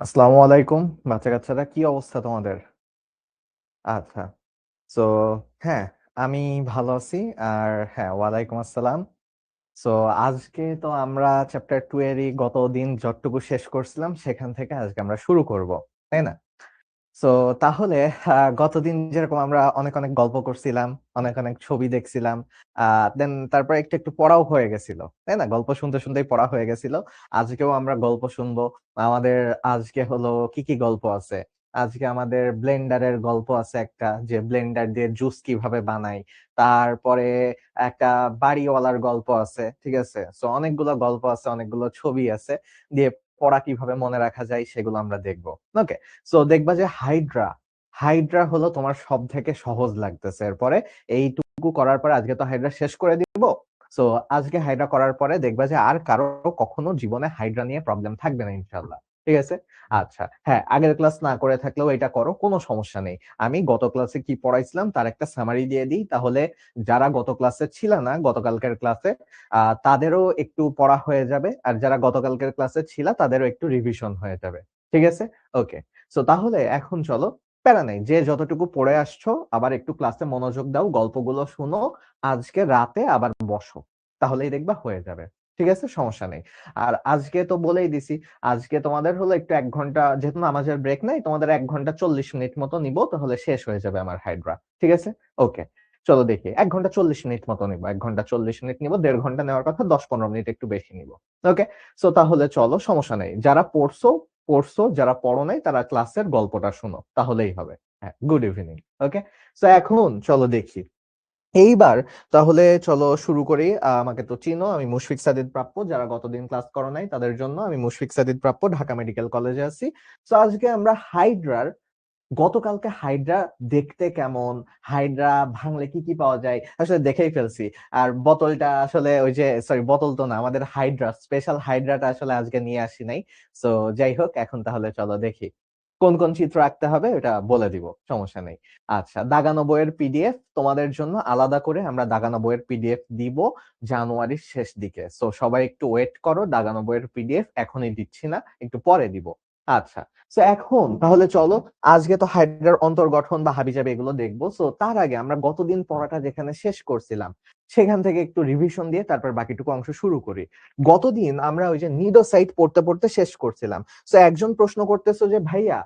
আসসালামু আলাইকুম বাচ্চা কাচ্চারা, কি অবস্থা তোমাদের? আচ্ছা। সো হ্যাঁ, আমি ভালো আছি। আর হ্যাঁ, ওয়ালাইকুম আসসালাম। সো আজকে তো আমরা চ্যাপ্টার 2 এরই গতদিন যতটুকু শেষ করছিলাম সেখান থেকে আজকে আমরা শুরু করব, তাই না? সো তাহলে গতদিন যেরকম আমরা অনেক অনেক গল্প করছিলাম, অনেক অনেক ছবি দেখছিলাম, দেন তারপরে একটু একটু পড়াও হয়ে গেছিল, তাই না? গল্প শুনতে শুনতেই পড়া হয়ে গেছিল। আজকেও আমরা গল্প শুনবো। আমাদের আজকে হলো কি কি গল্প আছে? আজকে আমাদের ব্লেন্ডারের গল্প আছে একটা, যে ব্লেন্ডার দিয়ে জুস কিভাবে বানাই। তারপরে একটা বাড়িওয়ালার গল্প আছে, ঠিক আছে? সো অনেকগুলো গল্প আছে, অনেকগুলো ছবি আছে, দিয়ে পড়া কিভাবে মনে রাখা যায় সেগুলো আমরা দেখবো। ওকে। সো দেখবা যে হাইড্রা হাইড্রা হলো তোমার সব থেকে সহজ লাগতেছে। এরপরে এইটুকু করার পরে আজকে তো হাইড্রা শেষ করে দিব। সো আজকে হাইড্রা করার পরে দেখবা যে আর কারো কখনো জীবনে হাইড্রা নিয়ে প্রবলেম থাকবে না ইনশাল্লাহ। ঠিক আছে? আচ্ছা, হ্যাঁ, আগের ক্লাস না করে থাকলেও এটা করো, কোনো সমস্যা নেই। আমি গত ক্লাসে কি পড়াইছিলাম তার একটা সামারি দিয়ে দিই, তাহলে যারা গত ক্লাসে ছিল না, গতকালকের ক্লাসে, তাদেরও একটু পড়া হয়ে যাবে, আর যারা গতকালকের ক্লাসে ছিল তাদেরও একটু রিভিশন হয়ে যাবে। ঠিক আছে? ওকে। সো তাহলে এখন চলো, প্যারা নাই, যে যতটুকু পড়ে আসছো আবার একটু ক্লাসে মনোযোগ দাও, গল্পগুলো শুনো, আজকে রাতে আবার বসো, তাহলেই দেখবা হয়ে যাবে। ঠিক আছে, সমস্যা নেই। আর আজকে তো বলেই দিছি, আজকে তোমাদের হলো একটু 1 ঘন্টা, যেহেতু নামাজের ব্রেক নাই, তোমাদের 1 ঘন্টা 40 মিনিট মতো নিব, তাহলে শেষ হয়ে যাবে আমার হাইড্রা। ঠিক আছে? ওকে। চলো দেখি, 1 ঘন্টা 40 মিনিট মতো নিবো, 1 ঘন্টা 40 মিনিট নিবো, 1.5 ঘন্টা নেওয়ার কথা, 10-15 মিনিট একটু বেশি নিব। ওকে। সো তাহলে চলো, সমস্যা নেই, যারা পড়ছো পড়ছো, যারা পড়ো নাই তারা ক্লাসের গল্পটা শুনো, তাহলেই হবে। হ্যাঁ, গুড ইভিনিং। ওকে। সো এখন চলো দেখি এইবার, তাহলে চলো শুরু করি। আমাকে তো চিনো, আমি মুশফিক সাদিদ প্রাপ্য, যারা গতদিন ক্লাস করো নাই তাদের জন্য আমি মুশফিক সাদিদ প্রাপ্য, ঢাকা মেডিকেল কলেজে আছি। তো আজকে আমরা হাইড্রার, গতকালকে হাইড্রা দেখতে কেমন, হাইড্রা ভাঙলে কি কি পাওয়া যায় আসলে দেখেই ফেলছি। আর বোতলটা আসলে ওই যে, সরি বোতল তো না, আমাদের হাইড্রা, স্পেশাল হাইড্রাটা আসলে আজকে নিয়ে আসি নাই। তো যাই হোক, এখন তাহলে চলো দেখি কোন কোন চিত্র আঁকতে হবে, এটা বলে দিব, সমস্যা নেই। আচ্ছা, দাগানো বইয়ের পিডিএফ তোমাদের জন্য আলাদা করে আমরা দাগানো বইয়ের পিডিএফ দিব জানুয়ারির শেষ দিকে। সো সবাই একটু ওয়েট করো, দাগানো বইয়ের পিডিএফ এখনই দিচ্ছি না, একটু পরে দিব। আচ্ছা। তো এখন তাহলে চলো, আজকে তো হাইড্রার অন্তর্গঠন বা হাবিজাবি এগুলো দেখবো। সো তার আগে আমরা গতদিন পড়াটা যেখানে শেষ করছিলাম সেখান থেকে একটু রিভিশন দিয়ে তারপর বাকিটুকু অংশ শুরু করি। গতদিন আমরা ওই যে নিডোসাইট পড়তে পড়তে শেষ করছিলাম। তো একজন প্রশ্ন করতেছো যে ভাইয়া,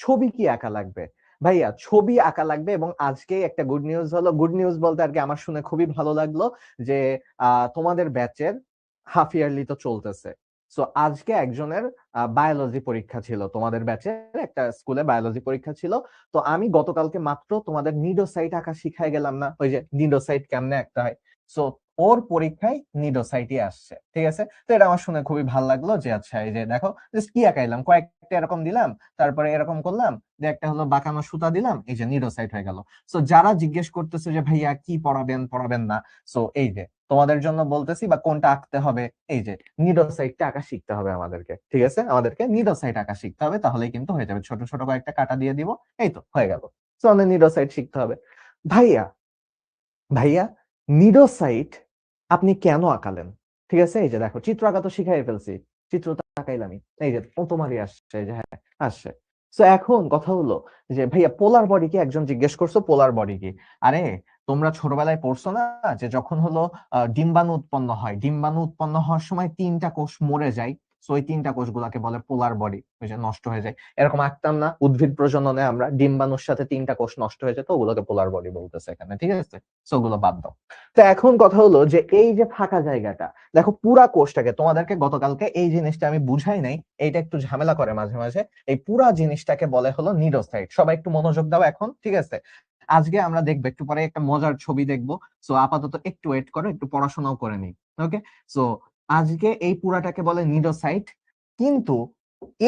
ছবি কি আঁকা লাগবে? ভাইয়া, ছবি আঁকা লাগবে, এবং আজকে একটা গুড নিউজ হলো, গুড নিউজ বলতে আর কি, আমার শুনে খুবই ভালো লাগলো যে তোমাদের ব্যাচের হাফ ইয়ারলি তো চলতেছে। সো আজকে একজনের বায়োলজি পরীক্ষা ছিল, তোমাদের ব্যাচের একটা স্কুলে বায়োলজি পরীক্ষা ছিল। তো আমি গতকালকে মাত্র তোমাদের নিডোসাইট আঁকা শিখাই গেলাম না, ওই যে নিডোসাইট কেমনে আঁকতে হয়। সো ওর পরীক্ষায় নিডোসাইটই আসছে। ঠিক আছে? তো এটা আমার শুনে খুবই ভালো লাগলো যে আচ্ছা, এই যে দেখো, জাস্ট কি আঁকাইলাম, কয়েকটা এরকম দিলাম, তারপরে এরকম করলাম, যে একটা হলো বাঁকানো সুতা দিলাম, এই যে নিডোসাইট হয়ে গেল। সো যারা জিজ্ঞেস করতেছে যে ভাইয়া কি পড়াবেন পড়াবেন না, সো এই যে তোমাদের জন্য বলতেছি, বা কোনটা আঁকতে হবে, এই যে নিডোসাইটটা আঁকা শিখতে হবে আমাদেরকে। ঠিক আছে? আমাদেরকে নিডোসাইট আঁকা শিখতে হবে, তাহলেই কিন্তু হয়ে যাবে। ছোট ছোট কয়েকটা কাটা দিয়ে দিব, এই তো হয়ে গেল। সো আমাদের নিডোসাইট শিখতে হবে। ভাইয়া, ভাইয়া, নিডোসাইট আপনি কেন আঁকালেন? ঠিক আছে, এই যে দেখো, চিত্র আঁকা তো শিখাই ফেলছি, চিত্র তো আঁকাইলামই, এই যে ও তোমারই আসছে, এই যে হ্যাঁ, আসছে। তো এখন কথা হলো যে ভাইয়া, পোলার বডি কি, একজন জিজ্ঞেস করছো পোলার বডি কি। আরে, তোমরা ছোটবেলায় পড়ছো না, যে যখন হলো ডিম্বাণু উৎপন্ন হয়, ডিম্বাণু উৎপন্ন হওয়ার সময় 3টা কোষ মরে যায়। তো ওই 3টা কোষগুলাকে বলে পোলার বডি, ওই যে নষ্ট হয়ে যায়। এরকম আঁকতাম না, উদ্ভিদ প্রজননে আমরা ডিম্বাণুর সাথে 3টা কোষ নষ্ট হয়ে যায়, তো ওগুলোকে পোলার বডি বলতেছে এখানে। ঠিক আছে? সো ওগুলো বাদ দাও। তো এখন কথা হলো যে এই যে ফাঁকা জায়গাটা, দেখো পুরা কোষটাকে, তোমাদেরকে গতকালকে এই জিনিসটা আমি বুঝাই নাই, এইটা একটু ঝামেলা করে মাঝে মাঝে। এই পুরা জিনিসটাকে বলে হলো নিডোসাইট। সবাই একটু মনোযোগ দাও এখন। ঠিক আছে? আজকে আমরা দেখবো, একটু পরে একটা মজার ছবি দেখবো। সো আপাতত একটু ওয়েট করো, একটু পড়াশোনাও করে নিই। ওকে। সো আজকে এই পুরাটাকে বলে নিডোসাইট। কিন্তু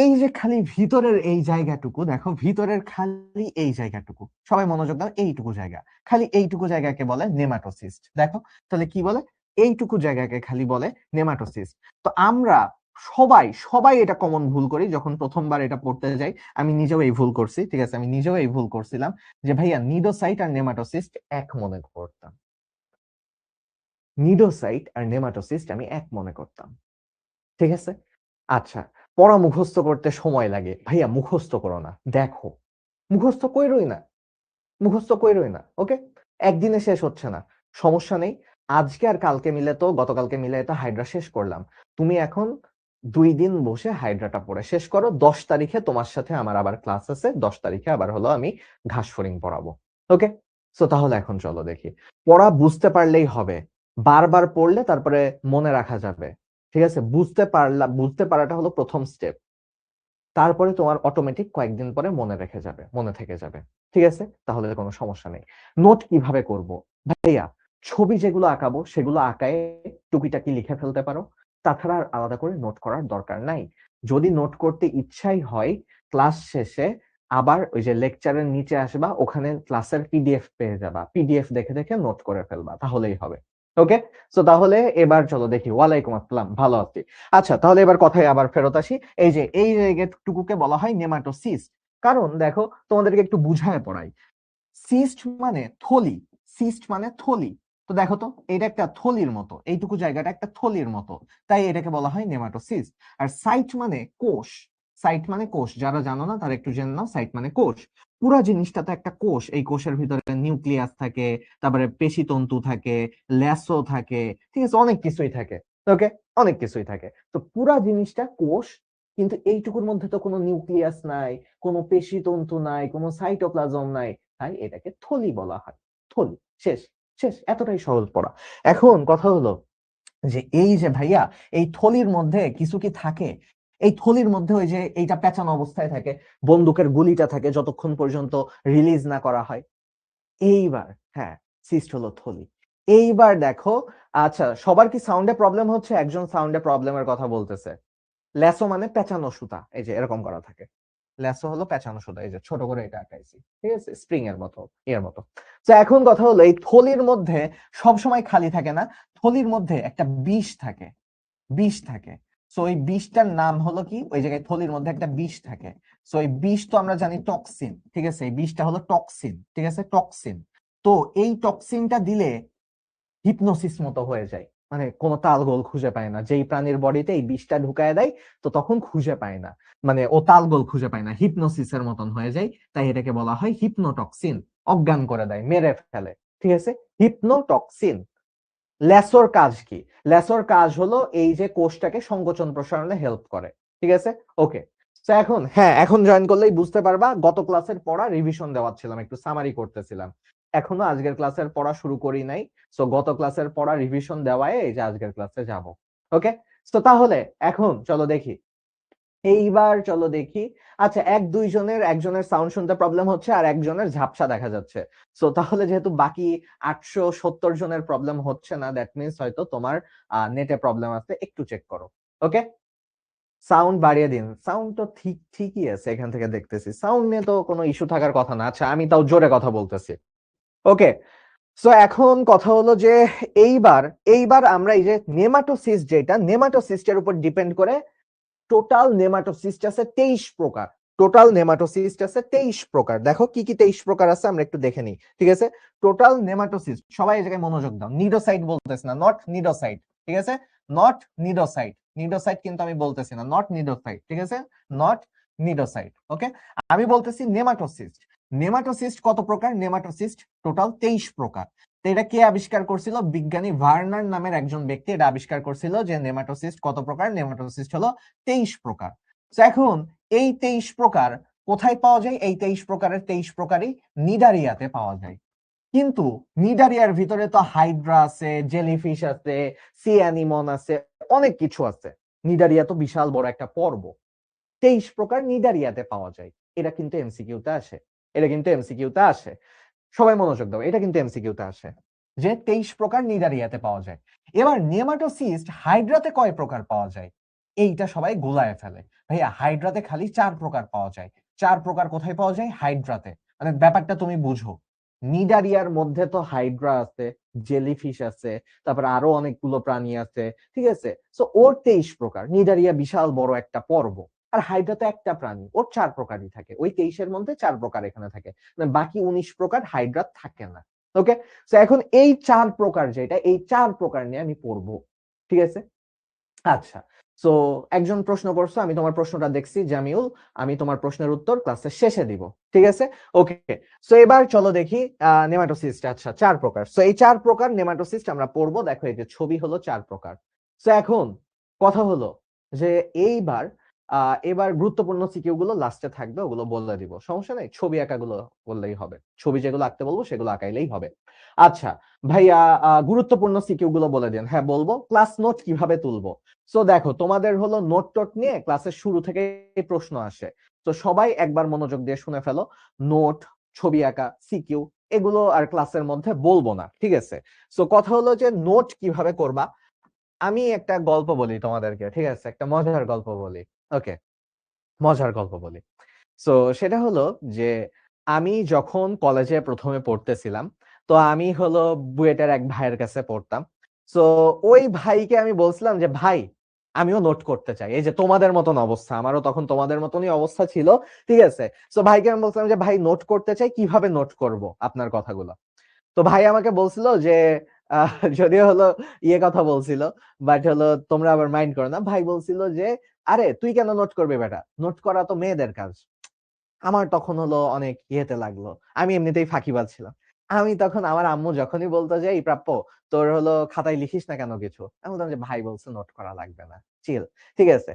এই যে খালি ভিতরের এই জায়গাটুকু দেখো, ভিতরের খালি এই জায়গাটুকু, সবাই মনোযোগ দাও, এইটুকু জায়গা, খালি এইটুকু জায়গাকে বলে নেমাটোসিস্ট। দেখো, তাহলে কি বলে, এইটুকু জায়গাকে খালি বলে নেমাটোসিস্ট। তো আমরা সবাই সবাই এটা কমন ভুল করি যখন প্রথমবার এটা পড়তে যাই। আমি নিজেও এই ভুল করছি। ঠিক আছে? আমি নিজেও এই ভুল করছিলাম, যে ভাইয়া নিডোসাইট আর নেমাটোসিস্ট এক মনে করতাম। নিডোসাইট আর নেমাটোসিস্ট আমি এক মনে করতাম। ঠিক আছে? আচ্ছা। পড়া মুখস্থ করতে সময় লাগে। ভাইয়া মুখস্থ করো না, দেখো। মুখস্থ কইরোই না, মুখস্থ কইরোই না। ওকে, একদিনে শেষ হচ্ছে না, সমস্যা নেই। আজকে আর কালকে মিলে তো, গতকালকে মিলে তো হাইড্রা শেষ করলাম। তুমি এখন 2 দিন বসে হাইড্রাটা পড়ে শেষ করো। 10 তারিখে তোমার সাথে আমার আবার ক্লাস আছে, 10 তারিখে আবার হলো আমি ঘাসফড়িং পড়াবো। ওকে, সো তাহলে এখন চলো দেখি। পড়া বুঝতে পারলেই হবে, বারবার পড়লে তারপরে মনে রাখা যাবে। ঠিক আছে, বুঝতে পারাটা হলো প্রথম স্টেপ। তারপরে তোমার অটোমেটিক কয়েকদিন পরে মনে রেখে যাবে, মনে থেকে যাবে। ঠিক আছে, তাহলে কোনো সমস্যা নেই। নোট কিভাবে করব? ভাইয়া, ছবি যেগুলো আঁকাবো সেগুলো আঁকায় টুকিটাকি লিখে ফেলতে পারো। তাছাড়া আর আলাদা করে নোট করার দরকার নাই। যদি নোট করতে ইচ্ছাই হয়, ক্লাস শেষে আবার ওই যে লেকচারের নিচে আসবা, ওখানে ক্লাসের পিডিএফ পেয়ে যাবা, পিডিএফ দেখে দেখে নোট করে ফেলবা, তাহলেই হবে। ওকে, সো তাহলে এবার চলো দেখি। ওয়ালাইকুম আসসালাম, ভালো আছি। আচ্ছা, তাহলে এবার কথায় আবার ফেরত আসি। এই যে এই জায়গাটুকুকে বলা হয় নেমাটোসিস্ট। কারণ দেখো, তোমাদেরকে একটু বুঝায় পড়াই। সিস্ট মানে থলি, সিস্ট মানে থলি। তো দেখো তো, এটা একটা থলির মতো, এইটুকু জায়গাটা একটা থলির মতো, তাই এটাকে বলা হয় নেমাটোসিস্ট। আর সাইট মানে কোষ, সাইট মানে কোষ। যারা জানো না তারা একটু জেনে নাও, সাইট মানে কোষ। পুরা জিনিসটা তো একটা কোষ। এই কোষের ভিতরে নিউক্লিয়াস থাকে, তারপরে পেশিতন্তু থাকে, ল্যাসো থাকে, ঠিক আছে, অনেক কিছুই থাকে। ওকে, অনেক কিছুই থাকে। তো পুরা জিনিসটা কোষ, কিন্তু এইটুকুর মধ্যে তো কোনো নিউক্লিয়াস নাই, কোনো পেশিতন্তু নাই, কোনো সাইটোপ্লাজম নাই, তাই এটাকে থলি বলা হয়। থলি। শেষ, শেষ, এতটাই সহজ পড়া। এখন কথা হলো যে এই যে ভাইয়া, এই থলির মধ্যে কিছু কি থাকে? এই থলির মধ্যে ওই যে এইটা পেঁচানো অবস্থায় থাকে, বন্দুকের গুলিটা থাকে যতক্ষণ পর্যন্ত রিলিজ না করা হয়। এইবার হ্যাঁ, সিস্ট হলো থলি। এইবার দেখো, আচ্ছা সবার কি সাউন্ডে প্রবলেম হচ্ছে? একজন সাউন্ডে প্রবলেমের কথা বলতেছে। ল্যাসো মানে পেঁচানো সুতা, এই যে এরকম করা থাকে। ল্যাসো হলো পেঁচানো সুতা, এই যে ছোট করে এটা আঁকাইছি, ঠিক আছে, স্প্রিং এর মতো, এর মতো। তো এখন কথা হলো, এই থলির মধ্যে সব সময় খালি থাকে না, থলির মধ্যে একটা বিষ থাকে, বিষ থাকে। সো এই বিষটার নাম হলো কি? ওই জায়গায় থলির মধ্যে একটা বিষ থাকে। সো এই বিষ তো আমরা জানি টক্সিন, ঠিক আছে, এই বিষটা হলো টক্সিন, ঠিক আছে, টক্সিন। তো এই টক্সিনটা দিলে হিপনোসিস মতো হয়ে যায়, মানে কোনো তালগোল খুঁজে পায় না। যেই প্রাণীর বডিতে এই বিষটা ঢুকায় দেয়, তো তখন খুঁজে পায় না, মানে ও তালগোল খুঁজে পায় না, হিপনোসিসের মতন হয়ে যায়। তাই এটাকে বলা হয় হিপনোটক্সিন। অজ্ঞান করে দেয়, মেরে ফেলে, ঠিক আছে, হিপনোটক্সিন। ল্যাসোর কাজ কি? ল্যাসোর কাজ হলো এই যে কোষটাকে সংকোচন প্রসারণে হেল্প করে, ঠিক আছে। ওকে, তো এখন হ্যাঁ, এখন জয়েন করলেই বুঝতে পারবা। গত ক্লাসের পড়া রিভিশন দেওয়াচ্ছিলাম, একটু সামারি করতেছিলাম। এখনো আজকের ক্লাসের পড়া শুরু করি নাই। সো গত ক্লাসের পড়া রিভিশন দেওয়ায় এই যে আজকের ক্লাসে যাব। ওকে, তো তাহলে এখন চলো দেখি। এইবার চলো দেখি। আচ্ছা, দুইজনের, একজনের সাউন্ড শুনতে প্রবলেম হচ্ছে আর একজনের ঝাপসা দেখা যাচ্ছে। সো তাহলে যেহেতু বাকি 870 জনের প্রবলেম হচ্ছে না, দ্যাট মিনস হয়তো তোমার নেটে প্রবলেম আছে, একটু চেক করো। ওকে, সাউন্ড বাড়িয়ে দিন। সাউন্ড তো ঠিকই আছে, এখান থেকে দেখতেছি সাউন্ড নিয়ে তো কোনো ইস্যু থাকার কথা না। আচ্ছা, আমি তাও জোরে কথা বলতেছি। ওকে, সো এখন কথা হলো যে এইবার এইবার আমরা এই যে নেমাটোসিস্ট, যেটা নেমাটোসিস্টের উপর ডিপেন্ড করে টোটাল নেমাটোসিস্ট আছে 23 প্রকার। টোটাল নেমাটোসিস্ট আছে 23 প্রকার। দেখো কি কি 23 প্রকার আছে, আমরা একটু দেখে নিই, ঠিক আছে। টোটাল নেমাটোসিস্ট, সবাই এই জায়গায় মনোযোগ দাও। নিডোসাইট বলতেছি না, নট নিডোসাইট, ঠিক আছে, নট নিডোসাইট। নিডোসাইট কিন্তু আমি বলতেছি না, নট নিডোসাইট, ঠিক আছে, নট নিডোসাইট। ওকে, আমি বলতেছি নেমাটোসিস্ট। নেমাটোসিস্ট কত প্রকার? নেমাটোসিস্ট টোটাল 23 প্রকার। তো এটা কে আবিষ্কার করছিল? বিজ্ঞানী ভার্নার নামের একজন ব্যক্তি এটা আবিষ্কার করছিল, যে নেমাটোসিস্ট কত প্রকার। নেমাটোসিস্ট হলো 23 প্রকার। এখন এই 23 প্রকার কোথায় পাওয়া যায়? এই 23 প্রকারের 23 প্রকারই নিডারিয়াতে পাওয়া যায়। কিন্তু নিডারিয়ার ভিতরে তো হাইড্রা আছে, জেলিফিশ আছে, সি অ্যানিমন আছে, অনেক কিছু আছে। নিডারিয়া তো বিশাল বড় একটা পর্ব। 23 প্রকার নিডারিয়াতে পাওয়া যায়। এটা কিন্তু এমসিকিউতে আসে, এটা কিন্তু এমসিকিউতে আসে। সবাই মনোযোগ দাও, এটা কিন্তু এমসিকিউতে আসে যে 23 প্রকার নিডারিয়াতে পাওয়া যায়। এবার নেমাটোসিস্ট হাইড্রাতে কয় প্রকার পাওয়া যায়? এইটা সবাই গোলায় ফেলে। ভাইয়া, হাইড্রাতে খালি 4 প্রকার পাওয়া যায়। 4 প্রকার কোথায় পাওয়া যায়? হাইড্রাতে। মানে ব্যাপারটা তুমি বুঝো, নিডারিয়ার মধ্যে তো হাইড্রা আছে, জেলিফিশ আছে, তারপর আরো অনেকগুলো প্রাণী আছে, ঠিক আছে। সো ওর 23 প্রকার। নিডারিয়া বিশাল বড় একটা পর্ব, আর হাইড্রাতে একটা প্রাণী, ওর 4 প্রকারই থাকে। ওই 23-এর মধ্যে 4 প্রকার এখানে থাকে, মানে বাকি 19 প্রকার হাইড্রা থাকে না। ওকে, তো এখন এই 4 প্রকার, যেটা এই 4 প্রকার নিয়ে আমি পড়বো, ঠিক আছে। আচ্ছা, সো একজন প্রশ্ন করছো, আমি তোমার প্রশ্নটা দেখছি জামিউল, আমি তোমার প্রশ্নের উত্তর ক্লাসের শেষে দিব, ঠিক আছে? ওকে। সো এবার চলো দেখি নেমাটোসিস্ট। আচ্ছা, 4 প্রকার। সো এই 4 প্রকার নেমাটোসিস্ট আমরা পড়বো। দেখো এই যে ছবি হলো 4 প্রকার। সো এখন কথা হলো যে এইবার এবার গুরুত্বপূর্ণ সিকিউ গুলো লাস্টে থাকবে, ওগুলো বলে দিব, সমস্যা নেই। ছবি আঁকাগুলো বললেই হবে, ছবি যেগুলো আঁকতে বলবো সেগুলো আঁকাইলেই হবে। আচ্ছা ভাইয়া, গুরুত্বপূর্ণ সিকিউ গুলো বলে দিন। হ্যাঁ বলবো। ক্লাস নোট কিভাবে তুলবো? সো দেখো, তোমাদের হলো নোট টোট নিয়ে ক্লাসের শুরু থেকে প্রশ্ন আসে, তো সবাই একবার মনোযোগ দিয়ে শুনে ফেলো। নোট, ছবি আঁকা, সিকিউ, এগুলো আর ক্লাসের মধ্যে বলবো না, ঠিক আছে? সো কথা হলো যে নোট কিভাবে করবা। আমি একটা গল্প বলি তোমাদেরকে, ঠিক আছে? একটা মজার গল্প বলি। ওকে, মজার গল্প বলি। সো সেটা হলো যে আমি যখন কলেজে প্রথমে পড়তেছিলাম, তো আমি হলো বুয়েটের এক ভাইয়ের কাছে পড়তাম। সো ওই ভাইকে আমি বলছিলাম যে ভাই, আমিও নোট করতে চাই। এই যে তোমাদের মতন অবস্থা, আমারও তখন তোমাদের মতনই অবস্থা ছিল, ঠিক আছে? সো ভাইকে আমি বলছিলাম যে ভাই, নোট করতে চাই, কিভাবে নোট করব আপনার কথাগুলো। তো ভাই আমাকে বলছিল যে যদিও হলো কথা বলছিল, বাট হলো তোমরা আবার মাইন্ড করো না। ভাই বলছিল যে আরে তুই কেন নোট করবি বেটা, নোট করা তো মেয়েদের কাজ। আমার তখন হলো অনেক লাগলো, আমি এমনিতেই ফাঁকিবাজ ছিলাম। আমি তখন আমার আম্মু যখনই বলতো যে এই প্রাপ্য, তোর হলো খাতায় লিখিস না কেন কিছু, আমি বলতাম যে ভাই বলছে নোট করা লাগবে না, চিল, ঠিক আছে?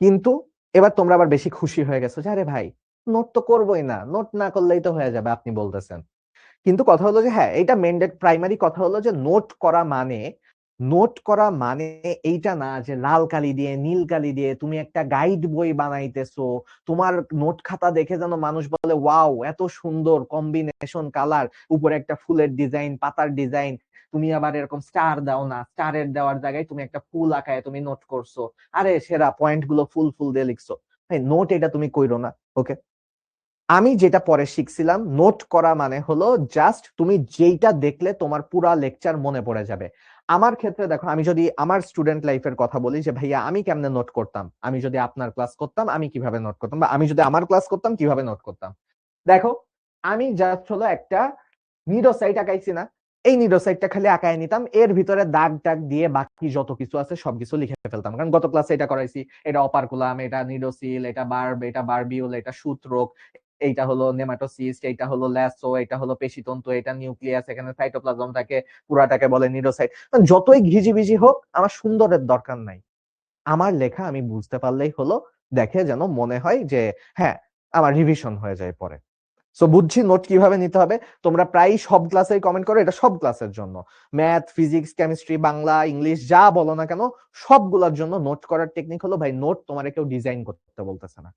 কিন্তু এবার তোমরা আবার বেশি খুশি হয়ে গেছো যে আরে ভাই, নোট তো করবোই না, নোট না করলেই তো হয়ে যাবে আপনি বলতেছেন। কিন্তু কথা হলো যে হ্যাঁ, এটা মেন্ডেট প্রাইমারি কথা হলো যে নোট করা মানে এইটা না যে লাল কালি দিয়ে নীল কালি দিয়ে তুমি একটা গাইড বই বানাইতেছো। তোমার নোট খাতা দেখে যেন মানুষ বলে ওয়াও এত সুন্দর কম্বিনেশন কালার, উপরে একটা ফুলের ডিজাইন, পাতার ডিজাইন, তুমি আবার এরকম স্টার দাও না, স্টারের দেওয়ার জায়গায় তুমি একটা ফুল আঁকায় তুমি নোট করছো, আরে সেরা, পয়েন্ট গুলো ফুল ফুল দিয়ে লিখছো। ভাই নোট এটা তুমি কইরো না, ওকে? আমি যেটা পরে শিখছিলাম, নোট করা মানে হলো জাস্ট তুমি যেইটা দেখলে তোমার পুরা লেকচার মনে পড়ে যাবে। আমার ক্ষেত্রে দেখো, আমি যদি আমার স্টুডেন্ট লাইফের কথা বলি যে ভাইয়া আমি কেমনে নোট করতাম, আমি যদি আপনার ক্লাস করতাম আমি কিভাবে নোট করতাম, বা আমি যদি আমার ক্লাস করতাম কিভাবে নোট করতাম। দেখো, আমি জাস্ট হলো একটা নিডো সাইট আঁকাইছি না, এই নিডো সাইটটা খালি আঁকায় নিতাম, এর ভিতরে দাগ টাগ দিয়ে বাকি যত কিছু আছে সবকিছু লিখে ফেলতাম। কারণ গত ক্লাসে এটা করাইছি, এটা অপারকুলাম, এটা নিডোসিল, এটা বার্ব, এটা বারবিউল, এটা সূত্রক, এইটা হলো নেমাটোসিস্ট, এইটা হলো ল্যাসো, এটা হলো পেশিতন্তু, এটা নিউক্লিয়াস, এখানে সাইটোপ্লাজম থাকে, পুরাটাকে বলে নিডোসাইট। যতই ঘিজিবিজি হোক, আমার সুন্দরের দরকার নাই। আমার লেখা আমি বুঝতে পারলেই হলো, দেখে যেন মনে হয় যে হ্যাঁ, আমার রিভিশন হয়ে যায় পরে। সো বুঝছি নোট কিভাবে নিতে হবে। তোমরা প্রায় সব ক্লাসেই কমেন্ট করো, এটা সব ক্লাসের জন্য, math, physics, chemistry, Bangla, English, যা বলো না কেন, সবগুলোর জন্য নোট করার টেকনিক হলো ভাই, নোট তোমার কেউ ডিজাইন করতে বলতেছে না,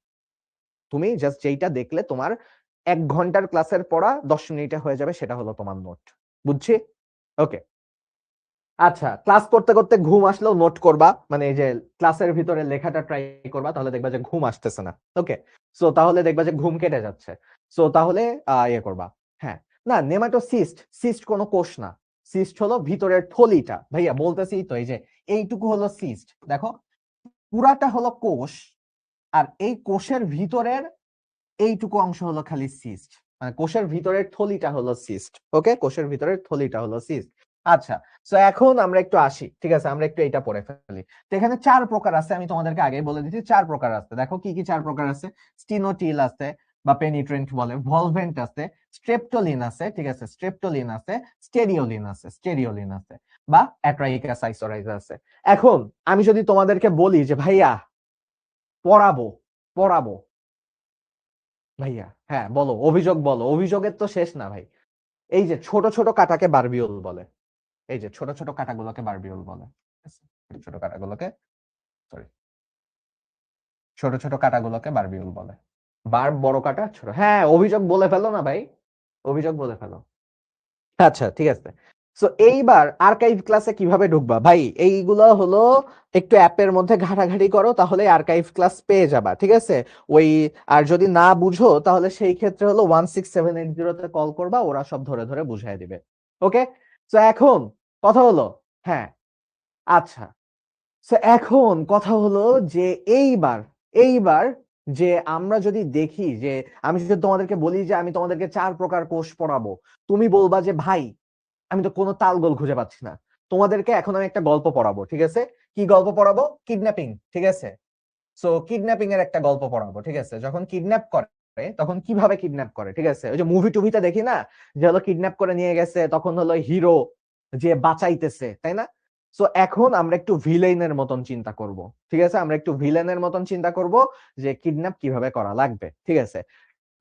তুমি জাস্ট যেইটা দেখলে তোমার 1 ঘন্টার ক্লাসের পড়া 10 মিনিটে হয়ে যাবে, সেটা হলো তোমার নোট। বুঝছি? ওকে। আচ্ছা, ক্লাস করতে করতে ঘুম আসলেও নোট করবা, মানে এই যে ক্লাসের ভিতরে লেখাটা ট্রাই করবা, তাহলে দেখবা যে ঘুম আসতেছে না। ওকে, সো তাহলে দেখবা যে ঘুম কেটে যাচ্ছে। সো তাহলে ইয়ে করবা। হ্যাঁ, না, নেমাটোসিস্ট সিস্ট কোনো কোষ না। সিস্ট হলো ভিতরের থলিটা, ভাইয়া বলতেছি তো, এই যে এইটুকু হলো সিস্ট, দেখো পুরাটা হলো কোষ, আর এই কোষের ভিতরের এইটুকু অংশ হলো খালি সিস্ট, মানে কোষের ভিতরের থলিটা হলো সিস্ট। ওকে, কোষের ভিতরের থলিটা হলো সিস্ট। আচ্ছা, সো এখন আমরা একটু আসি, ঠিক আছে? আমরা একটু এটা পড়ে ফেলি। তো এখানে 4 প্রকার আছে, আমি তোমাদেরকে আগে বলে দিচ্ছি 4 প্রকার আছে। দেখো কি কি 4 প্রকার আছে। স্টিনোটিল আছে বা পেনিট্রেন্ট বলে, ভলভেন্ট আছে, স্ট্রেপ্টোলিন আছে, ঠিক আছে, স্ট্রেপ্টোলিন আছে, স্টেরিওলিন আছে, বা অ্যাট্রাইকাস আইসোরাইজা আছে। এখন আমি যদি তোমাদেরকে বলি যে ভাইয়া পড়াবো পড়াবো, ভাইয়া হ্যাঁ বলো, অভিযোগ বলো, অভিযোগের তো শেষ না ভাই। এই যে ছোট ছোট কাটাকে বারবিউল বলে, এই যে ছোট ছোট কাটাগুলোকে বারবিউল বলে, ছোট ছোট কাটাগুলোকে, সরি, ছোট ছোট কাটাগুলোকে বারবিউল বলে। বার্ব বড় কাটা, ছোট, হ্যাঁ অভিযোগ বলে ফেলো না ভাই, অভিযোগ বলে ফেলো। আচ্ছা ঠিক আছে। সো এইবার আর্কাইভ ক্লাসে কিভাবে ঢুকবা ভাই, এইগুলো হলো একটু অ্যাপের মধ্যে ঘাটাঘাটি করো, তাহলে আর্কাইভ ক্লাস পেয়ে যাবা, ঠিক আছে? ওই, আর যদি না বুঝো তাহলে সেই ক্ষেত্রে হলো 16780-তে কল করবা, ওরা সব ধরে ধরে বুঝাই দিবে। ওকে, তো এখন কথা হলো, হ্যাঁ, আচ্ছা, তো এখন কথা হলো যে এইবার এইবার যে আমরা যদি দেখি যে, আমি যদি তোমাদেরকে বলি যে আমি তোমাদেরকে 4 প্রকার কোষ পড়াবো, তুমি বলবা যে ভাই আমি তো কোনো তালগোল খুঁজে পাচ্ছি না। তোমাদেরকে এখন আমি একটা গল্প পড়াবো, ঠিক আছে? কি গল্প পড়াবো? কিডন্যাপিং, ঠিক আছে? সো কিডন্যাপিং এর একটা গল্প পড়াবো, ঠিক আছে? যখন কিডন্যাপ করে তখন কিভাবে কিডন্যাপ করে, ঠিক আছে? ওই যে মুভি টুভিতে দেখি না, যে হলো কিডন্যাপ করে নিয়ে গেছে, তখন হলো হিরো যে বাঁচাইতেছে, তাই না? সো এখন আমরা একটু ভিলেনের মতন চিন্তা করব, ঠিক আছে? আমরা একটু ভিলেনের মতন চিন্তা করব যে কিডন্যাপ কিভাবে করা লাগবে, ঠিক আছে?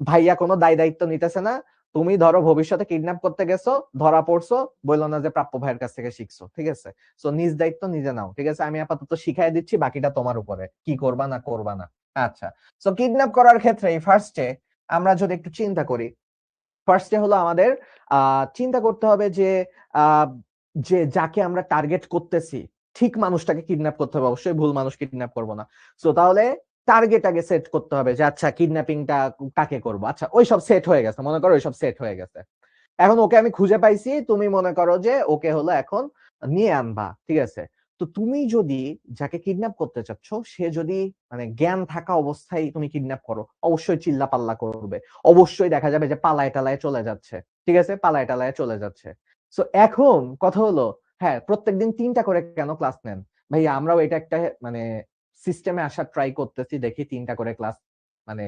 ভাইয়া কোনো দায় দায়িত্ব নিতেছে না। তুমি ধরো ভবিষ্যতে কিডন্যাপ করতে গেছো, ধরা পড়ছো, বললো না যে প্রাপ্য ভাইয়ের কাছ থেকে শিখছো, ঠিক আছে? সো নিজ দায়িত্ব নিজে নাও, ঠিক আছে? আমি আপাতত শিখাই দিচ্ছি, বাকিটা তোমার উপরে, কি করবা না করবা না। আচ্ছা, সো কিডন্যাপ করার ক্ষেত্রে ফার্স্টে আমরা যদি একটু চিন্তা করি, ফার্স্টে হলো আমাদের চিন্তা করতে হবে যে আহ, যে যাকে আমরা টার্গেট করতেছি ঠিক মানুষটাকে কিডন্যাপ করতে হবে, অবশ্যই ভুল মানুষ কিডন্যাপ করবো না। সো তাহলে টার্গেট আগে সেট করতে হবে যে আচ্ছা কিডন্যাপিংটা কাকে করবো। আচ্ছা ওইসব সেট হয়ে গেছে, মনে করো ওইসব সেট হয়ে গেছে, এখন ওকে আমি খুঁজে পাইছি, তুমি মনে করো যে ওকে হলো এখন নিয়ে আনবা, ঠিক আছে? তো তুমি যদি যাকে কিডন্যাপ করতে চাচ্ছ সে যদি মানে জ্ঞান থাকা অবস্থায় তুমি কিডন্যাপ করো, অবশ্যই চিল্লা পাল্লা করবে, অবশ্যই দেখা যাবে যে পালায় টালায় চলে যাচ্ছে, ঠিক আছে? পালায় টালায় চলে যাচ্ছে। সো এখন কথা হলো, হ্যাঁ প্রত্যেকদিন 3টা করে কেন ক্লাস নেন ভাই? আমরাও এটা একটা মানে সিস্টেমে আসার ট্রাই করতেছি, দেখি 3টা করে ক্লাস মানে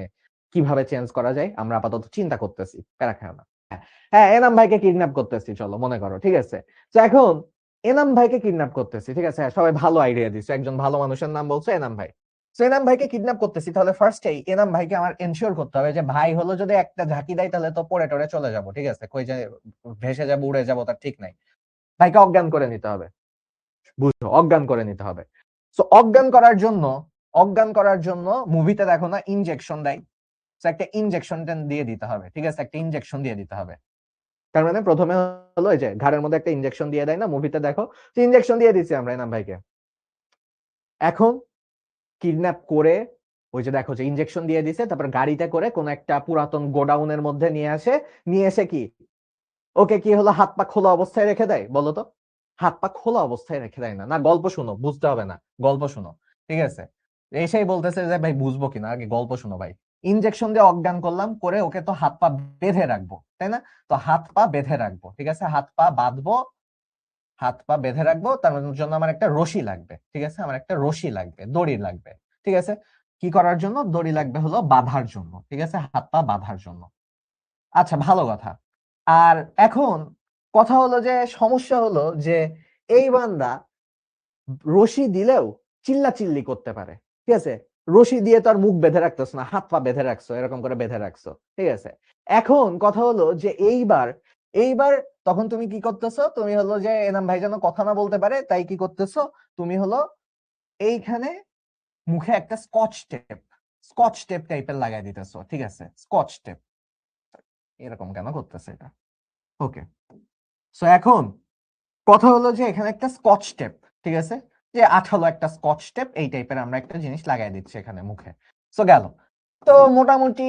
কিভাবে চেঞ্জ করা যায়, আমরা আপাতত চিন্তা করতেছি, প্যারা খাও না। হ্যাঁ এনাম ভাইকে কিডন্যাপ করতেছি, চলো মনে করো, ঠিক আছে? তো এখন এনাম ভাইকে কিডন্যাপ করতেছি, ঠিক আছে? হ্যাঁ, সবাই ভালো আইডিয়া দিচ্ছে, একজন ভালো মানুষের নাম বলছে এনাম ভাই। তো এনাম ভাইকে কিডন্যাপ করতেছি, তাহলে ফার্স্টেই এনাম ভাইকে আমার এনশিওর করতে হবে যে ভাই হলো যদি একটা ঝাঁকি দেয় তাহলে তো পড়ে টরে চলে যাবো, ঠিক আছে? কই যে ভেসে যাবো উড়ে যাবো তার ঠিক নাই। ভাইকে অজ্ঞান করে নিতে হবে, বুঝছো? অজ্ঞান করে নিতে হবে। তো অজ্ঞান করার জন্য মুভিতে দেখো না ইনজেকশন দেয়, তো একটা ইনজেকশন দিয়ে দিতে হবে, ঠিক আছে? একটা ইনজেকশন দিয়ে দিতে হবে। তার মানে প্রথমে হলো এই যে ঘাড়ের মধ্যে একটা ইনজেকশন দিয়ে দেয় না মুভিতে, দেখো তো ইনজেকশন দিয়ে দিচ্ছি আমরা এনাম ভাইকে। এখন কিডন্যাপ করে ওই যে দেখো যে ইনজেকশন দিয়ে দিছে, তারপর গাড়িতে করে কোন একটা পুরাতন গোডাউনের মধ্যে নিয়ে আসে, নিয়ে এসে কি ওকে কি হলো হাত পা খোলা অবস্থায় রেখে দেয় বলো তো? হাত পা খোলা অবস্থায় রেখে দেয় না, না গল্প শুনো, বুঝতে হবে না, গল্প শুনো, ঠিক আছে? এসেই বলতেছে যে ভাই বুঝবো কিনা, আগে গল্প শুনো ভাই। ইনজেকশন দিয়ে অজ্ঞান করলাম, করে ওকে তো হাত পা বেঁধে রাখবো, তাই না? তো হাত পা বেঁধে রাখবো, ঠিক আছে? হাত পা বাঁধবো, হাত পা বেঁধে রাখবো, তার জন্য আমার একটা রশি লাগবে, ঠিক আছে? আমার একটা রশি লাগবে, দড়ি লাগবে, ঠিক আছে? কি করার জন্য? দড়ি লাগবে হলো বাঁধার জন্য, ঠিক আছে? হাত পা বাঁধার জন্য। আচ্ছা ভালো কথা। আর এখন কথা হলো যে সমস্যা হলো যে এই বান্দা রশি দিলেও চিল্লা চিল্লি করতে পারে, ঠিক আছে? রশি দিয়ে তো আর মুখ বেঁধে রাখতেছ না, হাত পা বেঁধে রাখছো, এরকম করে বেঁধে রাখছো, ঠিক আছে? এখন কথা হলো যে এইবার এইবার তখন তুমি কি করতেছো? তুমি হলো যে এনাম ভাই যেন কথা না বলতে পারে তাই কি করতেছো? তুমি হলো এইখানে মুখে একটা স্কচ টেপ টাইপের লাগাই দিতেছো, ঠিক আছে? স্কচ টেপ, এরকম কেন করতেছে এটা? ওকে, সো এখন কথা হলো যে এখানে একটা স্কচ টেপ, ঠিক আছে? যে আঠালো একটা স্কচ টেপ এই টাইপের আমরা একটা জিনিস লাগাই দিচ্ছি এখানে মুখে। সো গেল। তো মোটামুটি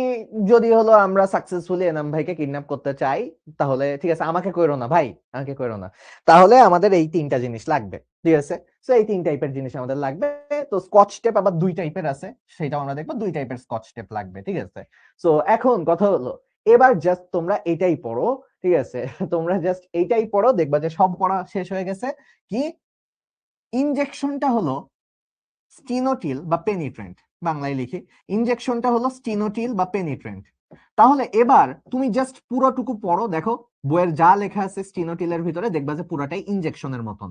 যদি হলো আমরা সাকসেসফুলি এনাম ভাইকে কিডন্যাপ করতে চাই, তাহলে ঠিক আছে, আমাকে কইরো না ভাই, আমাকে কইরো না, তাহলে আমাদের এই 3টা জিনিস লাগবে, ঠিক আছে? সো এই 3 টাইপের জিনিস আমাদের লাগবে। তো স্কচ টেপ আবার 2 টাইপের আছে, সেটাও আমরা দেখবো, 2 টাইপের স্কচ টেপ লাগবে, ঠিক আছে? সো এখন কথা হলো এবার জাস্ট তোমরা এটাই পড়ো, ঠিক আছে? তোমরা জাস্ট এইটাই পড়ো, দেখবা যে সব পড়া শেষ হয়ে গেছে। কি ইনজেকশনটা হলো স্টিনোটিল বা পেনিট্রেন্ট, বাংলায় লিখি, ইনজেকশনটা হলো স্টিনোটিল বা পেনিট্রেন্ট। তাহলে এবার তুমি জাস্ট পুরোটুকু পড়ো, দেখো বইয়ের যা লেখা আছে স্টিনোটিলের ভিতরে, দেখবা যে পুরাটাই ইনজেকশনের মতন।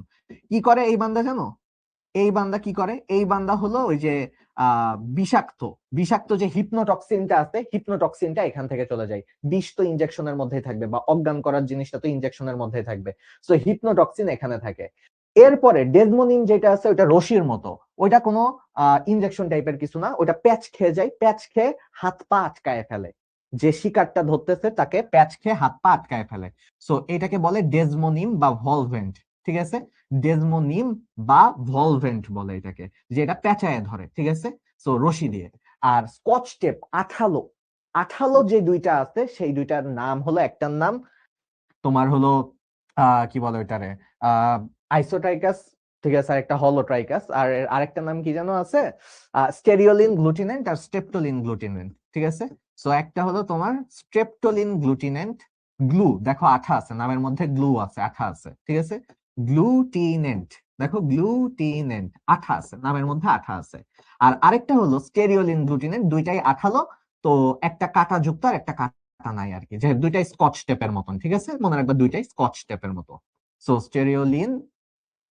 কি করে এই বান্দা জানো? এই বান্দা কি করে? এই বান্দা হলো ওই যে বিষাক্ত বিষাক্ত যে হিপনোটক্সিনটা আছে, হিপনোটক্সিনটা এখান থেকে চলে যায়। বিষ তো ইনজেকশনের মধ্যেই থাকবে, বা অজ্ঞান করার জিনিসটা তো ইনজেকশনের মধ্যেই থাকবে। সো হিপনোটক্সিন এখানে থাকে। এরপরে ডেজমোনিন যেটা আছে ওটা রশির মতো, ওইটা কোনো ইনজেকশন টাইপের কিছু না, ওটা প্যাচ খেয়ে যায়, প্যাচ খেয়ে হাত পা আটকায় ফেলে, যে শিকারটা ধরতেছে তাকে প্যাচ খেয়ে হাত পা আটকায় ফেলে। সো এটাকে বলে ডেজমোনিম বা ভলভেন্ট, ঠিক আছে? ডেজমোনিম বা ভলভেন্ট বলে এটাকে, যে এটা পেঁচায় ধরে, ঠিক আছে? সো রশি দিয়ে। আর স্কচ টেপ আঠালো, আঠালো যে 2টা আছে সেই 2টার নাম হলো, একটার নাম তোমার হলো কি বলে ওইটারে, আহ আইসোট্রাইকাস, ঠিক আছে? আর একটা হলোট্রাইকাস, আর আরেকটা নাম কি যেন আছে, স্টেরিওলিন গ্লুটিনেন্ট আর স্ট্রেপ্টোলিন গ্লুটিনেন্ট, ঠিক আছে? সো একটা হলো তোমার স্ট্রেপ্টোলিন গ্লুটিনেন্ট, গ্লু দেখো আঠা আছে, নামের মধ্যে গ্লু আছে, আঠা আছে, ঠিক আছে? গ্লুটিনেন্ট, দেখো গ্লুটিনেন্ট, আঠা আছে, নামের মধ্যে আঠা আছে। আর আরেকটা হলো স্টেরিওলিন গ্লুটিনেন্ট, দুইটাই আঠালো, তো একটা কাটা যুক্ত আর একটা কাটা নাই আর কি, যে দুইটাই স্কচ টেপের মতন, ঠিক আছে, মনে রাখবা দুইটাই স্কচ টেপের মতো। সো স্টেরিওলিন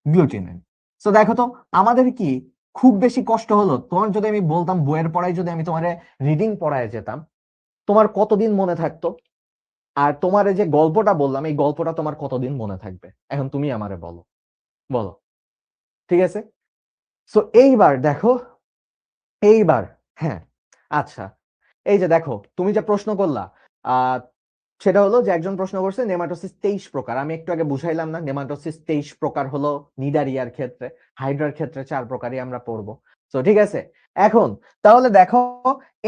গ্লুটিনেন্ট। সো দেখো তো আমাদের কি খুব বেশি কষ্ট হলো? তোমার যদি আমি বলতাম বইয়ের পড়ায় যদি আমি তোমার রিডিং পড়ায় যেতাম, তোমার কতদিন মনে থাকতো? আর তোমার এই যে গল্পটা বললাম, এই গল্পটা তোমার কতদিন মনে থাকবে? এখন তুমি আমারে বলো, বলো। ঠিক আছে, সো এইবার দেখো, এইবার, হ্যাঁ, আচ্ছা, এই যে দেখো তুমি যে প্রশ্ন করলা, আহ সেটা হলো যে একজন প্রশ্ন করছে নেমাটোসিস 23 প্রকার। আমি একটু আগে বুঝাইলাম না, নেমাটোসিস 23 প্রকার হলো নিডারিয়ার ক্ষেত্রে, হাইড্রার ক্ষেত্রে 4 প্রকারই আমরা পড়বো। তো ঠিক আছে, এখন তাহলে দেখো,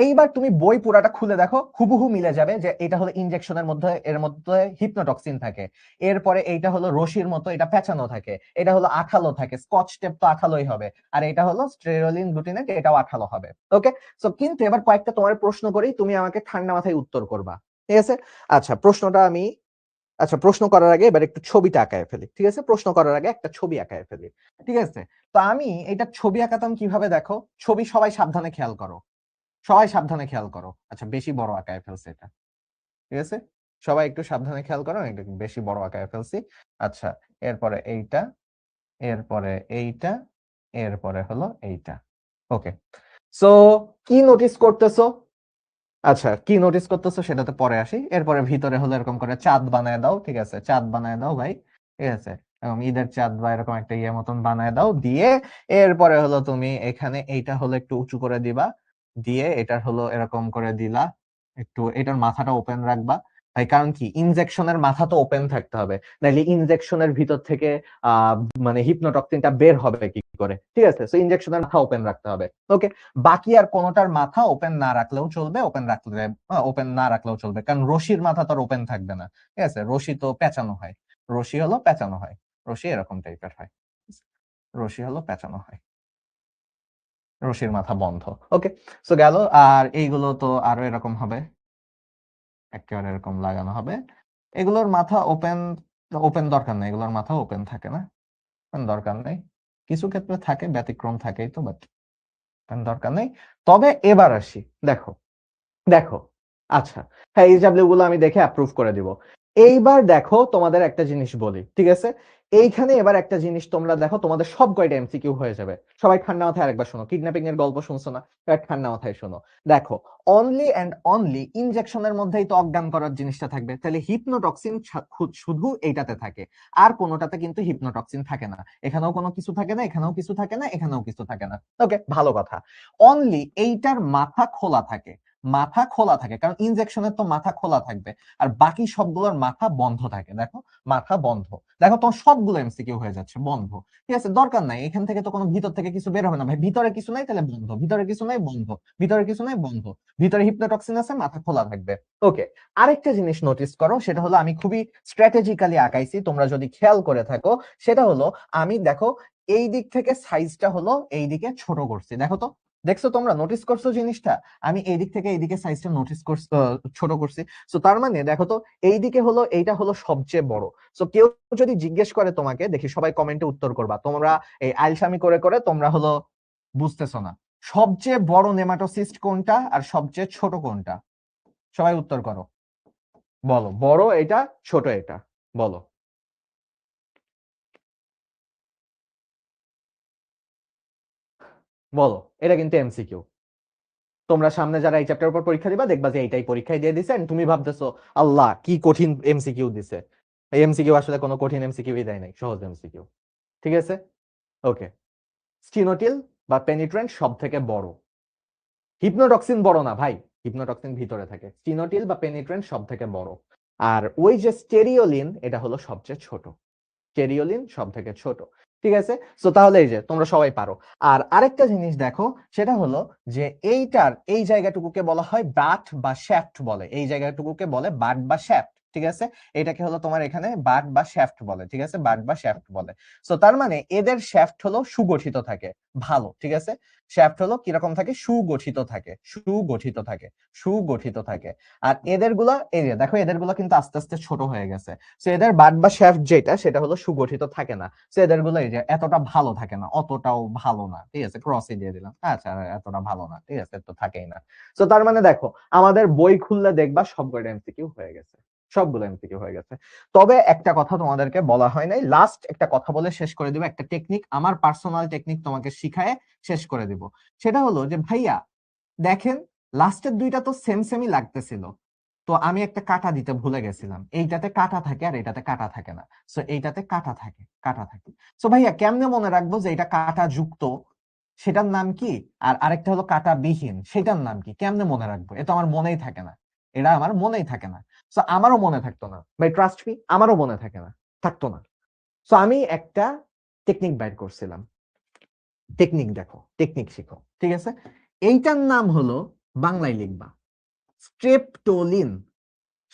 এইবার তুমি বই পুরাটা খুলে দেখো, হুবহু মিলে যাবে যে এটা হলো ইনজেকশনের মধ্যে, এর মধ্যে হিপনোটক্সিন থাকে। এরপরে এইটা হলো রশির মতো, এটা পেঁচানো থাকে। এটা হলো আঠালো থাকে, স্কচ টেপ তো আঠালোই হবে। আর এটা হলো স্টেরোলিন গ্লুটিনেট, এটাও আঠালো হবে। ওকে, সো কিন্তু এবার কয়েকটা তোমার প্রশ্ন করি, তুমি আমাকে ঠান্ডা মাথায় উত্তর করবা। ঠিক আছে, আচ্ছা প্রশ্নটা আমি, আচ্ছা প্রশ্ন করার আগে এবার একটু ছবিটা আঁকায় ফেলি। ঠিক আছে, প্রশ্ন করার আগে একটা ছবি আঁকায় ফেলি। ঠিক আছে, তো আমি এটা ছবি আঁকাতাম কিভাবে দেখো, ছবি সবাই সাবধানে খেয়াল করো, সবাই সাবধানে খেয়াল করো। আচ্ছা বেশি বড় আঁকায় ফেলছে এটা, ঠিক আছে, সবাই একটু সাবধানে খেয়াল করো, একটু বেশি বড় আঁকায় ফেলছি। আচ্ছা, এরপরে এইটা, এরপরে এইটা, এরপরে হলো এইটা। ওকে, সো কি নোটিস করতেছো? আচ্ছা কি নোটিস করতেছো সেটাতে পরে আসি। এরপরে ভিতরে হলো এরকম করে চাঁদ বানায় দাও, ঠিক আছে, চাঁদ বানায় দাও ভাই, ঠিক আছে, এরকম ঈদের চাঁদ বা এরকম একটা ইয়ে মতন বানায় দাও, দিয়ে এরপরে হলো তুমি এখানে এইটা হলো একটু উঁচু করে দিবা, দিয়ে এটা হলো এরকম করে দিলা, একটু এটার মাথাটা ওপেন রাখবা ভাই, কারণ কি ইনজেকশনের মাথা তো ওপেন থাকতে হবে, নাইলে ইনজেকশনের ভিতর থেকে আহ মানে হিপনোটক্সিনটা বের হবে কি করে? ঠিক আছে, তো ইনজেকশনের মাথা ওপেন রাখতে হবে। ওকে, বাকি আর কোনোটার মাথা ওপেন না রাখলেও চলবে, ওপেন রাখলে ওপেন না রাখলেও চলবে, কারণ রশির মাথা তো ওপেন থাকবে না। ঠিক আছে, রশি তো পেঁচানো হয়, রশি হলো পেঁচানো হয়, রশি এরকম টাইপের হয়, রশি হলো পেঁচানো হয়, রশির মাথা বন্ধ। ওকে, সো গেল। আর এইগুলো তো আরো এরকম হবে, একেবারে এরকম লাগানো হবে। এগুলোর মাথা ওপেন, ওপেন দরকার নেই, এগুলোর মাথা ওপেন থাকে না, ওপেন দরকার নেই, কিছু ক্ষেত্রে থাকে, ব্যতিক্রম থাকেই তো, বাট দরকার নেই। তবে এবার আসি, দেখো, দেখো, আচ্ছা, হ্যাঁ এই গুলো আমি দেখে অ্যাপ্রুভ করে দিব। এইবার দেখো তোমাদের একটা জিনিস বলি, ঠিক আছে, এইখানে এবার একটা জিনিস তোমরা দেখো, তোমাদের সব কয়টা এমসিকিউ হয়ে যাবে। সবাই ঠান্ডা মাথায় আরেকবার শোনো, কিডন্যাপিং এর গল্প শুনছো না? এবার ঠান্ডা মাথায় শোনো। দেখো, অনলি এন্ড অনলি ইনজেকশনের মধ্যেই তো অজ্ঞান করার জিনিসটা থাকবে, তাহলে হিপনোটক্সিন শুধু এইটাতে থাকে, আর কোনোটাতে কিন্তু হিপনোটক্সিন থাকে না। এখানেও কোনো কিছু থাকে না, এখানেও কিছু থাকে না, এখানেও কিছু থাকে না। ওকে, ভালো কথা। অনলি এইটার মাথা খোলা থাকে, মাথা খোলা থাকে, কারণ ইনজেকশনের তো মাথা খোলা থাকবে, আর বাকি সবগুলোর মাথা বন্ধ থাকে। দেখো, মাথা বন্ধ, দেখো তোমার সবগুলো এমসিকিউ হয়ে যাচ্ছে বন্ধ। ঠিক আছে, দরকার নাই, এখান থেকে তো কোনো ভিতর থেকে কিছু বের হবে না ভাই, ভিতরে কিছু নাই তাহলে বন্ধ, ভিতরে কিছু নাই বন্ধ, ভিতরে কিছু নাই বন্ধ, ভিতরে হিপনোটক্সিন আছে, মাথা খোলা থাকবে। ওকে, আরেকটা জিনিস নোটিস করো, সেটা হলো আমি খুবই স্ট্র্যাটেজিক্যালি আঁকাইছি, তোমরা যদি খেয়াল করে থাকো, সেটা হলো আমি দেখো এই দিক থেকে সাইজটা হলো এই দিকে ছোট করছি, দেখো তো, দেখছো তোমরা, নোটিস করছো জিনিসটা? আমি এই দিক থেকে এইদিকে সাইজটা নোটিস করছি, ছোট করছি। সো তার মানে দেখো তো, এইদিকে হলো এইটা হলো সবচেয়ে বড়। সো কেউ যদি জিজ্ঞেস করে তোমাকে, দেখি সবাই কমেন্টে উত্তর করবা, তোমরা এই আইলসামি করে করে তোমরা হলো বুঝতেছো না, সবচেয়ে বড় নেমাটোসিস্ট কোনটা আর সবচেয়ে ছোট কোনটা? সবাই উত্তর করো, বলো, বড় এটা, ছোট এটা, বলো, বলো। এটা কিন্তু এমসিকিউ, তোমরা সামনে যারা এই চ্যাপ্টার উপর পরীক্ষা দিবা দেখবা যে এইটাই পরীক্ষায় দিয়ে দিছে, and তুমি ভাবতেছো আল্লাহ কি কঠিন এমসিকিউ দিছে। এই এমসিকিউ আসলে কোনো কঠিন এমসিকিউই দেয় নাই, সহজ এমসিকিউ। ঠিক আছে, ওকে, স্টিনোটিল বা পেনিট্রেন্ট সব থেকে বড়, হিপনোটক্সিন বড় না ভাই, হিপনোটক্সিন ভিতরে থাকে, স্টিনোটিল বা পেনিট্রেন্ট সব থেকে বড়। আর ওই যে স্টেরিওলিন, এটা হলো সবচেয়ে ছোট, স্টেরিওলিন সব থেকে ছোট। ঠিক আছে, সো তাহলে এই যে তোমরা সবাই পারো। আর আরেকটা জিনিস দেখো, সেটা হলো যে এইটার এই জায়গাটুকুকে বলা হয় বাট বা শ্যাফট বলে, এই জায়গাটুকুকে বলে বাট বা শ্যাফট। ঠিক আছে, এটাকে হলো তোমার এখানে বাট বা শ্যাফট বলে, ঠিক আছে, বাট বা শ্যাফট বলে। সো তার মানে এদের শ্যাফট হলো সুগঠিত থাকে, ভালো, ঠিক আছে, শ্যাফট হলো কিরকম থাকে, সুগঠিত থাকে, সুগঠিত থাকে, সুগঠিত থাকে। আর এদের গুলা, এই যে দেখো এদের গুলা কিন্তু আস্তে আস্তে ছোট হয়ে গেছে। সো এদের বাট বা শ্যাফট যেটা, সেটা হলো সুগঠিত থাকে না। সো এদের গুলো এই যে এতটা ভালো থাকে না, অতটাও ভালো না, ঠিক আছে, ক্রসে দিয়ে দিলাম, আচ্ছা এতটা ভালো না, ঠিক আছে, তো থাকেই না। সো তার মানে দেখো আমাদের বই খুললে দেখবা সবগুলো এমসিকিউ হয়ে গেছে, সবগুলো এমসিকিউ হয়ে গেছে। তবে একটা কথা তোমাদেরকে বলা হয় নাই, লাস্ট একটা কথা বলে শেষ করে দিব, একটা টেকনিক, আমার পার্সোনাল টেকনিক তোমাকে শিখায় শেষ করে দিব। সেটা হলো যে ভাইয়া দেখেন, লাস্টের দুইটা তো সেম সেমই লাগতেছিল, তো আমি একটা কাটা দিতে ভুলে গেছিলাম, এইটাতে কাটা থাকে আর এটাতে কাটা থাকে না। সো এইটাতে কাটা থাকে, কাটা থাকে। সো ভাইয়া কেমনে মনে রাখবো যে এটা কাটা যুক্ত, সেটার নাম কি, আর আরেকটা হলো কাটা বিহীন, সেটার নাম কি, কেমনে মনে রাখবো? এটা আমার মনেই থাকে না, এটা আমার মনেই থাকে না। সো আমারও মনে থাকতো না ভাই, ট্রাস্ট মি, আমারও মনে থাকে না, থাকতো না। সো আমি একটা টেকনিক বাইর করছিলাম, টেকনিক দেখো, টেকনিক শিখো, ঠিক আছে। এইটার নাম হলো, বাংলায় লিখবা স্ট্রেপটোলিন,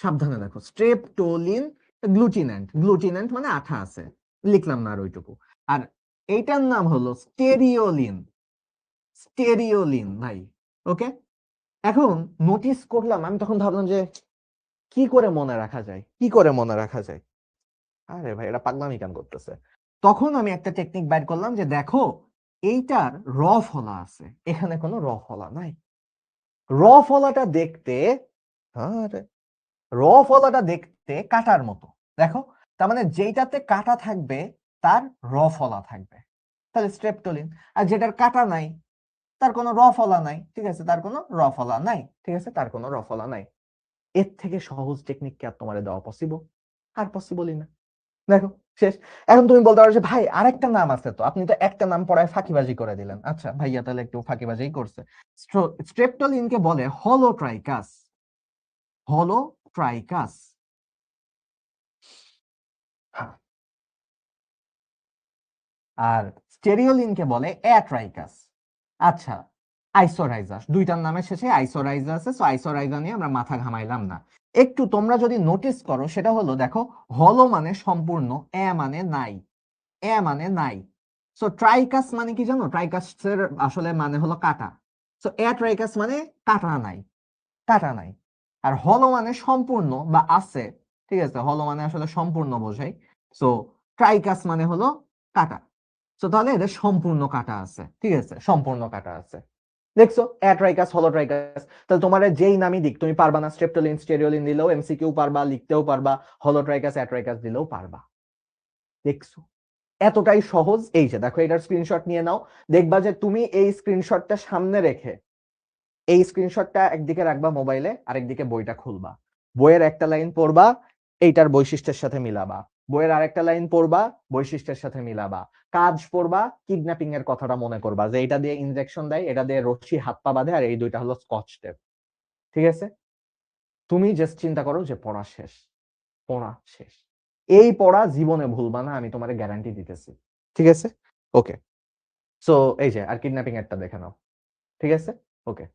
সাবধানে দেখো, স্ট্রেপটোলিন গ্লুটিন্যান্ট, গ্লুটিন্যান্ট মানে আঠা আছে, লিখলাম না আর ওইটুকু। আর এইটার নাম হলো স্টেরিওলিন, স্টেরিওলিন ভাই, ওকে। এখন নোটিস করলাম, আমি তখন ভাবলাম যে কি করে মনে রাখা যায়, কি করে মনে রাখা যায়, আরে ভাই এটা পাগলামি কেন করতেছে। তখন আমি একটা টেকনিক বাইর করলাম যে দেখো এইটার র ফলা আছে, এখানে কোনো র ফলা নাই। র ফলাটা দেখতে, আরে র ফলাটা দেখতে কাটার মতো, দেখো, তার মানে যেটাতে কাটা থাকবে তার র ফলা থাকবে, তাহলে স্ট্রেপটোলিন। আর যেটার কাটা নাই তার কোনো র ফলা নাই, ঠিক আছে, তার কোনো র ফলা নাই, ঠিক আছে, তার কোনো র ফলা নাই। এর থেকে সহজ টেকনিক কি আর তোমার দেওয়া পসিবল? আর পসিবলই না। দেখো শেষ। এখন তুমি বলতে পারো যে ভাই আরেকটা নাম আছে, তো আপনি তো একটা নাম পড়ায় ফাঁকিবাজি করে দিলেন। আচ্ছা ভাইয়া তাহলে একটু ফাঁকিবাজি করছে। স্ট্রেপটোলিনকে বলে হলোট্রাইকাস, হলোট্রাইকাস। আর স্টেরিওলিনকে বলে অ্যাট্রাইকাস। আচ্ছা, আইসোরাইজাস, দুইটার নামের শেষে আইসোরাইজা আছে, সো আইসোরাইজা নিয়ে আমরা মাথা ঘামাইলাম না। একটু তোমরা যদি নোটিস করো, সেটা হলো দেখো, হলো মানে সম্পূর্ণ, এ মানে নাই, এ মানে নাই। সো ট্রাইকাস মানে কি জানো? ট্রাইকাসের আসলে মানে হলো কাটা। সো অ্যাট্রাইকাস মানে কাটা নাই, কাটা নাই। আর হলো মানে সম্পূর্ণ বা আছে, ঠিক আছে, হলো মানে আসলে সম্পূর্ণ বোঝায়। সো ট্রাইকাস মানে হলো কাটা। সো তাহলে এদের সম্পূর্ণ কাটা আছে, ঠিক আছে, সম্পূর্ণ কাটা আছে। দেখছো, অ্যাট্রাইকাস, হলোট্রাইকাস, তাহলে তোমার যেই নামই দিক তুমি পারবা না, স্ট্রেপটোলিন স্টেরিওলিন দিলেও এমসিকিউ পারবা, লিখতেও পারবা, হলোট্রাইকাস অ্যাট্রাইকাস দিলেও পারবা। দেখছো এতটাই সহজ। এই যে দেখো এটার স্ক্রিনশট নিয়ে নাও, দেখবা যে তুমি এই স্ক্রিনশটটা সামনে রেখে, এই স্ক্রিনশটটা একদিকে রাখবা মোবাইলে, আরেকদিকে বইটা খুলবা, বইয়ের একটা লাইন পড়বা, এইটার বৈশিষ্ট্যের সাথে মিলাবা, বইয়ের আরেকটা লাইন পড়বা, বৈশিষ্ট্যের সাথে মিলাবা, কাজ পড়বা, কিডন্যাপিং এর কথাটা মনে করবা, যে এটা দিয়ে ইনজেকশন দেয়, এটা দিয়ে রশি হাত পা বাঁধে, আর এই দুইটা হলো স্কচ টেপ, ঠিক আছে। তুমি জাস্ট চিন্তা করো যে পড়া শেষ, পড়া শেষ। এই পড়া জীবনে ভুলবা না, আমি তোমার গ্যারান্টি দিতেছি, ঠিক আছে, ওকে। সো এই যে আর কিডন্যাপিং এরটা দেখে নাও, ঠিক আছে, ওকে।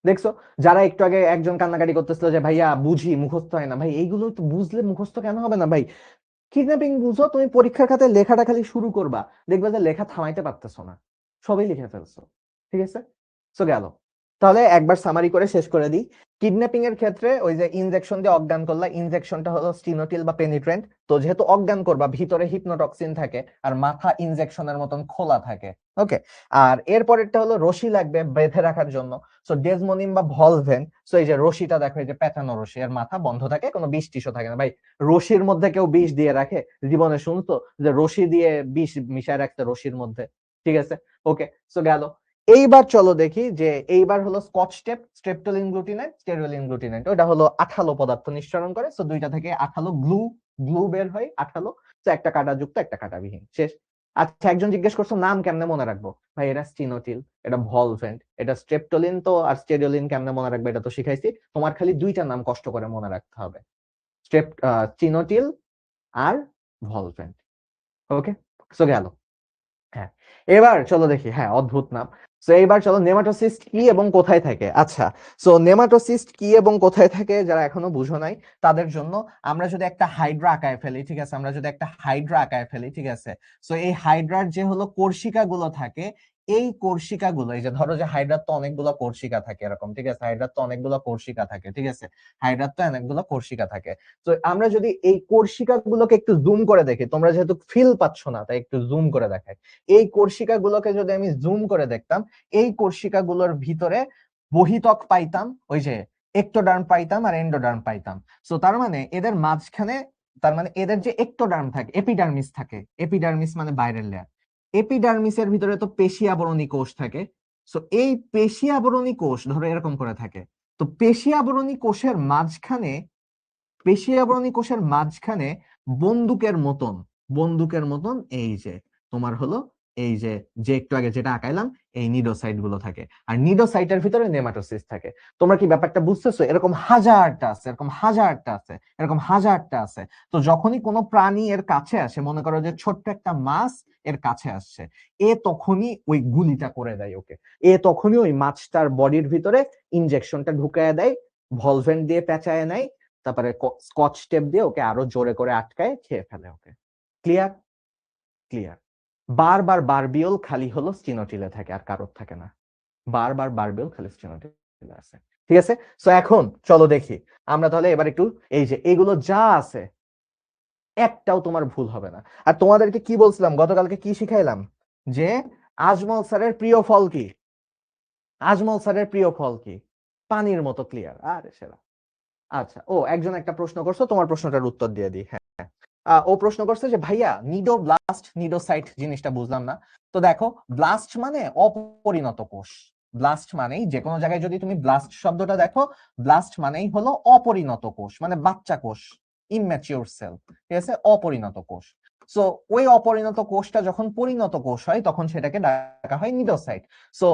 দেখছো, যারা একটু আগে একজন কান্নাকাটি করতেছিল যে ভাইয়া বুঝি মুখস্থ হয় না, ভাই এইগুলো তো বুঝলে মুখস্থ কেন হবে না ভাই? কিডন্যাপিং বুঝো, তুমি পরীক্ষার খাতে লেখাটা খালি শুরু করবা, দেখবা যে লেখা থামাইতে পারতেছো না, সবই লিখে ফেলছো, ঠিক আছে। সো গেল। তাহলে একবার সামারি করে শেষ করে দিই। কিডন্যাপিং এর ক্ষেত্রে ওই যে ইনজেকশন দিয়ে অজ্ঞান করলা, ইনজেকশনটা হলো স্টিনোটিল বা পেনিট্রেন্ট। তো যেহেতু অজ্ঞান করবা, ভিতরে হিপনোটক্সিন থাকে আর মাথা ইনজেকশনের মতন খোলা থাকে, ওকে। আর এরপরেরটা হলো রশি লাগবে বেঁধে রাখার জন্য, সো ডেজমোনিম বা ভলভেন। সো এই যে রশিটা দেখো, এই যে পেঁচানো রশি, এর মাথা বন্ধ থাকে, কোনো বিষ টিসও থাকে না ভাই। রশির মধ্যে কেউ বিষ দিয়ে রাখে জীবনে? শুনতো যে রশি দিয়ে বিষ মিশায় রাখতে রশির মধ্যে, ঠিক আছে, ওকে। সো গেল। এইবার চলো দেখি যে এইবার হলো স্কচ টেপ, স্ট্রেপটোলিন গ্লুটিনাইট, স্টেরিওলিন গ্লুটিনাইট, ওটা হলো আঠালো পদার্থ নিঃসরণ করে, সো দুইটা থেকে আঠালো গ্লু, গ্লু বের হয় আঠালো। তো একটা কাটা যুক্ত, একটা কাটাবিহীন, শেষ। আচ্ছা, একজন জিজ্ঞেস করছো নাম কেমনে মনে রাখবো, ভাই এটা স্টিনোটিল, এটা ভলভেন্ট, এটা স্ট্রেপটোলিন, তো আর স্টেরিওলিন কেমনে মনে রাখবে এটা তো শিখাইছি। তোমার খালি দুইটা নাম কষ্ট করে মনে রাখতে হবে, স্টিনোটিল আর ভলভেন্ট, ওকে। সো গেল। হ্যাঁ, এবার চলো দেখি। হ্যাঁ, অদ্ভুত নাম। সো এইবার চলো, নেমাটোসিস্ট কি এবং কোথায় থাকে। আচ্ছা, সো নেমাটোসিস্ট কি এবং কোথায় থাকে যারা এখনো বুঝো নাই তাদের জন্য, আমরা যদি একটা হাইড্রা আঁকায় ফেলি, ঠিক আছে, আমরা যদি একটা হাইড্রা আঁকায় ফেলি, ঠিক আছে, সো এই হাইড্রার যে হলো কোর্সিকা গুলো থাকে, এই কোর্সিকা গুলো, এই যে ধরো যে হাইড্রার তো অনেকগুলো কোর্সিকা থাকে এরকম, ঠিক আছে, হাইড্রার তো অনেকগুলো কোর্সিকা থাকে, ঠিক আছে, হাইড্রার তো অনেকগুলো কোর্সিকা থাকে। তো আমরা যদি এই কোর্সিকা গুলোকে একটু জুম করে দেখি, তোমরা যেহেতু ফিল পাচ্ছ না তাই একটু জুম করে দেখাই। এই কোর্সিকা গুলোকে যদি আমি জুম করে দেখতাম, এই কোর্সিকা গুলোর ভিতরে বহিতক পাইতাম, ওই যে একটোডার্ম পাইতাম আর এন্ডোডার্ম পাইতাম। সো তার মানে এদের মাঝখানে, তার মানে এদের যে একটোডার্ম থাকে, এপিডার্মিস থাকে, এপিডার্মিস মানে বাইরের লেয়ার, এপিডার্মিসের ভিতরে তো পেশি আবরণী কোষ থাকে। সো এই পেশি আবরণী কোষ ধরো এরকম করে থাকে। তো পেশি আবরণী কোষের মাঝখানে, পেশি আবরণী কোষের মাঝখানে বন্দুকের মতন, বন্দুকের মতন এই যে তোমার হলো এই যে, যে একটু আগে যেটা আঁকাইলাম, এই নিডোসাইট গুলো থাকে। আর নিডোসাইটের ভিতরে নেমাটোসিস থাকে। তোমরা কি ব্যাপারটা বুঝতেছো? এরকম হাজারটা আছে, এরকম হাজারটা আছে, এরকম হাজারটা আছে। তো যখনই কোনো প্রাণী এর কাছে আসে, মনে করো যে ছোট্ট একটা মাছ এর কাছে আসছে, এ তখনই ওই গুলিটা করে দেয় ওকে। এ তখনই ওই মাছটার বডির ভিতরে ইনজেকশনটা ঢুকায় দেয়, ভলভেন্ট দিয়ে পেঁচায় নেয়, তারপরে স্কচ টেপ দিয়ে ওকে আরো জোরে করে আটকায় খেয়ে ফেলে ওকে। ক্লিয়ার? ক্লিয়ার। বারবার বারবিওল খালি হলো স্টিনোটিলে থাকে, আর কারোর থাকে না। বারবার বারবিওল খালি স্টিনোটিলে আছে। ঠিক আছে, সো এখন চলো দেখি আমরা তাহলে এবার একটু, এই যে এগুলো যা আছে একটাও তোমার ভুল হবে না। আর তোমাদেরকে কি বলছিলাম গতকালকে, কি শিখাইলাম? যে আজমল স্যারের প্রিয় ফল কি? আজমল স্যারের প্রিয় ফল কি? পানির মতো ক্লিয়ার। আরে সেরা। আচ্ছা, ও একজন একটা প্রশ্ন করছো, তোমার প্রশ্নটার উত্তর দিয়ে দিই। হ্যাঁ, ও প্রশ্ন করছে যে ভাইয়া নিডোব্লাস্ট নিডোসাইট জিনিসটা বুঝলাম না। তো দেখো, ব্লাস্ট মানে অপরিণত কোষ। ব্লাস্ট মানেই, যে কোনো জায়গায় যদি তুমি ব্লাস্ট শব্দটা দেখো, ব্লাস্ট মানেই হলো অপরিণত কোষ, মানে বাচ্চা কোষ, ইম্যাচিওর সেল, ঠিক আছে, অপরিণত কোষ। সো ওই অপরিণত কোষটা যখন পরিণত কোষ হয় তখন সেটাকে ডাকা হয় নিডোসাইট। সো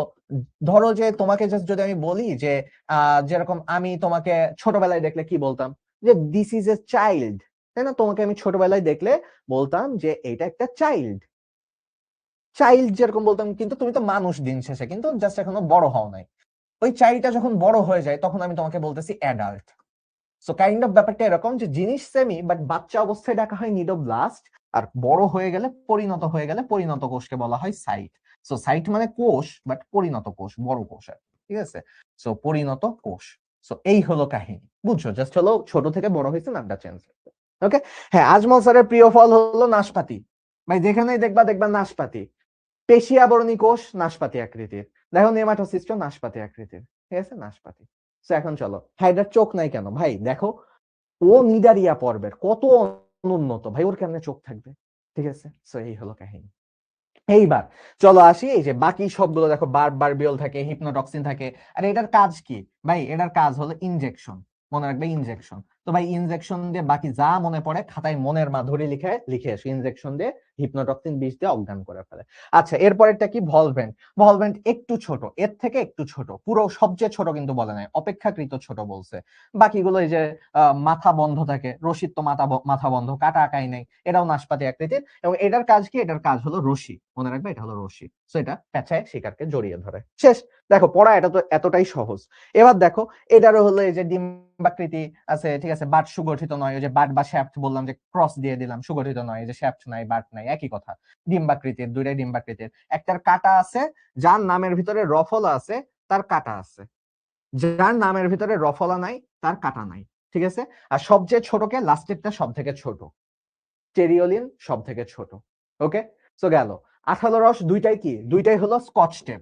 ধরো যে তোমাকে জাস্ট যদি আমি বলি যে যেরকম আমি তোমাকে ছোটবেলায় দেখলে কি বলতাম, যে দিস ইজ এ চাইল্ড, তাই না? তোমাকে আমি ছোটবেলায় দেখলে বলতাম যে এটা একটা চাইল্ড, চাইল্ড যেরকম বলতাম, কিন্তু তুমি তো মানুষ দিন শেষে, কিন্তু জাস্ট এখনো বড় হও নাই। ওই চাইল্ডটা যখন বড় হয়ে যায় তখন আমি তোমাকে বলতেছি অ্যাডাল্ট। সো কাইন্ড অফ ব্যাপারটা এরকম, যে জিনিস সেমই, বাট বাচ্চা অবস্থায় ডাকা হয় নিডোব্লাস্ট, আর বড় হয়ে গেলে, পরিণত হয়ে গেলে পরিণত কোষকে বলা হয় সাইট। সো সাইট মানে কোষ, বাট পরিণত কোষ, বড় কোষ আর, ঠিক আছে। সো পরিণত কোষ। সো এই হলো কাহিনী, বুঝছো? জাস্ট হলো ছোট থেকে বড় হয়েছে, নামটা চেঞ্জ। ওকে। হ্যাঁ, আজমল স্যারের প্রিয় ফল হলো নাশপাতি। ভাই যেখানেই দেখবা দেখবা নাশপাতি। পেশি আবরণী কোষ নাশপাতি আকৃতির। দেখো নেমাটোসিস্ট নাশপাতি আকৃতির, ঠিক আছে, নাশপাতি। তো এখন চলো, হাইড্রার চোখ নাই কেন? ভাই দেখো, ও নিডারিয়া পর্বের, কত অনুন্নত ভাই, ওর কেমনে চোখ থাকবে? ঠিক আছে, সো এই হলো কাহিনী। এইবার চলো আসি, এই যে বাকি সবগুলো দেখো, বারবিওল থাকে, হিপনোটক্সিন থাকে। আর এটার কাজ কি? ভাই এটার কাজ হলো ইনজেকশন, মনে রাখবে ইনজেকশন। তো ভাই ইনজেকশন দিয়ে বাকি যা মনে পড়ে খাতায় মনের মাধুরী লিখে লিখে এসো, ইনজেকশন দিয়ে হিপনোটক্সিন বিষ দিয়ে অজ্ঞান করে ফেলে। আচ্ছা, এরপরেরটা কি? ভলভেন্ট। ভলভেন্ট একটু ছোট, এর থেকে একটু ছোট, পুরো সবচেয়ে ছোট কিন্তু বলে নাই, অপেক্ষাকৃত ছোট বলছে। বাকিগুলো এই যে মাথা বন্ধ থাকে, রশিদ তো মাথা বন্ধ, কাটা আকাই নাই, এটাও নাশপাতি আকৃতির। এবং এটার কাজ কি? এটার কাজ হলো রশি, মনে রাখবে এটা হলো রশি। সো এটা পেঁচায় শিকারকে জড়িয়ে ধরে। শেষ। দেখো পড়া এটা তো এতটাই সহজ। এবার দেখো, এটারও হলো এই যে ডিম্বাকৃতি আছে, ঠিক আছে, বাট সুগঠিত নয়। ওই যে বাট বা শ্যাফট বললাম, যে ক্রস দিয়ে দিলাম, সুগঠিত নয়, এই যে শ্যাফট নাই বাট নাই, একই কথা। ডিম্বাকৃতির, দুইটাই ডিম্বাকৃতির। একটার কাটা আছে, যার নামের ভিতরে রফলা আছে তার কাটা আছে, যার নামের ভিতরে রফলা নাই তার কাটা নাই, ঠিক আছে। আর সবচেয়ে ছোটকে লাস্টেরটা সব থেকে ছোট, টেরিওলিন সব থেকে ছোট। ওকে, সো গেল। আঠালো রস দুইটাই কি? দুইটাই হলো স্কচ টেপ,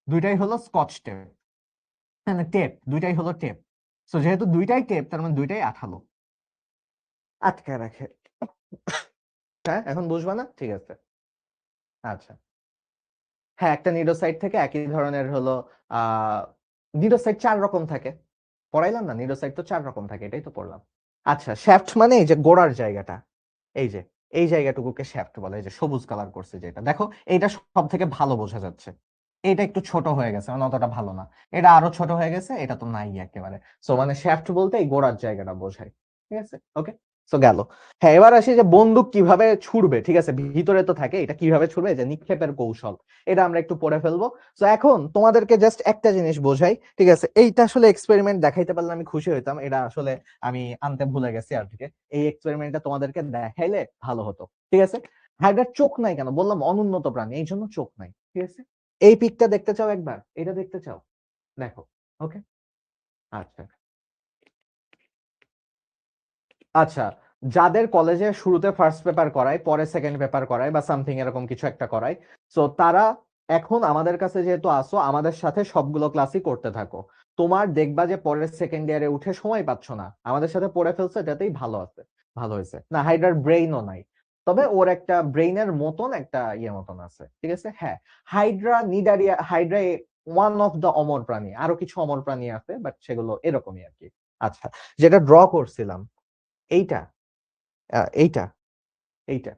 দুইটাই হলো স্কচ টেপ, মানে টেপ, দুইটাই হলো টেপ। সো যেহেতু দুইটাই টেপ, তার মানে দুইটাই আঠালো, আটকায় রাখে। হ্যাঁ, এখন বুঝবা না? ঠিক আছে। আচ্ছা, হ্যাঁ, একটা নিডোসাইট থেকে একই ধরনের হলো আহ নিডোসাইট 4 রকম থাকে। পড়াইলাম না? নিডোসাইট তো 4 রকম থাকে, এটাই তো পড়লাম। আচ্ছা, শ্যাফট মানে এই যে গোড়ার জায়গাটা, এই যে এই জায়গাটুকুকে শ্যাফট বলে। এই যে সবুজ কালার করছে যেটা, দেখো এইটা সব থেকে ভালো বোঝা যাচ্ছে। এটা একটু ছোট হয়ে গেছে, মানে অতটা ভালো না। এটা আরো ছোট হয়ে গেছে, এটা তো নাই একেবারে। সো মানে শ্যাফট বলতে এই গোড়ার জায়গাটা বোঝায়, ঠিক আছে। ওকে, সো গেল। হ্যাঁ, এবার আসি যে বন্দুক কিভাবে ছুড়বে, ঠিক আছে, ভিতরে তো থাকে, এটা কিভাবে ছুড়বে, যে নিক্ষেপের কৌশল, এটা আমরা একটু পড়ে ফেলবো। তো এখন তোমাদেরকে জাস্ট একটা জিনিস বোঝাই, ঠিক আছে, এইটা আসলে এক্সপেরিমেন্ট দেখাইতে পারলে আমি খুশি হইতাম, এটা আসলে আমি আনতে ভুলে গেছি আর থেকে, এই এক্সপেরিমেন্টটা তোমাদেরকে দেখাইলে ভালো হতো, ঠিক আছে। হাইড্রার চোখ নাই কেন বললাম, অনুন্নত প্রাণী, এই জন্য চোখ নাই, ঠিক আছে। এই পিকটা দেখতে চাও একবার, এটা দেখতে চাও, দেখো। ওকে, আচ্ছা আচ্ছা, যাদের কলেজে শুরুতে ফার্স্ট পেপার করায়, পরে সেকেন্ড পেপার করায় বা সামথিং এরকম কিছু একটা করায়, সো তারা এখন আমাদের কাছে যেহেতু আসো, আমাদের সাথে সবগুলো ক্লাসই করতে থাকো। তোমার দেখবা যে পরের সেকেন্ড ইয়ারে উঠে সময় পাচ্ছ না, আমাদের সাথে পড়ে ফেলছো, এটাতেই ভালো আছে, ভালো হয়েছে। না, হাইড্রার ব্রেইনও নাই, তবে ওর একটা ব্রেইনের মতন একটা ইয়ে মতন আছে, ঠিক আছে। হ্যাঁ, hydra cnidaria, hydra one of the অমর প্রাণী, আরো কিছু অমর প্রাণী আছে, বাট সেগুলো এরকমই আর কি। আচ্ছা, যেটা ড্র করছিলাম, এইটা, এইটা, এইটা,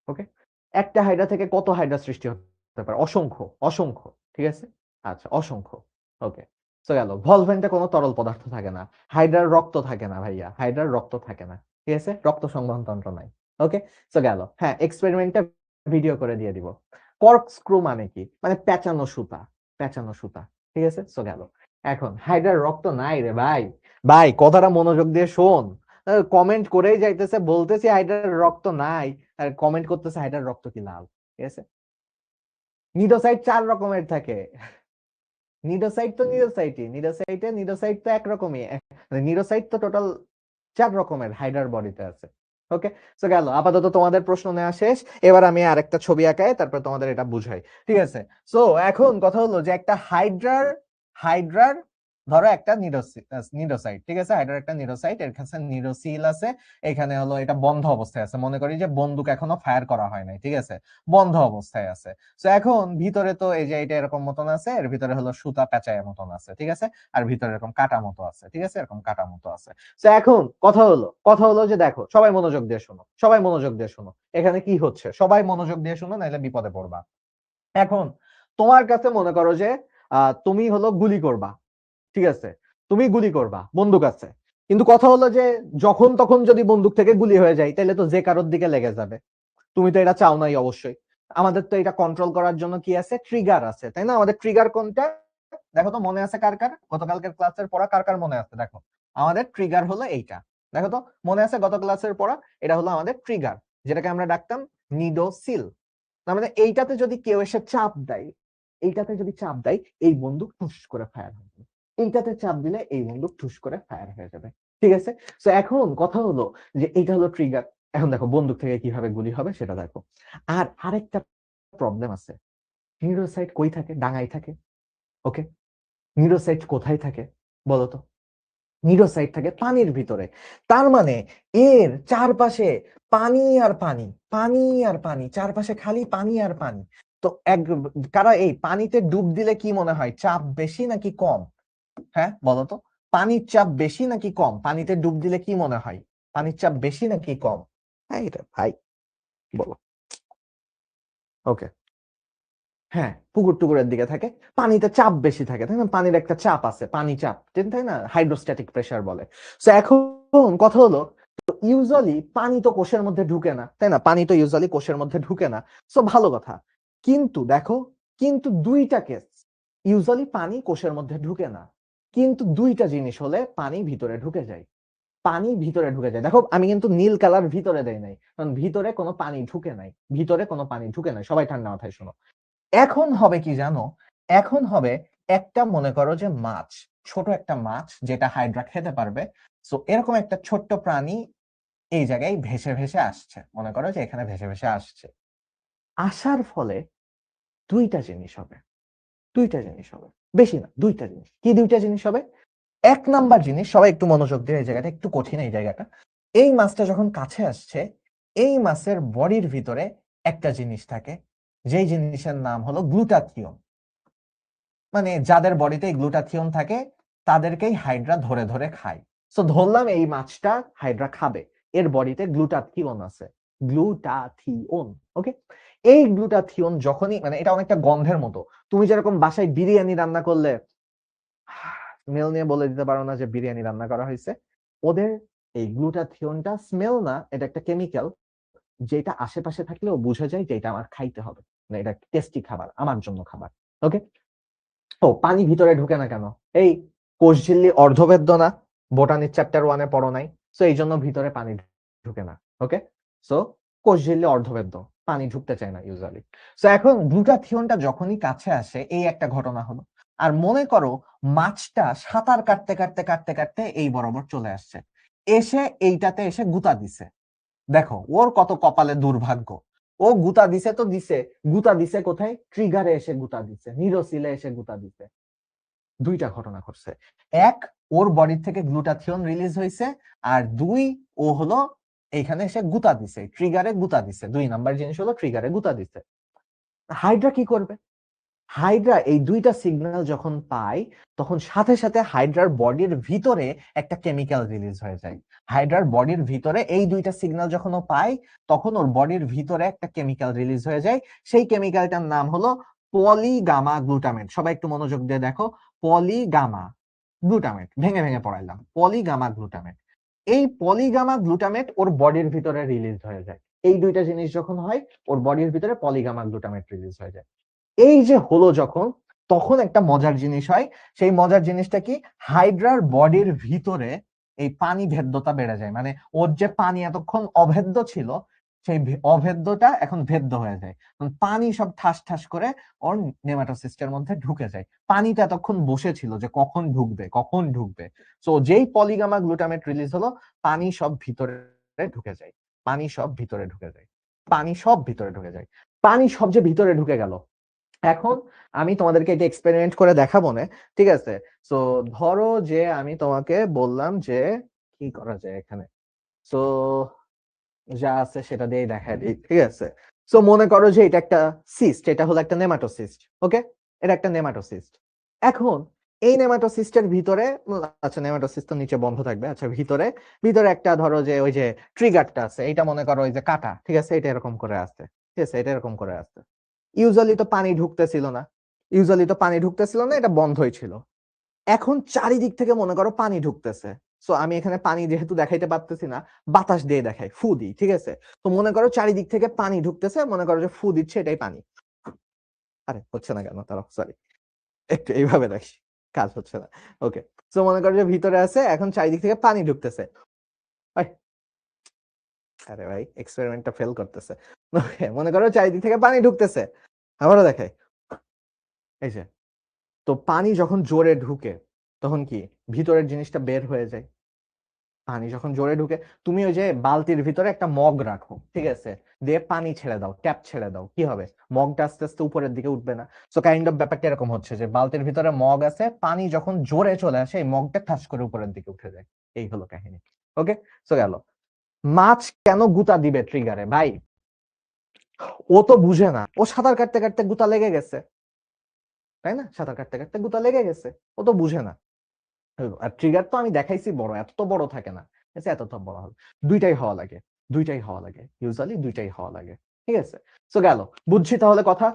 ওকে। একটা হাইড্রা থেকে কত হাইড্রা সৃষ্টি হতে পারে? অসংখ্য, অসংখ্য, ঠিক আছে। আচ্ছা, অসংখ্য। ওকে, তো গেল। ভলভেন্টে কোনো তরল পদার্থ থাকে না, হাইড্রার রক্ত থাকে না ভাইয়া, হাইড্রার রক্ত থাকে না, ঠিক আছে, রক্ত সংবহন তন্ত্র নাই। ওকে, তো গেল। হ্যাঁ, এক্সপেরিমেন্টটা ভিডিও করে দিয়ে দিব। কর্ক স্ক্রু মানে কি? মানে পেঁচানো সুতা, পেঁচানো সুতা, ঠিক আছে, তো গেল। এখন হাইড্রার রক্ত নাই রে ভাই, ভাই কথাটা মনোযোগ দিয়ে শোন। কমেন্ট করেই যাইতেছে, বলতেছি হাইড্রার রক্ত নাই, আর কমেন্ট করতেছে হাইড্রার রক্ত কি লাল, ঠিক আছে। নিডোসাইট 4 রকমের থাকে, নিডোসাইট তো নিডোসাইটই, নিডোসাইট তো একরকমই, মানে নিডোসাইট তো টোটাল 4 রকমের হাইড্রার বডিতে আছে। ওকে, তো গেল। আপাতত তোমাদের প্রশ্ন নেওয়া শেষ, এবার আমি আরেকটা ছবি আঁকাই, তারপর তোমাদের এটা বুঝাই, ঠিক আছে। সো এখন কথা হলো যে একটা হাইড্রার, হাইড্রার ধরো একটা নিডোসাইট, ঠিক আছে, হাইড্রার একটা নিডোসাইট, এর কাছে নিডোসিল আছে, এখানে হলো এটা বন্ধ অবস্থায় আছে, মনে করি যে বন্দুক এখনো ফায়ার করা হয় নাই, ঠিক আছে, বন্ধ অবস্থায় আছে। তো এখন ভিতরে তো এই যে এটা এরকম মতন আছে, এর ভিতরে হলো সুতা পেঁচায় মতন আছে, ঠিক আছে, আর ভিতরে এরকম কাটা মতো আছে, ঠিক আছে, এরকম কাটা মতো আছে। তো এখন কথা হলো যে দেখো, সবাই মনোযোগ দিয়ে শোনো, সবাই মনোযোগ দিয়ে শোনো, এখানে কি হচ্ছে, সবাই মনোযোগ দিয়ে শোনো, নাহলে বিপদে পড়বা। এখন তোমার কাছে মনে করো যে তুমি হলো গুলি করবা, ঠিক আছে, তুমি গুলি করবা, বন্দুক আছে, কিন্তু কথা হলো যে যখন তখন যদি বন্দুক থেকে গুলি হয়ে যায়, তাহলে তো যে কারোর দিকে লেগে যাবে, তুমি তো এটা চাও নাই অবশ্যই। আমাদের তো এটা কন্ট্রোল করার জন্য কি আছে, ট্রিগার আছে, তাই না? আমাদের ট্রিগার কোনটা? দেখো তো মনে আছে কার কার, গতকালকের ক্লাসের পড়া কার কার মনে আছে? দেখো, আমাদের ট্রিগার হলো এইটা, দেখো তো মনে আছে গত ক্লাসের পড়া, এটা হলো আমাদের ট্রিগার, যেটাকে আমরা ডাকতাম নিডোসিল। তার মানে এইটাতে যদি কেউ এসে চাপ দেয়, এইটাতে যদি চাপ দেয়, এই বন্দুক ঠুস করে ফায়ার হয়ে যাবে, এইটাতে চাপ দিলে এই বন্দুক ঠুস করে ফায়ার হয়ে যাবে, ঠিক আছে। তো এখন কথা হলো যে এইটা হলো ট্রিগার। এখন দেখো বন্দুক থেকে কিভাবে গুলি হবে সেটা দেখো। আর আরেকটা প্রবলেম আছে, নিউরোসাইট কই থাকে? ডাঙায় থাকে, ওকে। নিউরোসাইট কোথায় থাকে বলতো? নিউরোসাইট থাকে পানির ভিতরে। তার মানে এর চারপাশে পানি আর পানি, পানি আর পানি, চারপাশে খালি পানি আর পানি। তো এক, কারা এই পানিতে ডুব দিলে কি মনে হয়, চাপ বেশি নাকি কম? হ্যাঁ বলো তো, পানির চাপ বেশি নাকি কম? পানিতে ডুব দিলে কি মনে হয়, পানির চাপ বেশি নাকি কম? হ্যাঁ এটা ভাই, বলো। ওকে, হ্যাঁ, পুকুর টুকুরের দিকে থাকে, পানিতে চাপ বেশি থাকে, তাই না? পানির একটা চাপ আছে, পানি চাপ, তাই না? হাইড্রোস্ট্যাটিক প্রেসার বলে। তো এখন কথা হলো, ইউজুয়ালি পানি তো কোষের মধ্যে ঢুকে না, তাই না? পানি তো ইউজুয়ালি কোষের মধ্যে ঢুকে না। সো ভালো কথা, কিন্তু দেখো, কিন্তু দুইটা কেস, ইউজুয়ালি পানি কোষের মধ্যে ঢুকে না, কিন্তু দুইটা জিনিস হলে পানি ভিতরে ঢুকে যায়, পানি ভিতরে ঢুকে যায়। দেখো আমি কিন্তু নীল কালার ভিতরে দেই নাই, কারণ ভিতরে কোনো পানি ঢুকে নাই, ভিতরে কোনো পানি ঢুকে নাই, সবাই ঠান্ডা মাথায় শোনো। এখন হবে কি জানো, এখন হবে একটা, মনে করো যে মাছ, ছোট একটা মাছ যেটা হাইড্রা খেতে পারবে। তো এরকম একটা ছোট্ট প্রাণী এই জায়গায় ভেসে ভেসে আসছে, মনে করো যে এখানে ভেসে ভেসে আসছে, আসার ফলে দুইটা জিনিস হবে, দুইটা জিনিস হবে, বেশি না, দুইটা জিনিস। কি দুইটা জিনিস হবে? এক নাম্বার জিনিস, সবাই একটু মনোযোগ দিয়ে, এই জায়গাটা একটু কঠিন, এই জায়গাটা, এই মাছটা যখন কাছে আসছে, এই মাছের বডির ভিতরে একটা জিনিস থাকে, যেই জিনিসের নাম হলো গ্লুটাথিয়ন। মানে যাদের বডিতে গ্লুটাথিয়ন থাকে, তাদেরকেই হাইড্রা ধরে ধরে খায়। সো ধরলাম এই মাছটা হাইড্রা খাবে, এর বডিতে গ্লুটাথিয়ন আছে, গ্লুটাথিয়ন, ওকে। এই গ্লুটাথিয়ন যখনই, মানে এটা অনেকটা গন্ধের মতো, তুমি যেরকম বাসায় বিরিয়ানি রান্না করলে স্মেল নিয়ে বলে দিতে পারো না যে বিরিয়ানি রান্না করা হয়েছে, ওদের এই গ্লুটাথিয়নটা স্মেল না, এটা একটা কেমিক্যাল, যেটা আশেপাশে থাকলেও বোঝা যায় যে এটা আমার খাইতে হবে, মানে এটা টেস্টি খাবার, আমার জন্য খাবার। ওকে। ও পানি ভিতরে ঢুকে না কেন? এই কোষঝিল্লি অর্ধবেদ্য না? বোটানির চ্যাপ্টার 1-এ পড়ো নাই? সো এই জন্য ভিতরে পানি ঢুকে না। ওকে। সো কোষঝিল্লি অর্ধবেদ্য, পানি ঢুকতে চায় না ইউজুয়ালি। সো এখন গ্লুটাথিয়নটা যখনই কাছে আসে, এই একটা ঘটনা হলো। আর মনে করো মাছটা সাঁতার কাটতে কাটতে কাটতে কাটতে এই বরাবর চলে আসছে, এসে এইটাতে এসে গুতা দিছে। দেখো ওর কত কপালে দুর্ভাগ্য, ও গুতা দিছে তো দিছে, গুতা দিছে কোথায়? ট্রিগারে এসে গুতা দিছে, নিরোসিলে এসে গুতা দিছে। দুইটা ঘটনা ঘটছে। এক, ওর বডি থেকে গ্লুটাথিয়ন রিলিজ হয়েছে, আর দুই, ও হলো এইখানে এসে গুতা দিছে, ট্রিগারে গুতা দিছে। 2 নাম্বার জিনিস হলো ট্রিগারে গুতা দিছে। হাইড্রা কি করবে? হাইড্রা এই দুইটা সিগন্যাল যখন পায়, তখন সাথে সাথে হাইড্রার বডির ভিতরে একটা কেমিক্যাল রিলিজ হয়ে যায়। হাইড্রার বডির ভিতরে এই দুইটা সিগন্যাল যখন ও পায়, তখন ওর বডির ভিতরে একটা কেমিক্যাল রিলিজ হয়ে যায়। সেই কেমিক্যালটার নাম হলো পলিগামা গ্লুটামেট। সবাই একটু মনোযোগ দিয়ে দেখো, পলিগামা গ্লুটামেট, ভেঙে ভেঙে পড়াইলাম, পলিগামা গ্লুটামেট। এই পলিগামা গ্লুটামেট ওর বডির ভিতরে রিলিজ হয়ে যায়। এই দুইটা জিনিস যখন হয়, ওর বডির ভিতরে পলিগামা গ্লুটামেট রিলিজ হয়ে যায়। এই যে হলো যখন, তখন একটা মজার জিনিস হয়। সেই মজার জিনিসটা কি? হাইড্রার বডির ভিতরে এই পানি ভেদ্যতা বেড়ে যায়, মানে ওর যে পানি এতক্ষণ অভেদ্য ছিল, সেই অভেদ্যটা এখন ভেদ্য হয়ে যায়। পানি সব ঠাস ঠাস করে ওর নেমাটোসিস্টের মধ্যে ঢুকে যায়। পানিটা এতক্ষণ বসে ছিল যে কখন ঢুকবে কখন ঢুকবে। তো যেই পলিগামা গ্লুটামেট রিলিজ হলো, পানি সব ভিতরে ঢুকে যায়, পানি সব ভিতরে ঢুকে যায়, পানি সব ভিতরে ঢুকে যায়, পানি সব যে ভিতরে ঢুকে গেল। এখন আমি তোমাদেরকে এটা এক্সপেরিমেন্ট করে দেখাবো না, ঠিক আছে? সো ধরো যে আমি তোমাকে বললাম যে কি করা যায় এখানে। সো যা আছে সেটা দিয়ে দেখাই দিই, ঠিক আছে? সো মনে করো যে এটা একটা সিস্ট, এটা হলো একটা নেমাটোসিস্ট। ওকে, এটা একটা নেমাটোসিস্ট। এখন এই নেমাটোসিস্টের ভিতরে, আচ্ছা নেমাটোসিস্ট তো নিচে বন্ধ থাকবে, আচ্ছা ভিতরে, ভিতরে একটা ধরো যে ওই যে ট্রিগারটা আছে, এটা মনে করো ওই যে কাটা, ঠিক আছে? এটা এরকম করে আসছে, ঠিক আছে? এটা এরকম করে আসছে। ইউজুয়ালি তো পানি ঢুকতেছিল না, ইউজুয়ালি তো পানি ঢুকতেছিল না, এটা বন্ধই ছিল। এখন চারিদিক থেকে মনে করো পানি ঢুকতেছে। সো আমি এখানে পানি যেহেতু দেখাইতে পারতেছি না, বাতাস দিয়ে দেখাই, ফু দিই, ঠিক আছে? তো মনে করো চারিদিক থেকে পানি ঢুকতেছে, মনে করো যে ফু দিচ্ছে, এটাই পানি। আরে হচ্ছে না কেন, তারা সরি, একটু এইভাবে দেখি, কাজ হচ্ছে না। ওকে। সো মনে করো যে ভিতরে আছে, এখন চারিদিক থেকে পানি ঢুকতেছে। আরে ভাই এক্সপেরিমেন্টটা ফেল করতেছে। ওকে, মনে করো চারিদিক থেকে পানি ঢুকতেছে, আবারও দেখাই, এই যে। তো পানি যখন জোরে ঢুকে, তখন কি ভিতরের জিনিসটা বের হয়ে যায়। পানি যখন জোরে ঢুকে, তুমি ওই যে বালতির ভিতরে একটা মগ রাখো, ঠিক আছে? দিয়ে পানি ছেড়ে দাও, ট্যাপ ছেড়ে দাও, কি হবে? মগটা আস্তে আস্তে উপরের দিকে উঠবে না? সো কাইন্ড অফ ব্যাপারটা এরকম হচ্ছে যে বালতির ভিতরে মগ আছে, পানি যখন জোরে চলে আসে, এই মগটা ঠাস করে উপরের দিকে উঠে যায়। এই হলো কাহিনী। ওকে। সো গেল। মাছ কেন গুতা দিবে ট্রিগারে ভাই? ও তো বুঝে না, ও সাঁতার কাটতে কাটতে গুতা লেগে গেছে, তাই না? সাঁতার কাটতে কাটতে গুতা লেগে গেছে, ও তো বুঝে না। আর ট্রিগার তো আমি দেখাইছি বড়, এত বড় থাকে না, ঠিক আছে? এত বড় হবে, দুইটাই হওয়া লাগে, দুইটাই হওয়া লাগে, ইউজুয়ালি দুইটাই হওয়া লাগে, ঠিক আছে? সো গেল, বুঝছি তাহলে কথা।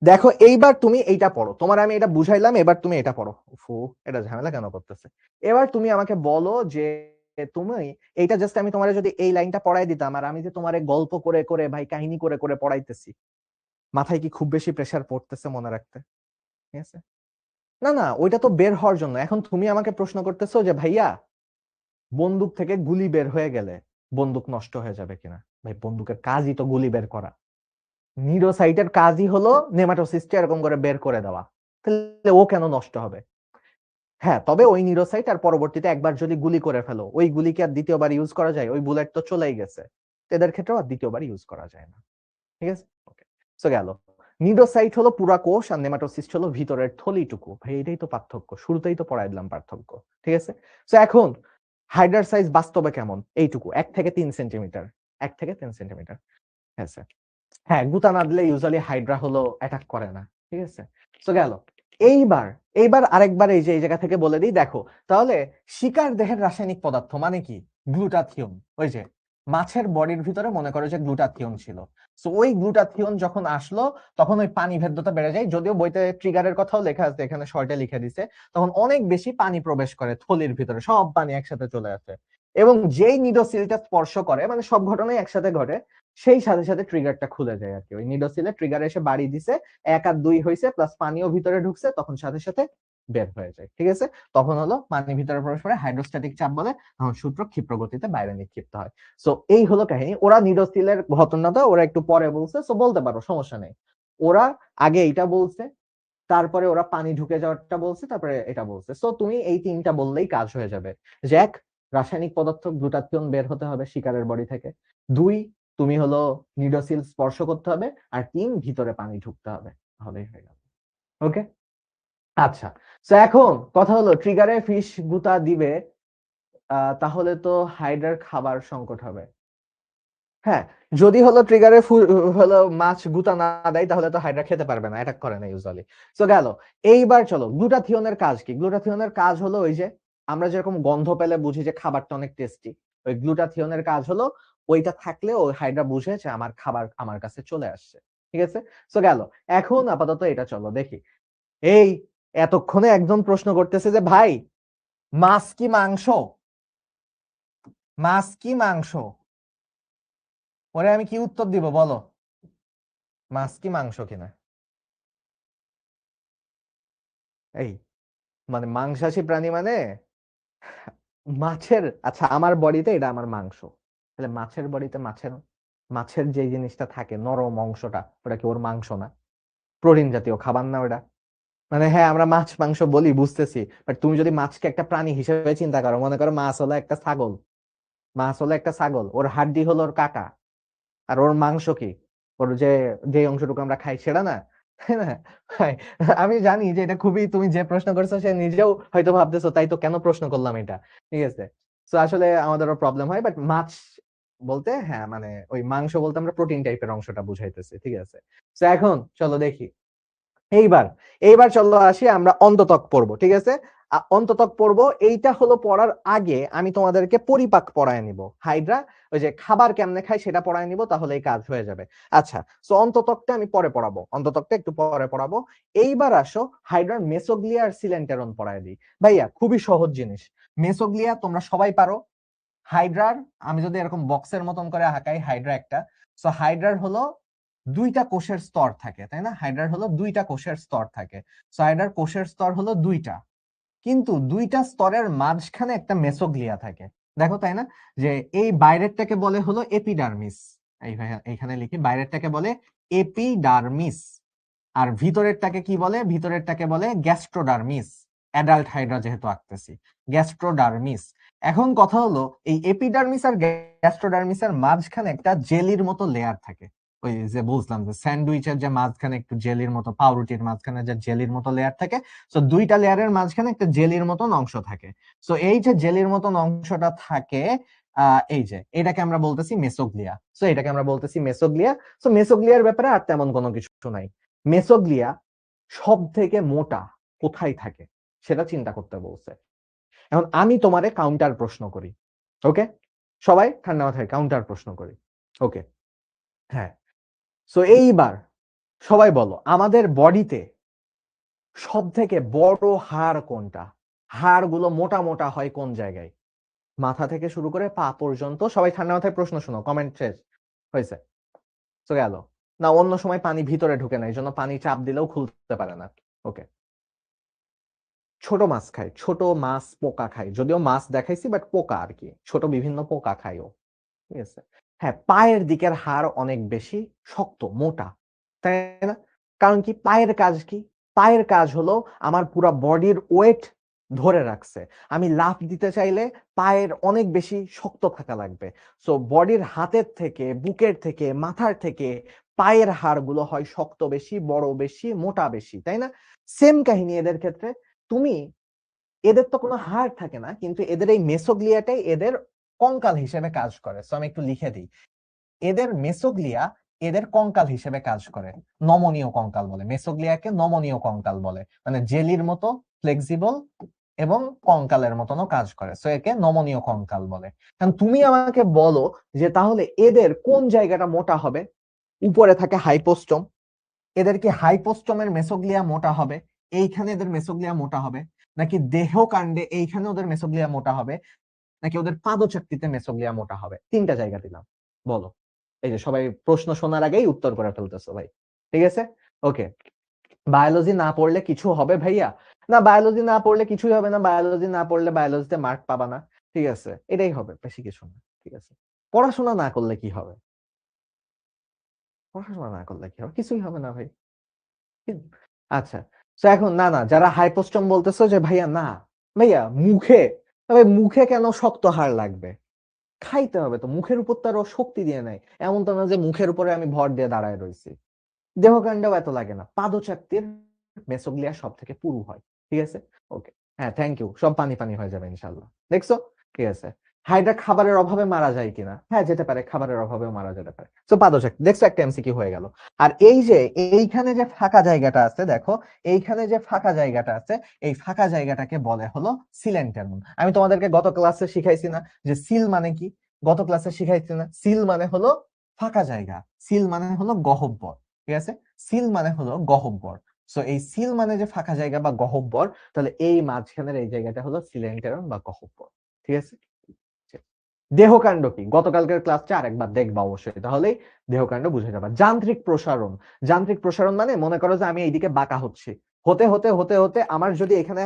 দেখো এইবার তুমি এইটা পড়ো, তোমার আমি এটা বুঝাইলাম, এবার তুমি এটা পড়ো। ফু, এটা ঝামেলা কেন করতেছে? এবার তুমি আমাকে বলো যে তুমি এইটা জাস্ট, আমি তোমার যদি এই লাইনটা পড়াই দিতাম, আর আমি যে তোমারে গল্প করে করে ভাই কাহিনী করে করে পড়াইতেছি, মাথায় কি খুব বেশি প্রেসার পড়তেছে মনে রাখতে? ঠিক আছে? না না, ওইটা তো বের হওয়ার জন্য। এখন তুমি আমাকে প্রশ্ন করতেছো যে ভাইয়া, বন্দুক থেকে গুলি বের হয়ে গেলে বন্দুক নষ্ট হয়ে যাবে কিনা? ভাই বন্দুকের কাজই তো গুলি বের করা, নিউরোসাইটের কাজই হলো নেমাটোসিস্টে এরকম করে বের করে দেওয়া, তাহলে ও কেন নষ্ট হবে? হ্যাঁ, তবে ওই নিউরোসাইট আর পরবর্তীতে একবার যদি গুলি করে ফেলো, ওই গুলিকে আর দ্বিতীয়বার ইউজ করা যায়? ওই বুলেট তো চলেই গেছে, এদের ক্ষেত্রেও আর দ্বিতীয়বার ইউজ করা যায় না, ঠিক আছে? ওকে। সো গেল, নিউরোসাইট হলো পুরা কোষ, আর নেমাটোসিস্ট হলো ভিতরের থলিটুকু। ভাই এটাই তো পার্থক্য, শুরুতেই তো পড়াই দিলাম পার্থক্য, ঠিক আছে? সো এখন হাইড্রার সাইজ বাস্তবে কেমন? এইটুকু, 1 থেকে 3 সেন্টিমিটার, 1 থেকে 3 সেন্টিমিটার। হ্যাঁ স্যার। হ্যাঁ, গুতা না দিলে ইউজুয়ালি হাইড্রা হলো অ্যাটাক করে না, ঠিক আছে? সো গেল। এইবার, এইবার আরেকবার এই যে এই জায়গা থেকে বলে দিই, দেখো তাহলে শিকার দেহের রাসায়নিক পদার্থ মানে কি? গ্লুটাথিয়ন। ওই যে মাছের বডির ভিতরে মনে করো যে গ্লুটাথিয়ন ছিল, সো ওই গ্লুটাথিয়ন যখন আসলো, তখন ওই পানি ভেদ্যতা বেড়ে যায়। যদিও বইতে ট্রিগারের কথাও লেখা আছে, এখানে শর্টে লিখে দিছে, তখন অনেক বেশি পানি প্রবেশ করে থলির ভিতরে, সব পানি একসাথে চলে আসে। এবং যেই নিডোসিলটা স্পর্শ করে, মানে সব ঘটনাই একসাথে ঘটে, সেই সাথে সাথে ট্রিগারটা খুলে যায় আর কি। ওই নিডোসিলে ট্রিগার এসে বাড়ি দিছে, 1 আর 2 হয়েছে, প্লাস পানিও ভিতরে ঢুকছে, তখন সাথে সাথে বের হয়ে যায়। ঠিক আছে, তখন হলো পানি ভিতরে প্রবেশ করে হাইড্রোস্ট্যাটিক চাপ বলে, তখন সূত্র ক্ষিপ্র গতিতে বাইরে নিক্ষিপ্ত হয়। সো এই হলো কাহিনী। ওরা নিডোসিলের ঘটনাটা ওরা একটু পরে বলছে, সো বলতে পারো, সমস্যা নেই। ওরা আগে এইটা বলছে, তারপরে ওরা পানি ঢুকে যাওয়ারটা বলছে, তারপরে এটা বলছে। সো তুমি এই 3টা বললেই কাজ হয়ে যাবে। যে 1, রাসায়নিক পদার্থ গ্লুটাথিয়ন বের হতে হবে শিকারের বডি থেকে। 2, তুমি হলো নিডোসিল স্পর্শ করতে হবে। আর 3, ভিতরে পানি ঢুকতে হবে। তাহলেই হয়ে গেল। ওকে, আচ্ছা। তো এখন কথা হলো, ট্রিগারে ফিশ গুতা দিবে, তাহলে তো হাইড্রার খাবার সংকট হবে। হ্যাঁ, যদি হলো ট্রিগারে হলো মাছ গুতা না দেয়, তাহলে তো হাইড্রা খেতে পারবে না, অ্যাটাক করে না ইউজুয়ালি। সো গেল। এইবার চলো, গ্লুটাথিয়নের কাজ কি? গ্লুটাথিয়নের কাজ হলো ওই যে আমরা যেরকম গন্ধ পেলে বুঝি যে খাবারটা অনেক টেস্টি, ওই গ্লুটাথিয়নের কাজ হলো ওইটা থাকলে ওই হাইড্রা বুঝে যে আমার খাবার আমার কাছে চলে আসছে। ঠিক আছে, সো গেল। এখন আপাতত এটা চলো দেখি। এই এতক্ষণে একজন প্রশ্ন করতেছে যে ভাই, মাছ কি মাংস? মাছ কি মাংস? ওরে আমি কি উত্তর দিব বলো? মাছ কি মাংস কিনা? এই মানে মাংসাশী প্রাণী মানে মাছের, আচ্ছা আমার বডিতে এটা আমার মাংস, তাহলে মাছের বডিতে মাছের মাছের যে জিনিসটা থাকে নরম অংশটা, ওটা কি ওর মাংস না? প্রোটিন জাতীয় খাবার না ওটা? মানে হ্যাঁ, আমরা মাছ মাংস বলি বুঝতেছি, বাট তুমি যদি মাছকে একটা প্রাণী হিসেবে চিন্তা করো, মনে করো মাছ হলো একটা ছাগল, মাছ হলো একটা ছাগল, ওর হাড্ডি হলো ওর কাটা, আর ওর মাংস কি? ওর যে যে অংশটুকু আমরা খাই সেটা না, তাই না? ভাই, আমি জানি যে এটা খুবই, তুমি যে প্রশ্ন করছো সে নিজেও হয়তো ভাবতেছো তাই তো কেন প্রশ্ন করলাম এটা। ঠিক আছে, তো আসলে আমাদেরও প্রবলেম হয়, বাট মাছ বলতে হ্যাঁ মানে ওই মাংস বলতে আমরা প্রোটিন টাইপের অংশটা বুঝাইতেছি। ঠিক আছে, তো এখন চলো দেখি। এইবার এইবার চলো আসি আমরা অন্ততক পড়বো। ঠিক আছে, অন্ততক পড়বো। এইটা হলো পড়ার আগে আমি তোমাদেরকে পরিপাক পড়ায় নিব। হাইড্রা ওই যে খাবার কেমনে খায় সেটা পড়ায় নিব, তাহলে এই কাজ হয়ে যাবে। আচ্ছা, সো অন্ততকটা আমি পরে পড়াবো, অন্ততকটা একটু পরে পড়াবো। এইবার আসো হাইড্রার মেসোগ্লিয়া আর সিলেন্টেরন পড়ায় দিই। ভাইয়া খুবই সহজ জিনিস। মেসোগ্লিয়া তোমরা সবাই পারো। হাইড্রার আমি যদি এরকম বক্সের মতন করে আঁকাই, হাইড্রা একটা, সো হাইড্রার হলো 2টা কোষের স্তর থাকে, তাই না? হাইড্রার হলো 2টা কোষের স্তর থাকে। সো হাইড্রার কোষের স্তর হলো 2টা, কিন্তু 2টা স্তরের মাঝখানে একটা মেসোগ্লিয়া থাকে। দেখো, তাই না? যে এই বাইরেরটাকে বলে হলো এপিডার্মিস। এইখানে লিখি, বাইরেরটাকে বলে এপিডার্মিস, আর ভিতরেরটাকে কি বলে? ভিতরেরটাকে বলে গ্যাস্ট্রোডার্মিস। অ্যাডাল্ট হাইড্রা যেহেতু আঁকতেছি, গ্যাস্ট্রোডার্মিস। এখন কথা হলো, এই এপিডার্মিস আর গ্যাস্ট্রোডার্মিসের মাঝখানে একটা জেলির মতো লেয়ার থাকে। ওই যে বুঝলাম যে স্যান্ডউইচের যে মাঝখানে একটু জেলির মতো, পাউরুটির মাঝখানে যে জেলির মতো লেয়ার থাকে, সো 2টা লেয়ারের মাঝখানে একটা জেলির মতন অংশ থাকে। সো এই যে জেলির মতন অংশটা থাকে, এই যে এটাকে আমরা বলতেছি মেসোগ্লিয়া। সো এটাকে আমরা বলতেছি মেসোগ্লিয়া। সো মেসোগ্লিয়ার ব্যাপারে আর তেমন কোনো কিছু নাই। মেসোগ্লিয়া সব থেকে মোটা কোথায় থাকে সেটা চিন্তা করতে বলছে। এখন আমি তোমারে কাউন্টার প্রশ্ন করি। ওকে, সবাই ঠান্ডা মাথায় কাউন্টার প্রশ্ন করি। ওকে, হ্যাঁ। সো এইবার সবাই বলো, আমাদের বডিতে সব থেকে বড় হাড় কোনটা? হাড় গুলো মোটা মোটা হয় কোন জায়গায়? মাথা থেকে শুরু করে পা পর্যন্ত। সবাই ঠান্ডা মাথায় প্রশ্ন শোনো, কমেন্ট শেষ হয়েছে? তো গেল না, অন্য সময় পানি ভিতরে ঢুকে না, এই জন্য পানি চাপ দিলেও খুলতে পারে না। ওকে, ছোট মাছ খায়, ছোট মাছ পোকা খায়, যদিও মাছ দেখাইছি বাট পোকা আর কি, ছোট বিভিন্ন পোকা খায় ও। ঠিক আছে, হ্যাঁ, পায়ের দিকের হাড় অনেক বেশি শক্ত মোটা, তাই না? কারণ কি, পায়ের কাজ কি? পায়ের কাজ হলো আমার পুরো বডির ওয়েট ধরে রাখছে। আমি লাফ দিতে চাইলে পায়ের অনেক বেশি শক্ত থাকা লাগবে। সো বডির হাতের থেকে, বুকের থেকে, মাথার থেকে পায়ের হাড়গুলো হয় শক্ত বেশি, বড় বেশি, মোটা বেশি, তাই না? সেম কাহিনী এদের ক্ষেত্রে। তুমি, এদের তো কোনো হাড় থাকে না, কিন্তু এদের এই মেসোগ্লিয়াটাই এদের কঙ্কাল হিসেবে কাজ করে। সো আমি একটু লিখে দিই, এদের মেসোগ্লিয়া এদের কঙ্কাল হিসেবে কাজ করে। নমনীয় কঙ্কাল বলে, মেসোগ্লিয়াকে নমনীয় কঙ্কাল বলে, মানে জেলির মতো ফ্লেক্সিবল এবং কঙ্কালের মতনও কাজ করে। সো একে নমনীয় কঙ্কাল বলে। কারণ তুমি আমাকে বলো যে তাহলে এদের কোন জায়গাটা মোটা হবে? উপরে থাকে হাইপোস্টম, এদের কি হাইপোস্টমের মেসোগ্লিয়া মোটা হবে? এইখানে এদের মেসোগ্লিয়া মোটা হবে? নাকি দেহ কাণ্ডে এইখানে ওদের মেসোগ্লিয়া মোটা হবে? নাকি ওদের পাদচাকতিতে মেসোগ্লিয়া মোটা হবে? 3টা জায়গা দিলাম, বলো। এই যে সবাই প্রশ্ন শোনার আগেই উত্তর করে ফেলতেছো ভাই, ঠিক আছে? ওকে, বায়োলজি না পড়লে কিছু হবে ভাইয়া? না, বায়োলজি না পড়লে কিছুই হবে না, বায়োলজি না পড়লে বায়োলজিতে মার্ক পাবা না, ঠিক আছে? এটাই হবে, বেশি কিছু না, ঠিক আছে? পড়াশোনা না করলে কি হবে? পড়াশোনা না করলে কি হবে? কিছুই হবে না ভাই। আচ্ছা, তো এখন না না, যারা হাইপোস্টম বলতেছো যে ভাইয়া না, ভাইয়া মুখে, তবে মুখে কেন শক্ত হাড় লাগবে? খাইতে হবে তো, মুখের উপর তো আরো শক্তি দিয়ে নাই, এমন তো না যে মুখের উপরে আমি ভর দিয়ে দাঁড়ায় রইছি। দেহকাণ্ডেও এত লাগে না, পাদচাকতির মেসোগ্লিয়া সব থেকে পুরু হয়, ঠিক আছে? ওকে, হ্যাঁ, থ্যাংক ইউ, সব পানি পানি হয়ে যাবে ইনশাল্লাহ, দেখছো? ঠিক আছে। হাইড্রা খাবারের অভাবে মারা যায় কিনা? হ্যাঁ, যেতে পারে, খাবারের অভাবেও মারা যেতে পারে। তো পাদচাকতি, দেখছো, একটা এমসিকিউ হয়ে গেল। আর এই যে এইখানে যে ফাঁকা জায়গাটা আছে, দেখো, এইখানে যে ফাঁকা জায়গাটা আছে, এই ফাঁকা জায়গাটাকে বলে হলো সিলেন্টেরন। আমি তোমাদেরকে গত ক্লাসে শিখাইছি না যে সিল মানে কি? গত ক্লাসে শিখাইছি না, সিল মানে হলো ফাঁকা জায়গা, সিল মানে হলো গহ্বর, ঠিক আছে? সিল মানে হলো গহ্বর। সো এই সিল মানে যে ফাঁকা জায়গা বা গহ্বর, তাহলে এই মাঝখানের এই জায়গাটা হলো সিলেন্টেরন বা গহ্বর, ঠিক আছে? দেহকাণ্ড কি? গতকালকের ক্লাসটা আরেকবার দেখবা অবশ্যই, তাহলেই দেহকাণ্ড বুঝে যাবা। যান্ত্রিক প্রসারণ, যান্ত্রিক প্রসারণ মানে মনে করো যে আমি এইদিকে বাঁকা হচ্ছি, হতে হতে হতে হতে আমার যদি এখানে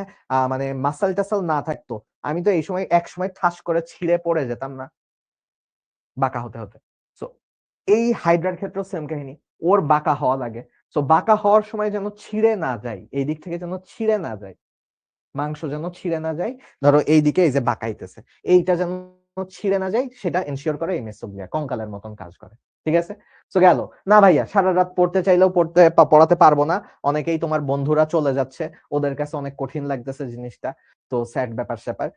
মানে মাসাল টাসাল না থাকতো, আমি তো এই সময় এক সময় ঠাস করে ছিঁড়ে পড়ে যেতাম না, বাঁকা হতে হতে। সো এই হাইড্রার ক্ষেত্রেও সেম কাহিনী, ওর বাঁকা হওয়া লাগে। সো বাঁকা হওয়ার সময় যেন ছিঁড়ে না যায়, এই দিক থেকে যেন ছিঁড়ে না যায়, মাংস যেন ছিঁড়ে না যায়, ধরো এই দিকে এই যে বাঁকাইতেছে, এইটা যেন ছিঁড়ে না যায়, সেটা এনশিওর করে এই মেসোগ্লিয়া, কঙ্কালের মতন কাজ করে, ঠিক আছে? তো গেল না ভাইয়া, সারা রাত পড়তে চাইলেও পড়াতে পারবো না, অনেকেই তোমার বন্ধুরা চলে যাচ্ছে, ওদের কাছে অনেক কঠিন লাগতেছে জিনিসটা, তো স্যাড ব্যাপার স্যাপার।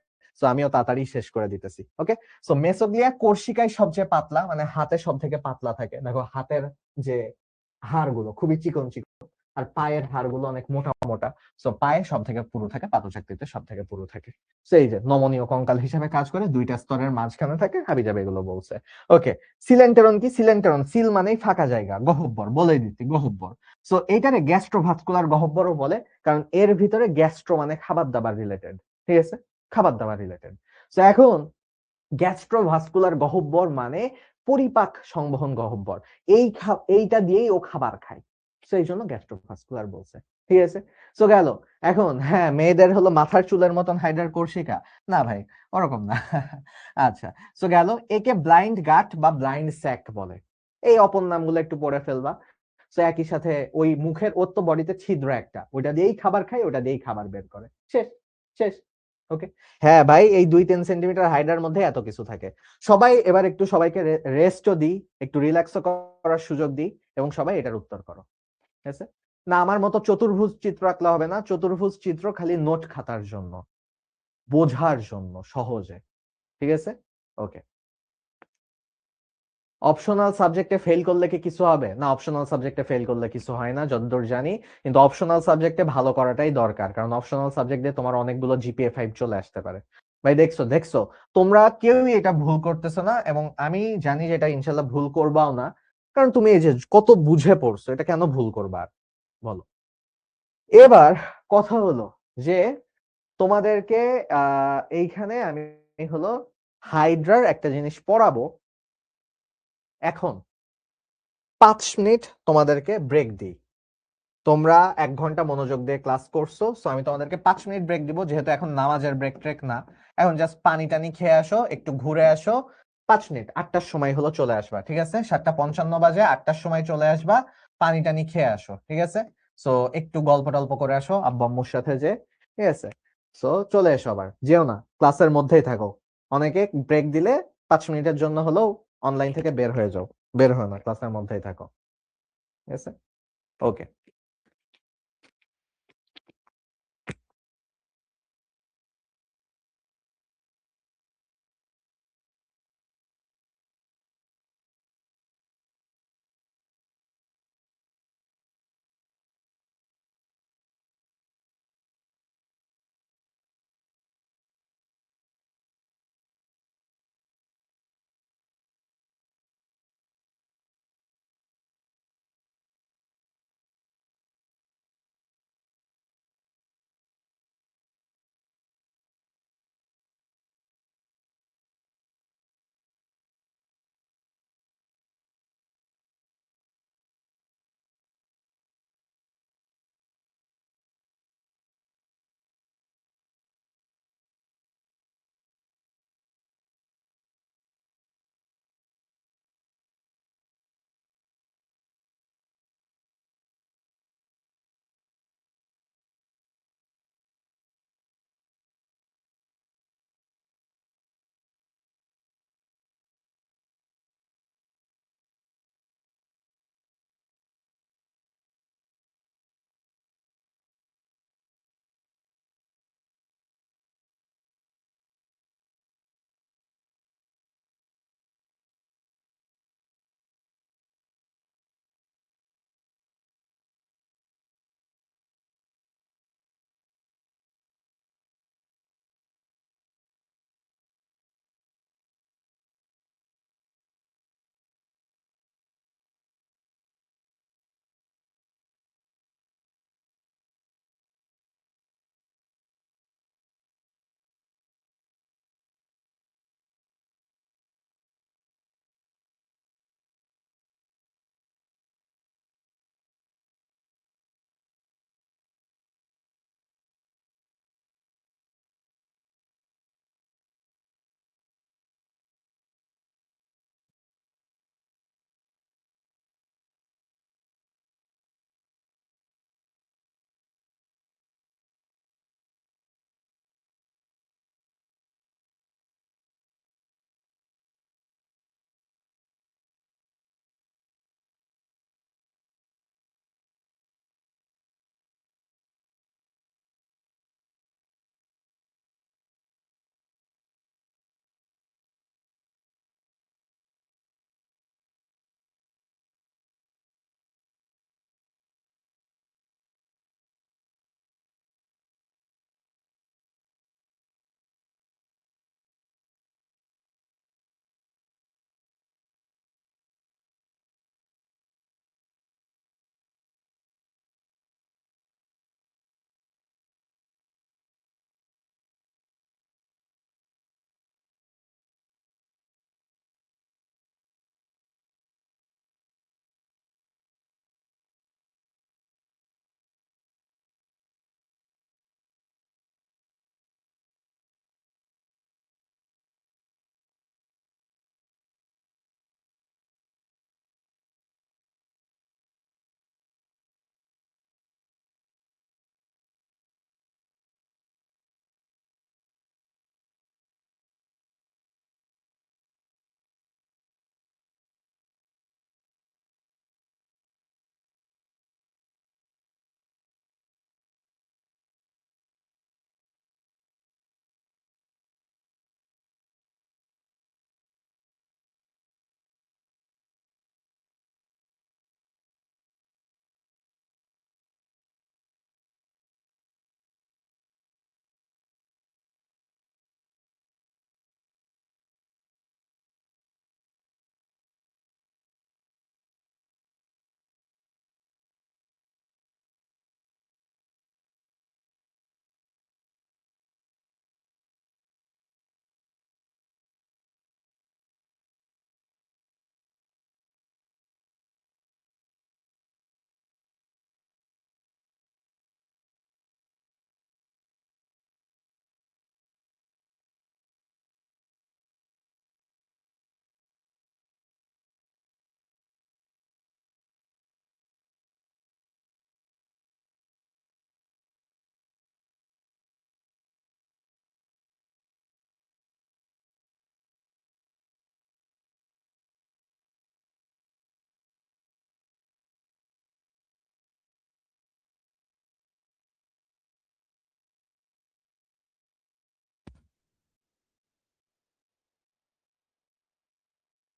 তো আমিও তাড়াতাড়ি শেষ করে দিতেছি, ওকে? সো মেসোগ্লিয়া কোর্সিকায় সবচেয়ে পাতলা, মানে হাতে সব থেকে পাতলা থাকে, দেখো হাতের যে হাড়গুলো খুবই চিকন চিকন, আর পায়ের হাড়গুলো অনেক মোটা মোটা। সো পায়ে সব থেকে পুরু থাকে, পাদচাকতিতে সব থেকে পুরু থাকে। সো এই যে নমনীয় কঙ্কাল হিসেবে কাজ করে, দুইটা স্তরের মাঝখানে থাকে, হাবিজাবি এগুলো বলছে। ওকে, সিলেন্টেরন কি? সিলেন্টেরন, সিল মানেই ফাঁকা জায়গা, গহ্বর, বলেই দিচ্ছি, গহ্বর। সো এইটারে গ্যাস্ট্রোভাস্কুলার গহ্বরও বলে, কারণ এর ভিতরে গ্যাস্ট্রো মানে খাবার দাবার রিলেটেড, ঠিক আছে? খাবার দাবার রিলেটেড। তো এখন গ্যাস্ট্রোভাস্কুলার গহ্বর মানে পরিপাক সংবহন গহ্বর, এইটা দিয়েই ও খাবার খায়, তো এই জন্য গ্যাস্ট্রোভাস্কুলার বলছে, ঠিক আছে? তো গেল। এখন হ্যাঁ, মেয়েদের হলো মাথার চুলের মতন হাইড্রার কোর্সিকা, না ভাই, ওরকম না। আচ্ছা, তো গেল, একে ব্লাইন্ড গাট বা ব্লাইন্ড স্যাক বলে, এই অপর নামগুলো একটু পড়ে ফেলবা। তো একই সাথে ওই মুখের, ওর তো বডিতে ছিদ্র একটা, ওইটা দিয়েই খাবার খায়, ওটা দিয়েই খাবার বের করে, শেষ, শেষ। ওকে, হ্যাঁ ভাই, এই 2-3 সেন্টিমিটার হাইডার মধ্যে এত কিছু থাকে। সবাই এবার একটু সবাইকে রেস্টও দিই, একটু রিল্যাক্সও করার সুযোগ দিই, এবং সবাই এটার উত্তর করো, ঠিক আছে? না, আমার মতো চতুর্ভুজ চিত্র আঁকলে হবে না, চতুর্ভুজ চিত্র খালি নোট খাতার জন্য, বোঝার জন্য সহজে, ঠিক আছে? ওকে, অপশনাল সাবজেক্টে ফেল করলে কি কিছু হবে? না, অপশনাল সাবজেক্টে ফেল করলে কিছু হয় না যতদূর জানি, কিন্তু অপশনাল সাবজেক্টে ভালো করাটাই দরকার, কারণ অপশনাল সাবজেক্ট দিয়ে তোমার অনেকগুলো জিপিএ 5 চলে আসতে পারে। ভাই দেখছো দেখছো, তোমরা কেউই এটা ভুল করতেছো না, এবং আমি জানি যে এটা ইনশাল্লাহ ভুল করবাও না, কারণ তুমি এই যে কত বুঝে পড়ছো, এটা কেন ভুল করবা আর? বলো। এবার কথা হলো যে তোমাদেরকে এইখানে আমি হলো হাইড্রার একটা জিনিস পড়াবো, এখন 5 মিনিট তোমাদেরকে ব্রেক দিই। তোমরা 1 ঘন্টা মনোযোগ দিয়ে ক্লাস করছো, সো আমি তোমাদেরকে 5 মিনিট ব্রেক দিব, যেহেতু এখন নামাজের ব্রেক ট্রেক না, এখন জাস্ট পানি টানি খেয়ে আসো, একটু ঘুরে আসো। 5 মিনিট, 8টার সময় হলো চলে আসবা, ঠিক আছে? 7টা 55 বাজে, 8টার সময় চলে আসবা, পানি টানি খেয়ে আসো, ঠিক আছে? সো একটু গল্প টল্প করে আসো আব্বু আম্মুর সাথে, যে, ঠিক আছে? সো চলে এসো, আবার যেও না, ক্লাসের মধ্যেই থাকো। অনেকে ব্রেক দিলে 5 মিনিটের জন্য হলেও অনলাইন থেকে বের হয়ে যাও, বের হয় না, ক্লাসের মধ্যেই থাকো, ঠিক আছে? ওকে।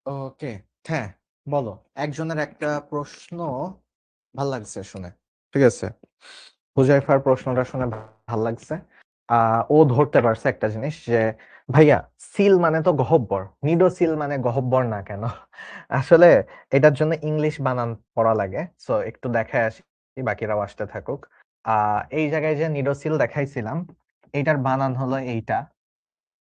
ওকে, হ্যাঁ, বলো। একজনের একটা প্রশ্ন ভাল লাগছে শুনে। ঠিক আছে? হুজাইফার প্রশ্নটা শুনে ভাল লাগছে। ও ধরতে পারছে একটা জিনিস যে ভাইয়া সিল মানে তো গহব্বর, নিডো সিল মানে গহব্বর না কেন? আসলে এটার জন্য ইংলিশ বানান পড়া লাগে। সো একটু দেখায় আসি, বাকিরাও আসতে থাকুক। এই জায়গায় যে নিডো সিল দেখাইছিলাম, এইটার বানান হলো এইটা।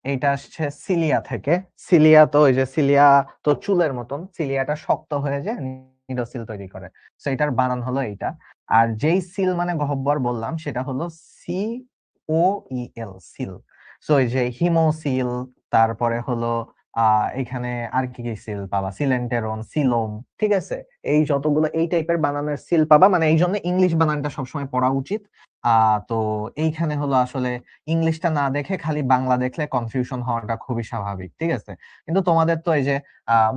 এইটা আসছে সিলিয়া থেকে। সিলিয়া তো ওই যে সিলিয়া তো চুলের মতন, সিলিয়াটা শক্ত হয়ে যায় নিডোসিল তৈরি করে। তো এটার বানান হলো এইটা। আর যেই সিল মানে গহব্বর বললাম সেটা হলো COEL, সিল। সো এই যে হিমোসিল, তারপরে হলো এখানে আর কি কি সিল পাবা, সিলেন্টেরন, সিলোম, ঠিক আছে? এই যতগুলো এই টাইপের বানানের সিল পাবা, মানে এই জন্য ইংলিশ বানানটা সবসময় পড়া উচিত। তো এইখানে হলো আসলে ইংলিশটা না দেখে খালি বাংলা দেখলে কনফিউশন হওয়াটা খুবই স্বাভাবিক, ঠিক আছে? কিন্তু তোমাদের তো এই যে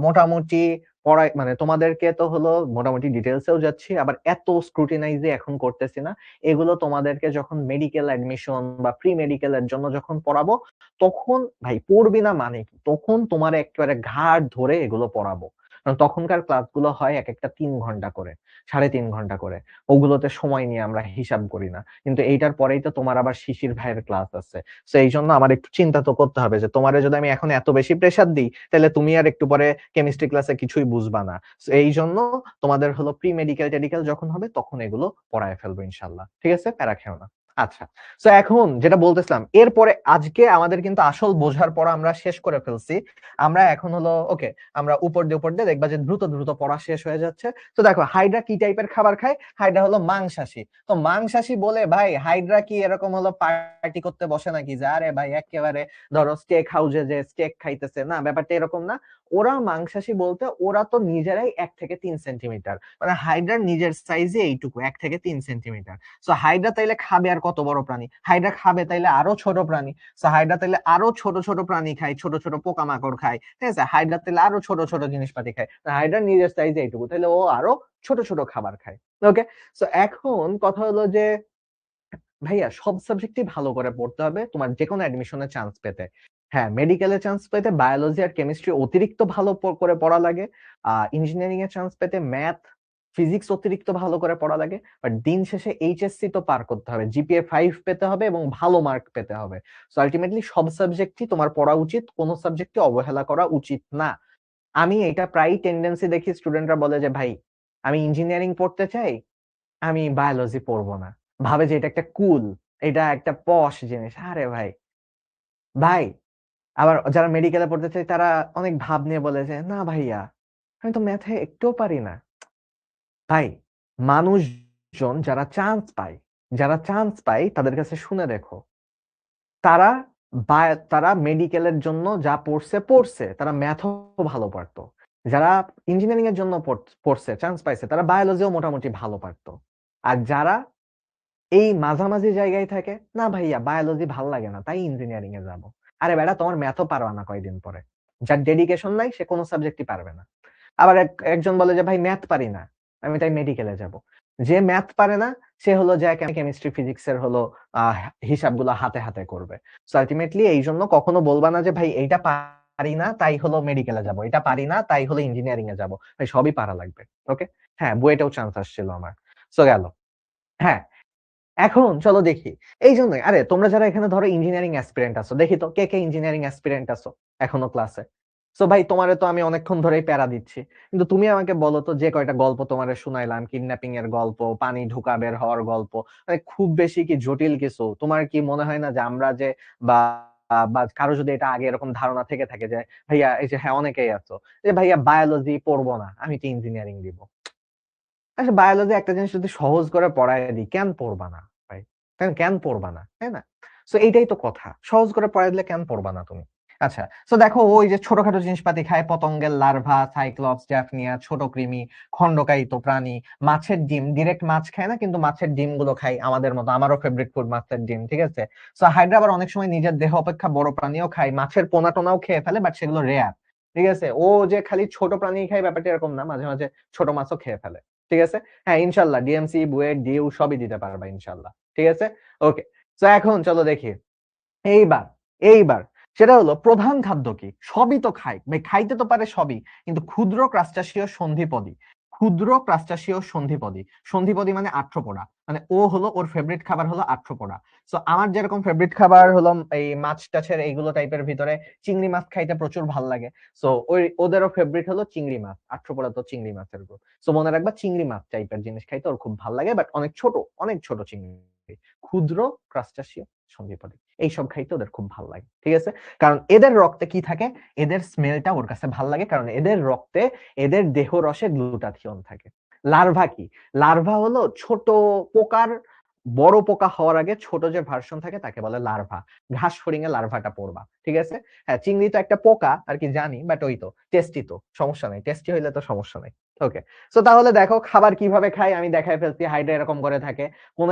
মোটামুটি পড়াই, মানে তোমাদেরকে তো হলো মোটামুটি ডিটেলসেও যাচ্ছি, আবার এত স্ক্রুটিনাইজে এখন করতেছি না। এগুলো তোমাদেরকে যখন মেডিকেল অ্যাডমিশন বা প্রি মেডিকেলের জন্য যখন পড়াবো, তখন ভাই পড়বি না মানে কি, তখন তোমার একেবারে ঘাড় ধরে এগুলো পড়াবো। কারণ তখনকার ক্লাসগুলো হয় এক একটা 3 ঘন্টা করে, 3.5 ঘন্টা করে। ওগুলোতে সময় নিয়ে আমরা হিসাব করি না। কিন্তু এইটার পরেই তো তোমার আবার শিশির ভাইয়ের ক্লাস আছে। তো এই জন্য আমার একটু চিন্তা তো করতে হবে যে তোমারে যদি আমি এখন এত বেশি প্রেসার দিই, তাহলে তুমি আর একটু পরে কেমিস্ট্রি ক্লাসে কিছুই বুঝবা না। তো এই জন্য তোমাদের হলো প্রি মেডিকেল টেডিকেল যখন হবে তখন এগুলো পড়ায় ফেলবো ইনশাল্লাহ, ঠিক আছে? প্যারা খেও না। আচ্ছা, তো এখন যেটা বলতেছিলাম, এরপরে আজকে আমাদের কিন্তু আসল বোঝার পড়া আমরা শেষ করে ফেলছি। আমরা এখন হলো ওকে, আমরা উপর দিয়ে দেখবা যে দ্রুত দ্রুত পড়া শেষ হয়ে যাচ্ছে। তো দেখো হাইড্রা কি টাইপের খাবার খায়? হাইড্রা হলো মাংসাশী। তো মাংসাশী বলে ভাই হাইড্রা কি এরকম হলো পার্টি করতে বসে নাকি যে আরে ভাই একেবারে ধরো স্টেক হাউসে যে স্টেক খাইতেছে, না ব্যাপারটা এরকম না। ওরা মাংসাশী বলতে ওরা তো নিজেরাই 1 থেকে 3 সেন্টিমিটার, মানে হাইড্রার নিজের সাইজে এইটুকু 1 থেকে 3 সেন্টিমিটার। সো হাইড্রা তাইলে খাবে আর কত বড় প্রাণী? হাইড্রা খাবে তাইলে আরো ছোট প্রাণী। সো হাইড্রা তাইলে আরো ছোট ছোট প্রাণী খায়, ছোট ছোট পোকামাকড় খায়, ঠিক আছে? হাইড্রা তাইলে আরো ছোট ছোট জিনিসপাতি খায়। হাইড্রার নিজের সাইজে এইটুকু, তাহলে ও আরো ছোট ছোট খাবার খায়। ওকে, সো এখন কথা হলো যে ভাইয়া সব সাবজেক্টই ভালো করে পড়তে হবে তোমার যেকোনো অ্যাডমিশনে চান্স পেতে। হ্যাঁ, মেডিকেলে চান্স পেতে বায়োলজি আর কেমিস্ট্রি অতিরিক্ত ভালো করে পড়া লাগে। ইঞ্জিনিয়ারিং এ চান্স পেতে ম্যাথ, ফিজিক্স অতিরিক্ত ভালো করে পড়া লাগে। বাট দিন শেষে এইচএসসি তো পার করতে হবে, GPA 5 পেতে হবে এবং ভালো মার্ক পেতে হবে। সো আলটিমেটলি সব সাবজেক্টই তোমার পড়া উচিত, কোনো সাবজেক্টে অবহেলা করা উচিত না। আমি এটা প্রায় টেন্ডেন্সি দেখি, স্টুডেন্টরা বলে যে ভাই আমি ইঞ্জিনিয়ারিং পড়তে চাই, আমি বায়োলজি পড়বো না। ভাবে যে এটা একটা কুল, এটা একটা পশ জিনিস। আরে ভাই, ভাই আবার যারা মেডিকেলে পড়তে চায় তারা অনেক ভাব নিয়ে বলে যে, "না ভাইয়া, আমি তো ম্যাথে একটুও পারি না।" ভাই, মানুষজন যারা চান্স পায় তাদের কাছে শুনে দেখো। তারা তারা মেডিকেলের জন্য যা পড়ছে, তারা ম্যাথও ভালো পারতো। যারা ইঞ্জিনিয়ারিং এর জন্য পড়ছে, চান্স পাইছে, তারা বায়োলজিও মোটামুটি ভালো পারতো। আর যারা এই মাঝামাঝি জায়গায় থাকে, না ভাইয়া বায়োলজি ভাল লাগে না তাই ইঞ্জিনিয়ারিং এ যাবো। আরে বেটা তোমার ম্যাথও পারবা না কয়দিন পরে। যার ডেডিকেশন নাই সে কোনো সাবজেক্টই পারবে না। আবার একজন বলে যে ভাই ম্যাথ পারি না, আমি তাই মেডিকেলে যাব। যে ম্যাথ পারে না সে হলো যে কেমিস্ট্রি ফিজিক্স এর হলো আহ হিসাবগুলো হাতে হাতে করবে। সো আলটিমেটলি এই জন্য কখনো বলবা না যে ভাই এইটা পারি না তাই হলো মেডিকেলে যাব, এটা পারি না তাই হলো ইঞ্জিনিয়ারিং এ যাব। ভাই সবই পারা লাগবে। ওকে, হ্যাঁ বুয়েটেও চান্স আসছিল আমার। সো গেল। হ্যাঁ, এখন চলো দেখি। এই জন্যই আরে তোমরা যারা এখানে ধরো ইঞ্জিনিয়ারিং অ্যাসপিরেন্ট আছো, দেখি তো কে কে ইঞ্জিনিয়ারিং অ্যাসপিরেন্ট আছো এখনো ক্লাসে। সো ভাই তোমারে তো আমি অনেকক্ষণ ধরেই প্যারা দিচ্ছি, কিন্তু তুমি আমাকে বলো তো যে কয়টা গল্প তোমারে শুনাইলাম, কিডন্যাপিং এর গল্প, পানি ঢুকা বের হওয়ার গল্প, মানে খুব বেশি কি জটিল কিছু? তোমার কি মনে হয় না যে আমরা যে বা বা কারো যদি এটা আগে এরকম ধারণা থেকে থাকে যে ভাইয়া এই যে হ্যাঁ অনেকেই আছো যে ভাইয়া বায়োলজি পড়বো না, আমি তো ইঞ্জিনিয়ারিং দিব। আচ্ছা বায়োলজি একটা জিনিস যদি সহজ করে পড়ায় দিই কেন পড়বা না ভাই? কেন কেন পড়বা না, তাই না? সো এইটাই তো কথা, সহজ করে পড়ায় দিলে কেন পড়বা না তুমি? আচ্ছা, সো দেখো ওই যে ছোটখাটো জিনিসপাতি খায়, পতঙ্গের লার্ভা, সাইক্লপস, ড্যাফনিয়া, ছোট কৃমি, খন্ডকায়িত প্রাণী, মাছের ডিম, ডিরেক্ট মাছ খায় না কিন্তু মাছের ডিম গুলো খাই আমাদের মতো, আমারও ফেভারিট ফুড মাছের ডিম, ঠিক আছে? সো হাইড্রা আবার অনেক সময় নিজের দেহ অপেক্ষা বড় প্রাণীও খায়, মাছের পোনা টোনাও খেয়ে ফেলে, বাট সেগুলো রেয়ার। ঠিক আছে, ও যে খালি ছোট প্রাণী খায় ব্যাপারটা এরকম না, মাঝে মাঝে ছোট মাছও খেয়ে ফেলে। ঠিক আছে, হ্যাঁ ইনশাল্লাহ ডিএমসি বুয়েট ডিউ সবই দিতে পারবা ইনশাল্লাহ। ঠিক আছে, ওকে। তো এখন চলো দেখি এইবার এইবার সেটা হলো প্রধান খাদ্য কি? সবই তো খায় ভাই, খাইতে তো পারে সবই, কিন্তু ক্ষুদ্র ক্রাস্টাসীয় সন্ধিপদী, ক্ষুদ্র ক্রাস্টাসীয় সন্ধিপদী, সন্ধিপদী মানে আর্থ্রোপোডা, মানে ও হলো ওর ফেভারিট খাবার হলো আর্থ্রোপোডা। সো আমার যেরকম ফেভারিট খাবার হলো এই মাছ টাছের এইগুলো টাইপের ভিতরে চিংড়ি মাছ খাইতে প্রচুর ভাল লাগে। সো ওদেরও ফেভারিট হলো চিংড়ি মাছ, আর্থ্রোপোডা তো চিংড়ি মাছের গ্রুপ। সো মনে রাখবা চিংড়ি মাছ টাইপের জিনিস খাইতে ওর খুব ভাল লাগে, বাট অনেক ছোট চিংড়ি, ক্ষুদ্র ক্রাস্টাসীয় সন্ধিপদী, এইসব খাইতে ওদের খুব ভাল লাগে। ঠিক আছে, কারণ এদের রক্তে কি থাকে, এদের স্মেলটা ওর কাছে ভাল লাগে, কারণ এদের রক্তে, এদের দেহ রসে গ্লুটাথিয়ন থাকে। লার্ভা কি? লার্ভা হলো ছোট পোকার, বড় পোকা হওয়ার আগে ছোট যে ভার্সন থাকে তাকে বলে লার্ভা। ঘাস ফড়িং এ লার্ভাটা পড়বা, ঠিক আছে। হ্যাঁ, চিংড়ি তো একটা পোকা আর কি জানি, বাট ওই তো টেস্টি, তো সমস্যা নাই, টেস্টি হইলে তো সমস্যা নাই। ওকে, সো তাহলে দেখো খাবার কিভাবে খাই আমি দেখাই ফেলছি। হাইড্রা এরকম করে থাকে, কোন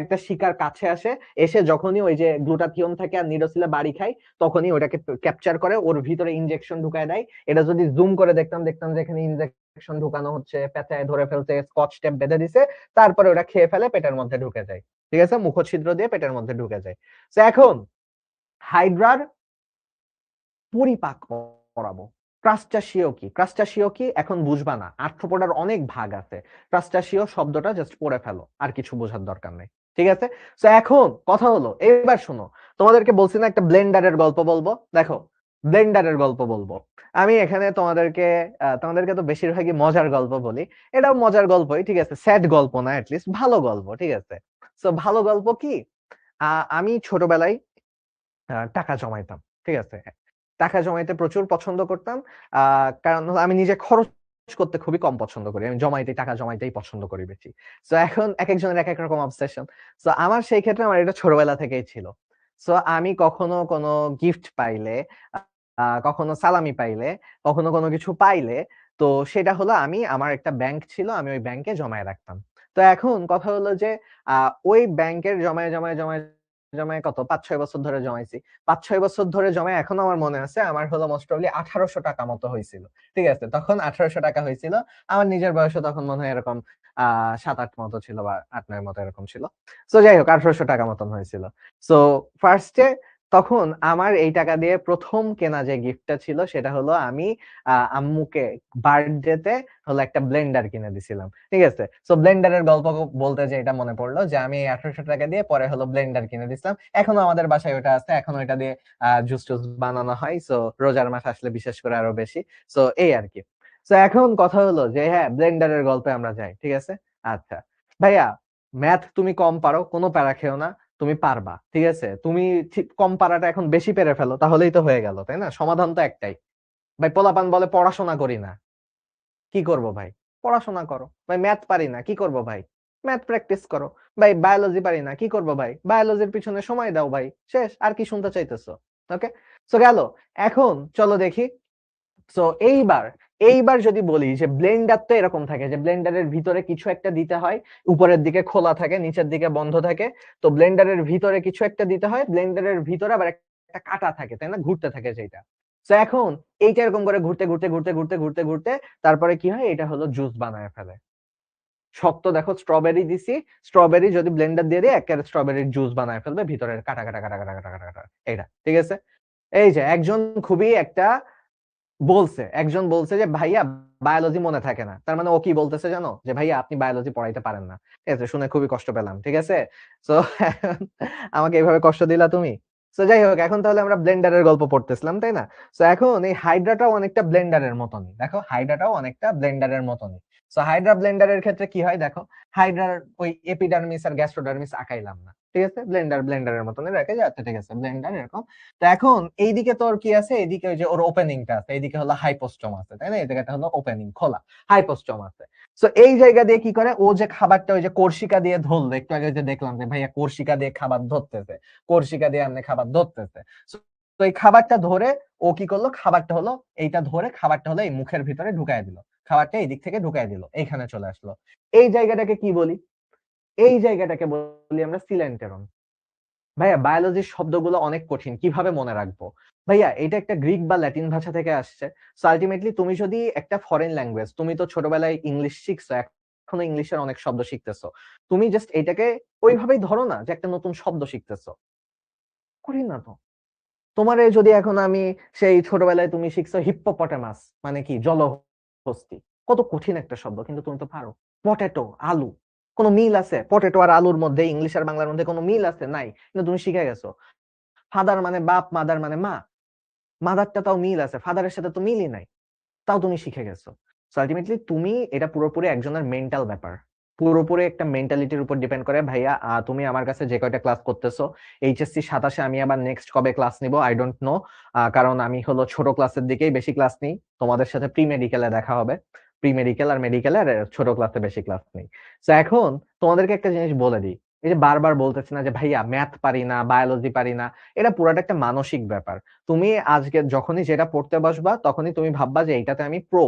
একটা শিকার কাছে আসে, এসে যখনই ওই যে গ্লুটাথিয়ন থাকে আর নিডোসিলে বাড়ি খায়, তখনই ওটাকে ক্যাপচার করে ওর ভিতরে ইনজেকশন ঢুকায় দেয়। এটা যদি জুম করে দেখতাম, দেখতাম যে এখানে ইনজেকশন ঢুকানো হচ্ছে, পেঁচায় ধরে ফেলছে, স্কচ টেপ বেঁধে দিছে, তারপরে ওটা খেয়ে ফেলে, পেটের মধ্যে ঢুকে যায়। ঠিক আছে, মুখছিদ্র দিয়ে পেটের মধ্যে ঢুকে যায়। তো এখন হাইড্রার পরিপাক করাবো। ক্রাস্টাসিও কি? ক্রাস্টাসিও কি এখন বুঝবা না, আর্থ্রোপোডার অনেক ভাগ আছে। ক্রাস্টাসিও শব্দটা জাস্ট পড়ে ফেলো, আর কিছু বোঝার দরকার নেই। ঠিক আছে, তো এখন কথা হলো, এবার শোনো, তোমাদেরকে বলছি না একটা ব্লেন্ডারের গল্প বলবো, দেখো ব্লেন্ডারের গল্প বলবো আমি এখানে তোমাদেরকে। তোমাদেরকে তো বেশিরভাগই মজার গল্প বলি, এটাও মজার গল্পই, ঠিক আছে, স্যাড গল্প না, অ্যাটলিস্ট ভালো গল্প। ঠিক আছে, তো ভালো গল্প কি, আমি ছোটবেলায় টাকা জমাইতাম। ঠিক আছে, টাকা জমাইতে প্রচুর পছন্দ করতাম। কারণ হলো আমি নিজে খরচ করতে খুবই কম পছন্দ করি, আমি টাকা জমাইতেই পছন্দ করি বেশি। তো এখন এক একজনের এক এক রকম অবসেশন। তো আমার সেই ক্ষেত্রে আমার এটা ছোটবেলা থেকেই ছিল। তো আমি কখনো কোনো গিফট পাইলে, কখনো সালামি পাইলে, কখনো কোনো কিছু পাইলে, তো সেটা হলো আমি, আমার একটা ব্যাংক ছিল, আমি ওই ব্যাংকে জমায় রাখতাম। তো এখন কথা হলো যে ওই ব্যাংকের জমায় জমায় জমায় জমায় কত ৫-৬ বছর ধরে জমাইছি। ৫-৬ বছর ধরে জমায় এখনো আমার মনে আছে, আমার হলো মোস্ট প্রবাবলি ১৮০০ টাকা মতো হয়েছিল। ঠিক আছে, তখন ১৮০০ টাকা হয়েছিল। আমার নিজের বয়সও তখন মনে হয় এরকম ৭-৮ মতো ছিল, বা ৮-৯ মতো এরকম ছিল। সো যাই হোক ১৮০০ টাকা মতন হয়েছিল। সো ফার্স্টে তখন আমার এই টাকা দিয়ে প্রথম কেনা যে গিফটটা ছিল সেটা হলো আমি আম্মুকে বার্থডেতে হলো একটা ব্লেন্ডার কিনে দিছিলাম। ঠিক আছে, সো ব্লেন্ডারের গল্প বলতে যে এটা মনে পড়লো যে আমি ১৮০০ টাকা দিয়ে পরে হলো ব্লেন্ডার কিনে দিছিলাম। এখনো আমাদের বাসায় ওটা আছে, এখন ওইটা দিয়ে জুস টুস বানানো হয়। সো রোজার মাস আসলে বিশেষ করে আরো বেশি। সো এই আর কি। সো এখন কথা হলো যে হ্যাঁ, ব্লেন্ডারের গল্পে আমরা যাই। ঠিক আছে, আচ্ছা ভাইয়া, ম্যাথ তুমি কম পারো, কোনো প্যারা খেও না, তুমি পারবা। ঠিক আছে, তুমি ঠিক কম পারাটা এখন বেশি পেরে ফেলো, তাহলেই তো হয়ে গেল, তাই না? সমাধান তো একটাই। ভাই পোলাপান বলে পড়াশোনা করি না, কি করব ভাই? পড়াশোনা করো। ভাই ম্যাথ পারি না, কি করব ভাই? ম্যাথ প্র্যাকটিস করো। ভাই বায়োলজি পারি না, কি করব ভাই? বায়োলজির পিছনে সময় দাও ভাই। শেষ, আর কি শুনতে চাইতেছো? ওকে, সো গেল। এখন চলো দেখি। সো এইবার যদি বলি যে ব্লেন্ডার তো এরকম থাকে যে ব্লেন্ডারের ভিতরে কিছু একটা দিতে হয়, উপরের দিকে খোলা থাকে, নিচের দিকে বন্ধ থাকে। তো ব্লেন্ডারের ভিতরে কিছু একটা দিতে হয়, ব্লেন্ডারের ভিতরে আবার একটা কাঁটা থাকে, তাই না, ঘুরতে থাকে যেটা। তো এখন এইটা এরকম করে ঘুরতে ঘুরতে ঘুরতে ঘুরতে ঘুরতে ঘুরতে তারপরে কি হয়, এটা হলো জুস বানায় ফেলে। শক্ত দেখো স্ট্রবেরি দিছি, স্ট্রবেরি যদি ব্লেন্ডার দিয়ে দিই একেবারে স্ট্রবেরির জুস বানায় ফেলবে, ভিতরের কাটা কাটা কাটা কাটা কাটা কাটা কাটা, এটা ঠিক আছে। এই যে একজন খুবই একটা একজন বলছে যে ভাইয়া বায়োলজি মনে থাকে না, তার মানে ও কি বলতেছে জানো, যে ভাইয়া আপনি বায়োলজি পড়াইতে পারেন না। ঠিক আছে, শুনে খুবই কষ্ট পেলাম। ঠিক আছে, তো আমাকে এইভাবে কষ্ট দিলা তুমি। তো যাই হোক, এখন তাহলে আমরা ব্লেন্ডারের গল্প পড়তেছিলাম, তাই না? তো এখন এই হাইড্রাটাও অনেকটা ব্লেন্ডারের মতনই, দেখো হাইড্রাটাও অনেকটা ব্লেন্ডারের মতনই। তো হাইড্রা ব্লেন্ডারের ক্ষেত্রে কি হয় দেখো, হাইড্রার ওই এপিডার্মিস আর গ্যাস্ট্রোডার্মিস আঁকাইলাম না। ঠিক আছে, ব্লেন্ডারের মতনই রেখে যাচ্ছে। ঠিক আছে, ব্লেন্ডার এরকম। তো এখন এইদিকে তোর কি আছে, এইদিকে ওই যে ওর ওপেনিংটা আছে, এইদিকে হলো হাইপোস্টম আছে, তাই না, এই জায়গাটা হলো ওপেনিং খোলা, হাইপোস্টম আছে। তো এই জায়গা দিয়ে কি করে, ও যে খাবারটা ওই যে কর্ষিকা দিয়ে ধরলো, একটু আগে যে দেখলাম যে ভাইয়া কর্ষিকা দিয়ে খাবার ধরতেছে, কর্ষিকা দিয়ে আপনি খাবার ধরতেছে। তো এই খাবারটা ধরে ও কি করলো, খাবারটা হলো এইটা ধরে খাবারটা হলো এই মুখের ভিতরে ঢুকাই দিল, খাবারটা এই দিক থেকে ঢুকাই দিল, এইখানে চলে আসলো। এই জায়গাটাকে কি বলি? এই জায়গাটাকে বলি আমরা সিলেন্টেরন। ভাইয়া বায়োলজির শব্দগুলো অনেক কঠিন, কিভাবে মনে রাখবো? ভাইয়া এটা একটা গ্রিক বা ল্যাটিন ভাষা থেকে আসছে। সো আলটিমেটলি তুমি যদি একটা ফরেন ল্যাঙ্গুয়েজ, তুমি তো ছোটবেলায় ইংলিশ শিখছো, এখনো ইংলিশের অনেক শব্দ শিখতেছো, তুমি জাস্ট এটাকে ওইভাবেই ধরো না যে একটা নতুন শব্দ শিখতেছো। কঠিন না তো। তোমারে যদি এখন আমি সেই ছোটবেলায় তুমি শিখছো হিপ্পোপটেমাস মানে কি জলহস্তী, কত কঠিন একটা শব্দ, কিন্তু তুমি তো পারো। পটেটো, আলু, কোনো মিল আছে পটেটো আর আলুর মধ্যে? ইংলিশ আর বাংলার মধ্যে কোনো মিল আছে? নাই, কিন্তু তুমি শিখে গেছো। ফাদার মানে বাপ, মাদার মানে মা, মাদারটা তাও মিল আছে, ফাদারের সাথে তো মিলই নাই, তাও তুমি শিখে গেছো। সো আলটিমেটলি তুমি, এটা পুরোপুরি একজনের মেন্টাল ব্যাপার, পুরোপুরি একটা মেন্টালিটির উপর ডিপেন্ড করে। ভাইয়া তুমি আমার কাছে যে কয়টা ক্লাস করতেছো, এইচএসসি 27-এ আমি আবার নেক্সট কবে ক্লাস নিব আই ডোন্ট নো, কারণ আমি হলো ছোট ক্লাসের দিকেই বেশি ক্লাস নিই। তোমাদের সাথে প্রি মেডিকেলে দেখা হবে, প্রি মেডিকেল আর মেডিকেলে, আর ছোট ক্লাসে বেশি ক্লাস নেই। তো এখন তোমাদেরকে একটা জিনিস বলে দিই, এই যে বারবার বলতেছি না যে ভাইয়া ম্যাথ পারি না, বায়োলজি পারি না, এটা পুরাটা একটা মানসিক ব্যাপার। তুমি আজকে যখনই যেটা পড়তে বসবা তখনই তুমি ভাববা যে এইটাতে আমি প্রো,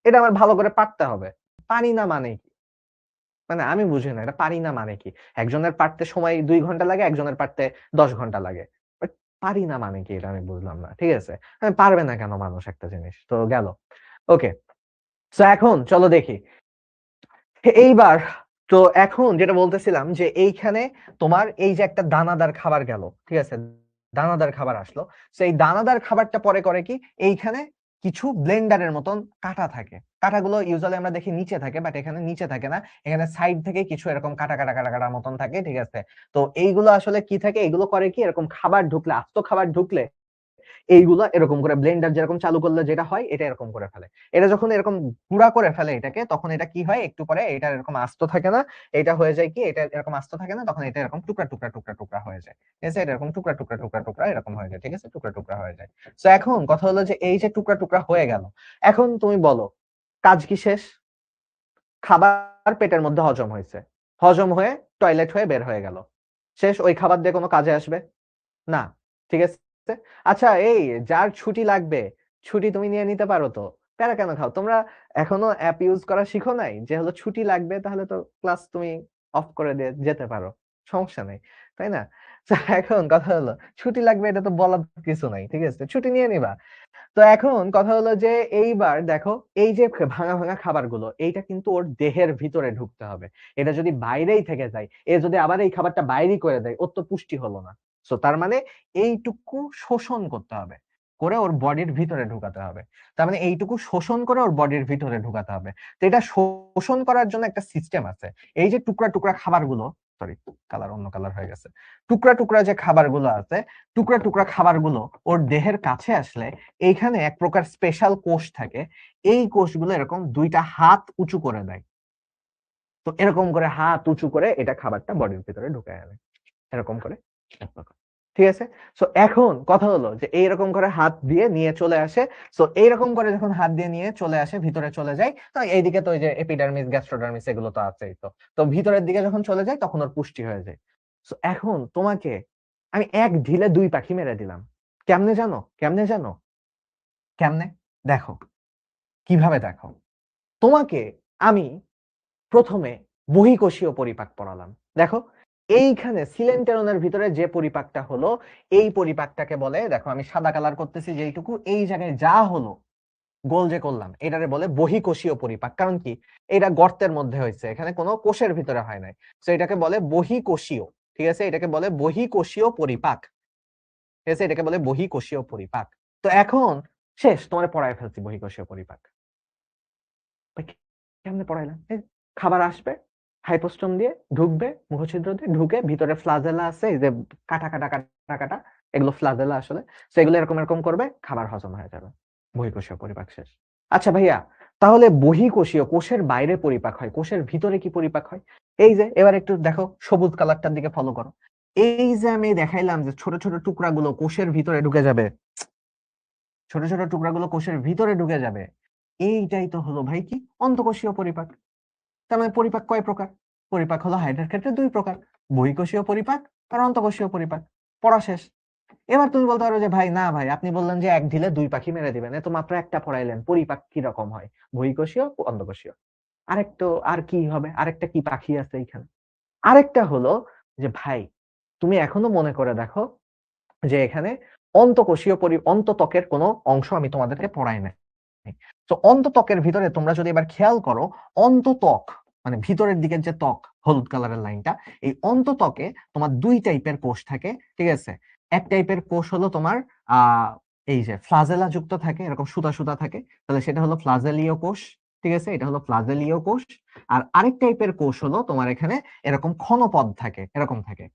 এটা আমার ভালো করে পারতে হবে। পারি না মানে কি? মানে আমি বুঝি না এটা পারি না মানে কি। একজনের পারতে সময় 2 ঘন্টা লাগে, একজনের পারতে 10 ঘন্টা লাগে। বাট পারি না মানে কি, এটা আমি বুঝলাম না। ঠিক আছে, পারবে না কেন মানুষ একটা জিনিস? তো গেল। ওকে, তো এখন চলো দেখি এইবার। তো এখন যেটা বলতেছিলাম যে এইখানে তোমার এই যে একটা দানাদার খাবার গেল, ঠিক আছে, দানাদার খাবার আসলো। সেই দানাদার খাবারটা পরে করে কি, এইখানে কিছু ব্লেন্ডারের মতন কাটা থাকে। কাটাগুলো ইউজুয়ালি আমরা দেখি নিচে থাকে, বাট এখানে নিচে থাকে না, এখানে সাইড থেকে কিছু এরকম কাটা কাটা কাটা কাটা মতন থাকে। ঠিক আছে, তো এইগুলো আসলে কি থাকে, এগুলো করে কি, এরকম খাবার ঢুকলে, আস্ত খাবার ঢুকলে এইগুলা এরকম করে ব্লেন্ডার যেরকম চালু করলে যেটা হয়, এটা এরকম করে ফেলে। এটা যখন এরকম গুঁড়া করে ফেলে এটাকে, তখন এটা কি হয়, একটু পরে এটা এরকম আস্ত থাকে না, এটা হয়ে যায় কি, এটা এরকম আস্ত থাকে না, তখন এটা এরকম টুকরা টুকরা টুকরা টুকরা হয়ে যায়। ঠিক আছে, এটা এরকম টুকরা টুকরা টুকরা টুকরা এরকম হয়ে যায়। ঠিক আছে, টুকরা টুকরা হয়ে যায়। তো এখন কথা হলো যে এই যে টুকরা টুকরা হয়ে গেল, এখন তুমি বলো কাজ কি শেষ? খাবার পেটের মধ্যে হজম হয়েছে, হজম হয়ে টয়লেট হয়ে বের হয়ে গেল, শেষ। ওই খাবার দিয়ে কোনো কাজে আসবে না। ঠিক আছে, আচ্ছা এই যার ছুটি লাগবে, ছুটি তুমি নিয়ে নিতে পারো তো, প্যারা কেন খাও তোমরা? এখনো অ্যাপ ইউজ করা শিখো নাই যে হলো ছুটি লাগবে, তাহলে তো ক্লাস তুমি অফ করে দিয়ে যেতে পারো, সমস্যা নেই, তাই না? তো এখন কথা হলো ছুটি লাগবে, এটা তো বলার কিছু নাই, ঠিক আছে, ছুটি নিয়ে নিবা। তো এখন কথা হলো যে এইবার দেখো, এই যে ভাঙা ভাঙা খাবারগুলো, এইটা কিন্তু ওর দেহের ভিতরে ঢুকতে হবে। এটা যদি বাইরেই থেকে যায়, এ যদি আবার এই খাবারটা বাইরেই করে দেয়, ওর তো পুষ্টি হলো না। সো তার মানে এইটুকু শোষণ করতে হবে, করে ওর বডির ভিতরে ঢুকাতে হবে। তার মানে এইটুকু শোষণ করে ওর বডির ভিতরে ঢুকাতে হবে। তো এটা শোষণ করার জন্য একটা সিস্টেম আছে। এই যে টুকরা টুকরা খাবারগুলো, সরি কালার অন্য কালার হয়ে গেছে, টুকরা টুকরা যে খাবারগুলো আছে, টুকরা টুকরা খাবারগুলো ওর দেহের কাছে আসলে এইখানে এক প্রকার স্পেশাল কোষ থাকে। এই কোষগুলো এরকম দুইটা হাত উঁচু করে দেয়। তো এরকম করে হাত উঁচু করে এটা খাবারটা বডির ভিতরে ঢুকায় আনে, এরকম করে এক প্রকার। ঠিক আছে, সো এখন কথা হলো যে এইরকম করে হাত দিয়ে নিয়ে চলে আসে। সো এইরকম করে যখন হাত দিয়ে নিয়ে চলে আসে, ভিতরে চলে যায়, তো এইদিকে তো ওই যে এপিডার্মিস, গ্যাস্ট্রোডার্মিস, এগুলো তো আছেই। তো তো ভিতরের দিকে যখন চলে যায় তখন ওর পুষ্টি হয়ে যায়। সো এখন তোমাকে আমি এক ঢিলে দুই পাখি মেরে দিলাম। কেমনে জানো? কেমনে জানো? কেমনে? দেখো, কিভাবে দেখো, তোমাকে আমি প্রথমে বহিঃকোষীয় পরিপাক পড়ালাম। দেখো, এইখানে সিলেন্টেরনের ভিতরে যে পরিপাকটা হলো, এই পরিপাকটাকে বলে, দেখো আমি সাদা কালার করতেছি যেইটুকু, এই জায়গায় যা হলো গোল যে করলাম, এটারে বলে বহিঃকোষীয় পরিপাক। কারণ কি, এটা গর্তের মধ্যে হয়েছে, এখানে কোনো কোষের ভিতরে হয় নাই। তো এটাকে বলে বহিঃকোষীয়। ঠিক আছে, এটাকে বলে বহিঃকোষীয় পরিপাক। ঠিক আছে, এটাকে বলে বহিঃকোষীয় পরিপাক। তো এখন শেষ, তোমার পড়ায় ফেলছি বহিঃকোষীয় পরিপাক। ভাই, কেমনে পড়াইলাম? এই খাবার আসবে, হাইপোস্টোম দিয়ে ঢুকবে, মুখছিদ্র দিয়ে ঢুকে, ভিতরে ফ্লাজেলা আছে, এই যে কাটা কাটা কাটা কাটা, এগুলো ফ্লাজেলা আসলে। তো এগুলো এরকম এরকম করবে, খাবার হজম হয়ে যাবে, বহিঃকোষীয় পরিপাক শেষ। আচ্ছা ভাইয়া, তাহলে বহিঃকোষীয়, কোষের বাইরে পরিপাক হয়, কোষের ভিতরে কি পরিপাক হয়? এই যে এবার একটু দেখো, সবুজ কালারটার দিকে ফলো করো। এই যে আমি দেখাইলাম যে ছোট ছোট টুকরাগুলো কোষের ভিতরে ঢুকে যাবে, ছোট ছোট টুকরাগুলো কোষের ভিতরে ঢুকে যাবে, এইটাই তো হলো ভাই কি, অন্তঃকোষীয় পরিপাক। তার মানে পরিপাক কয় প্রকার? পরিপাক হলো হাইড্রার ক্ষেত্রে 2 প্রকার, বহিঃকোষীয় পরিপাক আর অন্তঃকোষীয় পরিপাক। পড়া শেষ। এবার তুমি বলতে পারো যে ভাই না ভাই, আপনি বললেন যে এক ঢিলে দুই পাখি মেরে দিবেন, এ তো মাত্র একটা পড়াইলেন, পরিপাক কি রকম হয়, বহিঃকোষীয়, অন্তঃকোষীয়। আরেকটা আর কি হবে, আরেকটা কি পাখি আছে এইখানে? আরেকটা হলো যে ভাই, তুমি এখনো মনে করে দেখো যে এখানে অন্তঃকোষীয় অন্তত্বকের কোনো অংশ আমি তোমাদেরকে পড়াই নাই। তো অন্তত্বকের ভিতরে তোমরা যদি এবার খেয়াল করো, অন্তত্বক মানে ভিতরের দিকের যে ত্বক, হলুদ কালারের লাইনটা, এই অন্তত্বকে তোমার 2 টাইপের কোষ থাকে। ঠিক আছে, এক টাইপের কোষ হলো তোমার আহ এই যে ফ্লাজেলা যুক্ত থাকে, এরকম সুতা সুতা থাকে, তাহলে সেটা হলো ফ্লাজেলীয় কোষ। ঠিক আছে, এটা হলো ফ্লাজেলীয় কোষ। আর আরেক টাইপের কোষ হলো তোমার এখানে এরকম ক্ষণপদ থাকে, এরকম থাকে,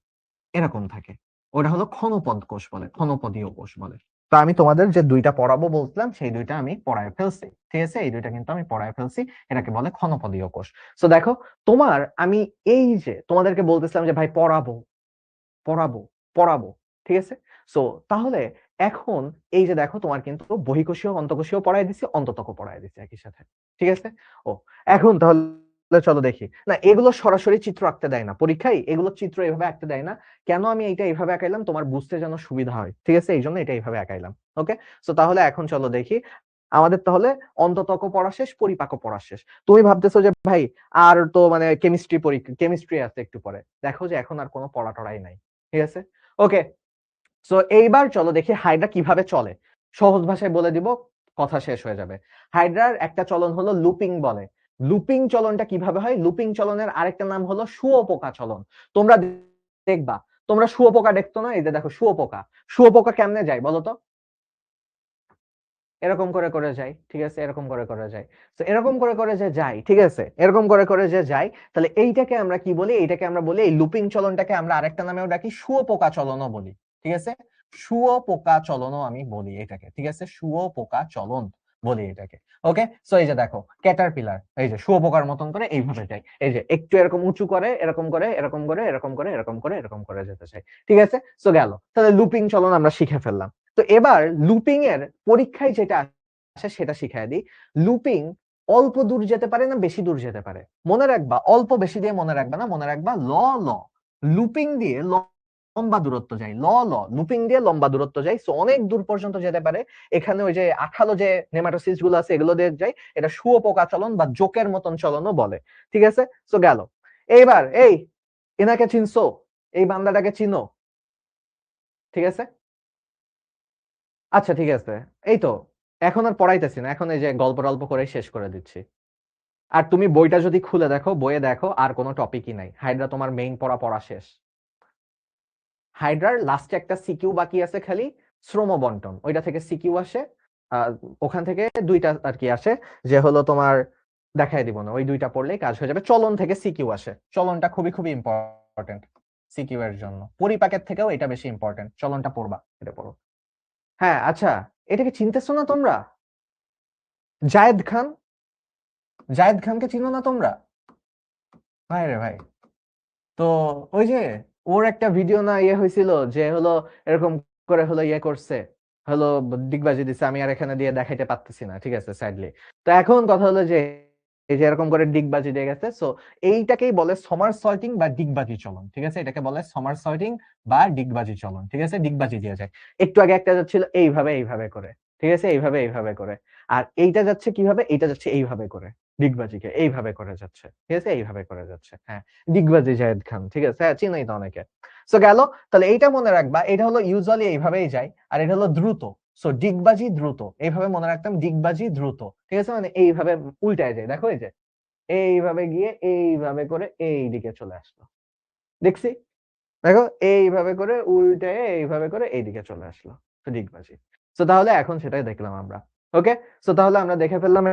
এরকম থাকে, ওটা হলো ক্ষণপদ কোষ বলে, ক্ষণপদীয় কোষ বলে। তো আমি তোমাদের যে দুইটা পড়াবো বলছিলাম সেই দুইটা আমি পড়ায় ফেলছি। ঠিক আছে, এই দুইটা কিন্তু আমি পড়ায় ফেলছি, এটাকে বলে ক্ষণপদীয় কোষ। তো দেখো, তোমার আমি এই যে তোমাদেরকে বলতেছিলাম যে ভাই পড়াবো পড়াবো পড়াবো, ঠিক আছে। সো তাহলে এখন এই যে দেখো, তোমার কিন্তু বহিঃকোষীয় অন্তঃকোষীয় পড়ায় দিছি, অন্ততক পড়ায় দিছি একই সাথে। ঠিক আছে। ও, এখন তাহলে চলো দেখি। না, এগুলো সরাসরি চিত্র আঁকতে দেয় না পরীক্ষায়, এগুলো চিত্র এইভাবে আঁকতে দেয় না। কেন আমি এইটা এইভাবে আঁকাইলাম, তোমার বুঝতে যেন সুবিধা হয়। ঠিক আছে, এই জন্য এটা এইভাবে আঁকাইলাম। ওকে। সো তাহলে এখন চলো দেখি, আমাদের তাহলে অন্ততক পড়া শেষ, পরিপাকও পড়া শেষ। তুমি ভাবতেছো যে ভাই আর তো মানে কেমিস্ট্রি পরীক্ষা, কেমিস্ট্রি আছে একটু পরে, দেখো যে এখন আর কোনো পড়া টড়াই নাই। ঠিক আছে। ওকে। সো এইবার চলো দেখি হাইড্রা কিভাবে চলে। সহজ ভাষায় বলে দিব, কথা শেষ হয়ে যাবে। হাইড্রার একটা চলন হলো লুপিং বলে। লুপিং চলনটা কিভাবে হয়? লুপিং চলনের আরেকটা নাম হলো শুয়োপোকা চলন। তোমরা দেখবা, তোমরা শুয়োপোকা দেখতো না? এই যে দেখো শুয়োপোকা, শুয়োপোকা কেমনে যায় বলো তো? এরকম করে করে যায়। ঠিক আছে, এরকম করে করে যায়। তো এরকম করে করে যে যায়, ঠিক আছে, এরকম করে করে যে যায়, তাহলে এইটাকে আমরা কি বলি? এইটাকে আমরা বলি, এই লুপিং চলনটাকে আমরা আরেকটা নামেও ডাকি, শুয়োপোকা চলনও বলি। ঠিক আছে, শুয়োপোকা চলনও আমি বলি এটাকে। ঠিক আছে, শুয়োপোকা চলন বলি এটাকে। ওকে। সো এই যে দেখো, ক্যাটারপিলার এই যে শুয়োপোকার মতন করে এইভাবে যায়, এই যে একটু এরকম উঁচু করে, এরকম করে, এরকম করে, এরকম করে, এরকম করে, এরকম করে যেতে চাই। ঠিক আছে। সো গেল, তাহলে লুপিং চলন আমরা শিখে ফেললাম। তো এবার লুপিং এর পরীক্ষায় যেটা আসে সেটা শিখাই দিই। লুপিং অল্প দূর যেতে পারে না বেশি দূর যেতে পারে? মনে রাখবা, অল্প বেশি দিয়ে মনে রাখবা না, মনে রাখবা ল ল। লুপিং দিয়ে লম্বা দূরত্ব যায়, ল ল, লুপিং দিয়ে লম্বা দূরত্ব যায়, সো অনেক দূর পর্যন্ত যেতে পারে। এখানে ওই যে আঠালো যে নেমাটোসিস গুলো আছে এগুলো দিয়ে যায়, এটা শুয়োপোকা চলন বা জোকের মতন চলনও বলে। ঠিক আছে। সো গেল। এইবার এই এনাকে চিনছো? এই বান্দাটাকে চিনো? ঠিক আছে। আচ্ছা ঠিক আছে। এই তো, এখন আর পড়াইতেছি না, এখন এই যে গল্প টল্প করে শেষ করে দিচ্ছি। আর তুমি বইটা যদি খুলে দেখো, বইয়ে দেখো আর কোনো টপিকই নাই, হাইড্রা তোমার মেইন পড়া পড়া শেষ। হাইড্রার লাস্টে একটা সিকিউ বাকি আছে খালি, শ্রম বন্টন, ওইটা থেকে সিকিউ আসে। আহ, ওখান থেকে দুইটা আর কি আসে, যে হলো তোমার দেখাই দিব না, ওই দুইটা পড়লেই কাজ হয়ে যাবে। চলন থেকে সিকিউ আসে, চলনটা খুবই খুবই ইম্পর্টেন্ট সিকিউ এর জন্য। পরিপাকের থেকেও এটা বেশি ইম্পর্টেন্ট, চলনটা পড়বা, এটা পড়ো। হ্যাঁ আচ্ছা, এটাকে চিনতেছো না তোমরা? জায়েদ খান, জায়েদ খানকে চিনো না তোমরা? ভাই রে ভাই, তো ওই যে ওর একটা ভিডিও না ইয়ে হয়েছিল, যে হলো এরকম করে হলো ইয়ে করছে, হলো ডিগবাজি দিছে, আমি আর এখানে দিয়ে দেখাইতে পারতেছি না, ঠিক আছে, স্যাডলি। তো এখন কথা হলো যে এই যে এরকম করে ডিগবাজি দিয়ে গেছে, সো এইটাকেই বলে সমার সর্টিং বা ডিগবাজি চলন। ঠিক আছে, এটাকে বলে সমার সর্টিং বা ডিগবাজি চলন। ঠিক আছে, ডিগবাজি দিয়ে যায়। একটু আগে একটা যাচ্ছিল এইভাবে এইভাবে করে, ঠিক আছে, এইভাবে এইভাবে করে। আর এইটা যাচ্ছে কিভাবে? এইটা যাচ্ছে এইভাবে করে, ডিগবাজিকে এইভাবে করে যাচ্ছে। ঠিক আছে, এইভাবে করে যাচ্ছে। হ্যাঁ, ডিগবাজি জায়েদ খান। ঠিক আছে, হ্যাঁ, চিনাই তো অনেকে। সো গেল। তাহলে এইটা মনে রাখবা, এটা হলো ইউজুয়ালি এইভাবেই যায়, আর এটা হলো দ্রুত। সো ডিগবাজি দ্রুত, এইভাবে মনে রাখতাম, ডিগবাজি দ্রুত। ঠিক আছে, মানে এইভাবে উল্টায় যায়, দেখো এই যে এইভাবে গিয়ে এইভাবে করে এই দিকে চলে আসলো, দেখছি, দেখো এইভাবে করে উল্টে এইভাবে করে এইদিকে চলে আসলো, তো ডিগবাজি। তো তাহলে এখন সেটাই দেখলাম আমরা। ওকে। তো তাহলে আমরা দেখে ফেললাম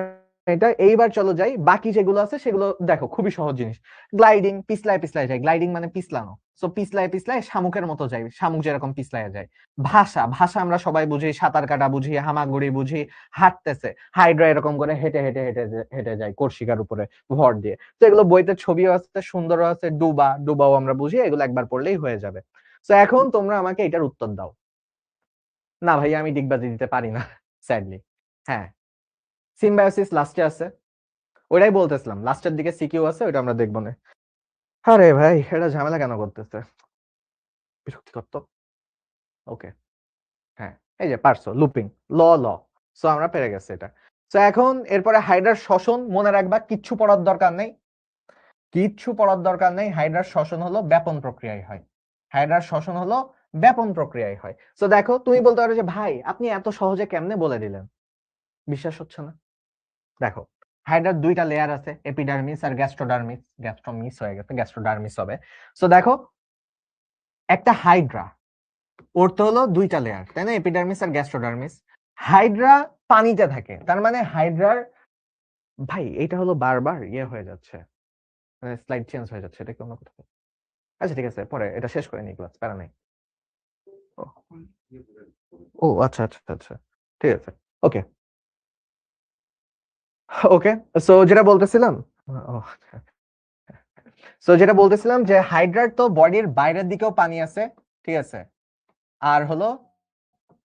এটা। এইবার চলো যাই, বাকি যেগুলো আছে সেগুলো দেখো, খুবই সহজ জিনিস। গ্লাইডিং, পিছলায় পিছলায় যায়, গ্লাইডিং মানে পিছলানো। সো পিছলায় পিছলায় শামুকের মতো যায়, শামুক যেরকম পিছলায় যায়। ভাষা, ভাষা আমরা সবাই বুঝি, সাঁতার কাটা বুঝি, হামাগুড়ি বুঝি, হাঁটতেছে। হাইড্রা এরকম করে হেঁটে হেঁটে হেঁটে হেঁটে যায় কর্সিকার উপরে ভর দিয়ে। তো এগুলো বইতে ছবিও আছে, সুন্দরও আছে, ডুবা, ডুবাও আমরা বুঝি, এগুলো একবার পড়লেই হয়ে যাবে। তো এখন তোমরা আমাকে এটার উত্তর দাও। না ভাই, আমি ডিগবাজি দিতে পারি না, স্যাডলি। হ্যাঁ, সিম্বায়োসিস লাস্টে আছে, ওইটাই বলতেছিলাম, লাস্টের দিকে সিকিউ আছে, ওইটা আমরা দেখবো না। আরে ভাই, এটা ঝামেলা কেন করতেছে, বিরক্তিকর তো। ওকে। হ্যাঁ, এই যে পারছো, লুপিং, ল ল। সো আমরা পেরে গেছি এটা। তো এখন এরপরে হাইড্রার শ্বসন মনে রাখবা, কিচ্ছু পড়ার দরকার নেই, কিচ্ছু পড়ার দরকার নেই। হাইড্রার শ্বসন হলো ব্যাপন প্রক্রিয়ায় হয়, হাইড্রার শ্বসন হলো ব্যাপন প্রক্রিয়ায় হয়। তো দেখো, তুমি বলতে পারো যে ভাই আপনি এত সহজে কেমনে বলে দিলেন, বিশ্বাস হচ্ছে না। দেখো, হাইড্রার দুইটা লেয়ার আছে, এপিডার্মিস আর গ্যাস্ট্রোডার্মিস, গ্যাস্ট্রোমিস হয়ে গেছে, গ্যাস্ট্রোডার্মিস হবে। সো দেখো, একটা হাইড্রা, ওর তো হলো দুইটা লেয়ার, তাই না? এপিডার্মিস আর গ্যাস্ট্রোডার্মিস। হাইড্রা পানিতে থাকে, তার মানে হাইড্রার, ভাই এটা হলো বারবার হয়ে যাচ্ছে, মানে স্লাইড চেঞ্জ হয়ে যাচ্ছে, এটা কি অন্য কোথাও? আচ্ছা ঠিক আছে, পরে এটা শেষ করে নিই, ক্লাস প্যারা নাই। ও ও, আচ্ছা আচ্ছা আচ্ছা, ঠিক আছে, ওকে ওকে। সো যেটা বলতেছিলাম, ও সো যেটা বলতেছিলাম যে হাইড্রার তো বডির বাইরের দিকেও পানি আছে, ঠিক আছে, আর হলো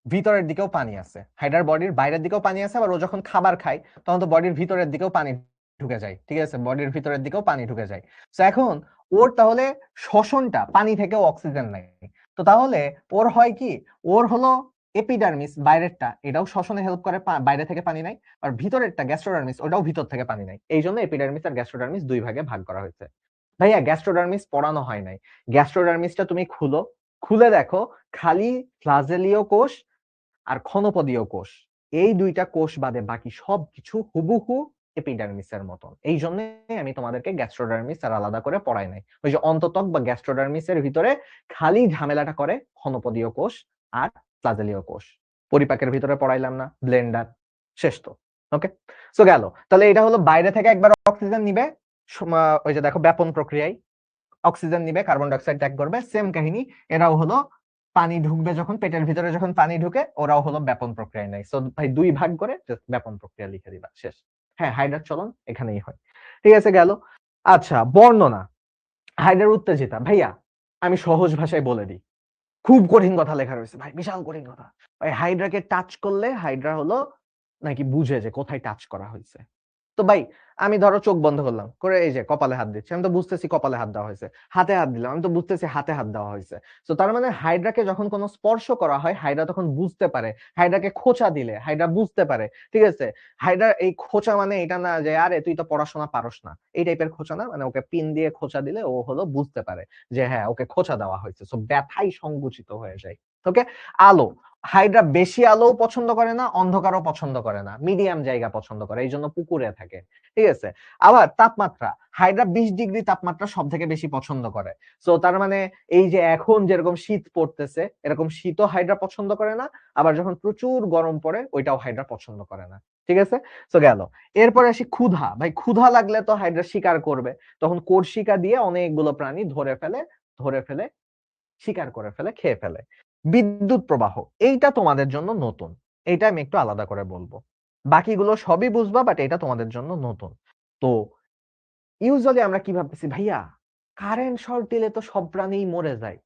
ভিতরের দিকেও পানি আছে। হাইড্রার বডির বাইরের দিকেও পানি আছে, আবার ও যখন খাবার খায় তখন তো বডির ভিতরের দিকেও পানি ঢুকে যায়, ঠিক আছে, বডির ভিতরের দিকেও পানি ঢুকে যায়। তো এখন ওর তাহলে শ্বসনটা পানি থেকেও অক্সিজেন নেয়, তো তাহলে ওর হয় কি, ওর হলো এপিডার্মিস বাইরেরটা, এটাও শ্বসনে হেল্প করে, বাইরে থেকে পানি নেয়, আর ভিতরেরটা গ্যাস্ট্রোডার্মিস ওটাও ভিতর থেকে পানি নেয়। এই জন্য এপিডার্মিস আর গ্যাস্ট্রোডার্মিস দুই ভাগে ভাগ করা হয়েছে। ভাইয়া গ্যাস্ট্রোডার্মিস পড়ানো হয় নাই, গ্যাস্ট্রোডার্মিসটা তুমি খুলো, খুলে দেখো, খালি ফ্লাজেলীয় কোষ আর ক্ষণপদীয় কোষ, এই দুইটা কোষ বাদে বাকি সবকিছু হুবহু এপিডার্মিসের মতন। এই জন্য আমি তোমাদেরকে গ্যাস্ট্রোডার্মিস আর আলাদা করে পড়াই নাই। ওই যে অন্তত্বক বা গ্যাস্ট্রোডার্মিসের ভিতরে খালি ঝামেলাটা করে ক্ষণপদীয় কোষ আর ফ্লাজেলীয় কোষ। পরিপাকের ভিতরে পড়াইলাম না, ব্লেন্ডার, শেষ তো। ওকে, সো গেল। তাহলে এটা হলো বাইরে থেকে একবার অক্সিজেন নিবে, ওই যে দেখো ব্যাপন প্রক্রিয়ায় অক্সিজেন নিবে, কার্বন ডাইঅক্সাইড ত্যাগ করবে, সেম কাহিনী। এরাও হলো পানি ঢুকবে যখন পেটের ভিতরে, যখন পানি ঢুকে ওরাও হলো ব্যাপন প্রক্রিয়ায় নেয়। সো ভাই দুই ভাগ করে জাস্ট ব্যাপন প্রক্রিয়া লিখে দিবা, শেষ। হ্যাঁ, হাইড্রার চলন এখানেই হয়, ঠিক আছে, গেল। আচ্ছা, বর্ণনা, হাইড্রার উত্তেজিতা, ভাইয়া আমি সহজ ভাষায় বলে দিই, খুব কঠিন কথা লেখা রয়েছে ভাই, বিশাল কঠিন কথা। ভাই হাইড্রাকে টাচ করলে হাইড্রা হলো নাকি বুঝে যে কোথায় টাচ করা হয়েছে। তো ভাই আমি ধরো চোখ বন্ধ করলাম করে, এই যে কপালে হাত দিচ্ছি, আমি তো বুঝতেছি কপালে হাত দেওয়া হয়েছে। হাতে হাত দিলাম, আমি তো বুঝতেছি হাতে হাত দেওয়া হয়েছে। তো তার মানে হাইড্রাকে যখন কোনো স্পর্শ করা হয় হাইড্রা তখন বুঝতে পারে, হাইড্রাকে খোঁচা দিলে হাইড্রা বুঝতে পারে, ঠিক আছে। হাইড্রা এই খোঁচা মানে এটা না যে আরে তুই তো পড়াশোনা পারস না, এই টাইপের খোঁচা না, মানে ওকে পিন দিয়ে খোঁচা দিলে ও হলো বুঝতে পারে যে হ্যাঁ ওকে খোঁচা দেওয়া হয়েছে, সো ব্যথাই সংকুচিত হয়ে যায়। ওকে, আলো, হাইড্রা বেশি আলো পছন্দ করে না, অন্ধকারও পছন্দ করে না, মিডিয়াম জায়গা পছন্দ করে, এই জন্য পুকুরে থাকে, ঠিক আছে। আবার তাপমাত্রা, হাইড্রা 20 ডিগ্রি তাপমাত্রা সব থেকে বেশি পছন্দ করে। সো তার মানে এই যে এখন যেরকম শীত পড়তেছে এরকম শীতও হাইড্রা পছন্দ করে না, আবার যখন প্রচুর গরম পড়ে ওইটাও হাইড্রা পছন্দ করে না, ঠিক আছে। তো গেল। এরপরে আসি ক্ষুধা, ভাই ক্ষুধা লাগলে তো হাইড্রা শিকার করবে, তখন কর্ষিকা দিয়ে অনেকগুলো প্রাণী ধরে ফেলে শিকার করে ফেলে, খেয়ে ফেলে। বিদ্যুৎ প্রবাহ, এইটা তোমাদের জন্য নতুন, এইটা আমি একটু আলাদা করে বলবো, বাকিগুলো সবই বুঝবা, বাট এটা তোমাদের জন্য নতুন। তো ইউজুয়ালি আমরা কি ভাবতেছি, ভাইয়া কারেন্ট শর্ট দিলে তো সব প্রাণীই মরে যায়।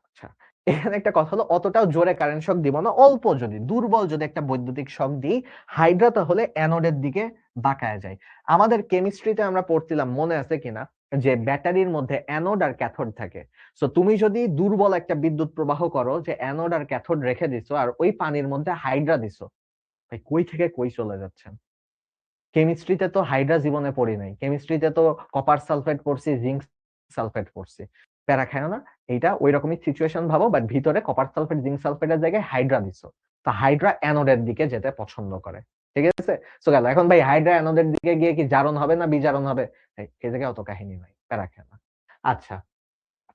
আচ্ছা, এখানে একটা কথা হলো, অতটাও জোরে কারেন্ট শক দিব না, অল্প যদি দুর্বল যদি একটা বৈদ্যুতিক শক দিই, হাইড্রা তাহলে অ্যানোডের দিকে বাঁকায় যায়। আমাদের কেমিস্ট্রিতে আমরা পড়ছিলাম, মনে আছে কিনা, যে ব্যাটারির মধ্যে অ্যানোড আর ক্যাথোড থাকে। সো তুমি যদি দুর্বল একটা বিদ্যুৎ প্রবাহ করো, যে অ্যানোড আর ক্যাথোড রেখে দিছো আর ওই পানির মধ্যে হাইড্রা দিছো, ভাই কই থেকে কই চলে যাচ্ছেন। কেমিস্ট্রিতে তো হাইড্রা জীবনে পড়ি নাই, কেমিস্ট্রিতে তো কপার সালফেট পড়ছি, জিঙ্ক সালফেট পড়ছি, প্যারা খায় না। এইটা ওই রকমই সিচুয়েশন ভাবো, বাট ভিতরে কপার সালফেট জিঙ্ক সালফেটের জায়গায় হাইড্রা দিছো, তো হাইড্রা অ্যানোডের দিকে যেতে পছন্দ করে, ঠিক আছে। সো গেল। এখন ভাই হাইড্রা অ্যানোডের দিকে গিয়ে কি জারণ হবে না বিজারণ হবে, এই জায়গায় অত কাহিনী নাই, প্যারা খায় না। আচ্ছা,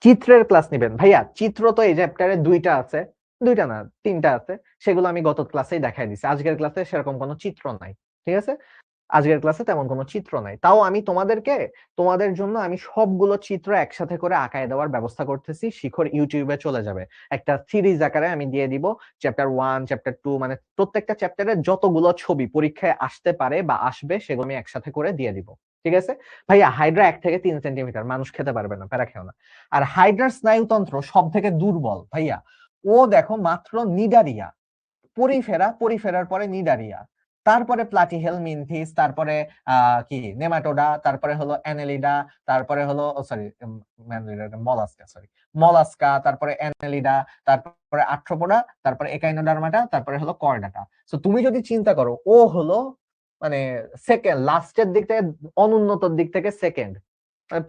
চিত্রের ক্লাস নিবেন, ভাইয়া চিত্র তো এই চ্যাপ্টারে দুইটা আছে, দুইটা না তিনটা আছে, সেগুলো আমি গত ক্লাসেই দেখাই দিছি, আজকের ক্লাসে সেরকম কোনো চিত্র নাই, ঠিক আছে। আজকের ক্লাসে তেমন কোনো চিত্র নাই, তাও আমি তোমাদের জন্য আমি সবগুলো চিত্র একসাথে করে আঁকায় দেওয়ার ব্যবস্থা করতেছি। শিখর ইউটিউবে চলে যাবে, একটা সিরিজ আকারে আমি দিয়ে দিব, চ্যাপ্টার 1 চ্যাপ্টার 2, মানে প্রত্যেকটা চ্যাপ্টারের যতগুলো ছবি পরীক্ষায় আসতে পারে বা আসবে সেগুলো আমি একসাথে করে দিয়ে দিব, ঠিক আছে। ভাইয়া হাইড্রা 1 থেকে 3 সেন্টিমিটার, মানুষ খেতে পারবে না, প্যারা খেও না। আর হাইড্রার স্নায়ুতন্ত্র সব থেকে দুর্বল ভাইয়া, ও দেখো মাত্র নিডারিয়া, পরিফেরার পরে নিডারিয়া, তারপরে প্লাটিহেল মিনথিস, তারপরে কি নেমাটোডা, তারপরে হলো অ্যানেলিডা, তারপরে হলো সরি মলাস্কা, মলাস্কা, তারপরে অ্যানেলিডা, তারপরে আর্থ্রোপোডা, তারপরে একাইনোডার্মাটা, তারপরে হলো কর্ডাটা। সো তুমি যদি চিন্তা করো, ও হলো মানে সেকেন্ড লাস্টের দিক থেকে, অনুন্নতর দিক থেকে সেকেন্ড,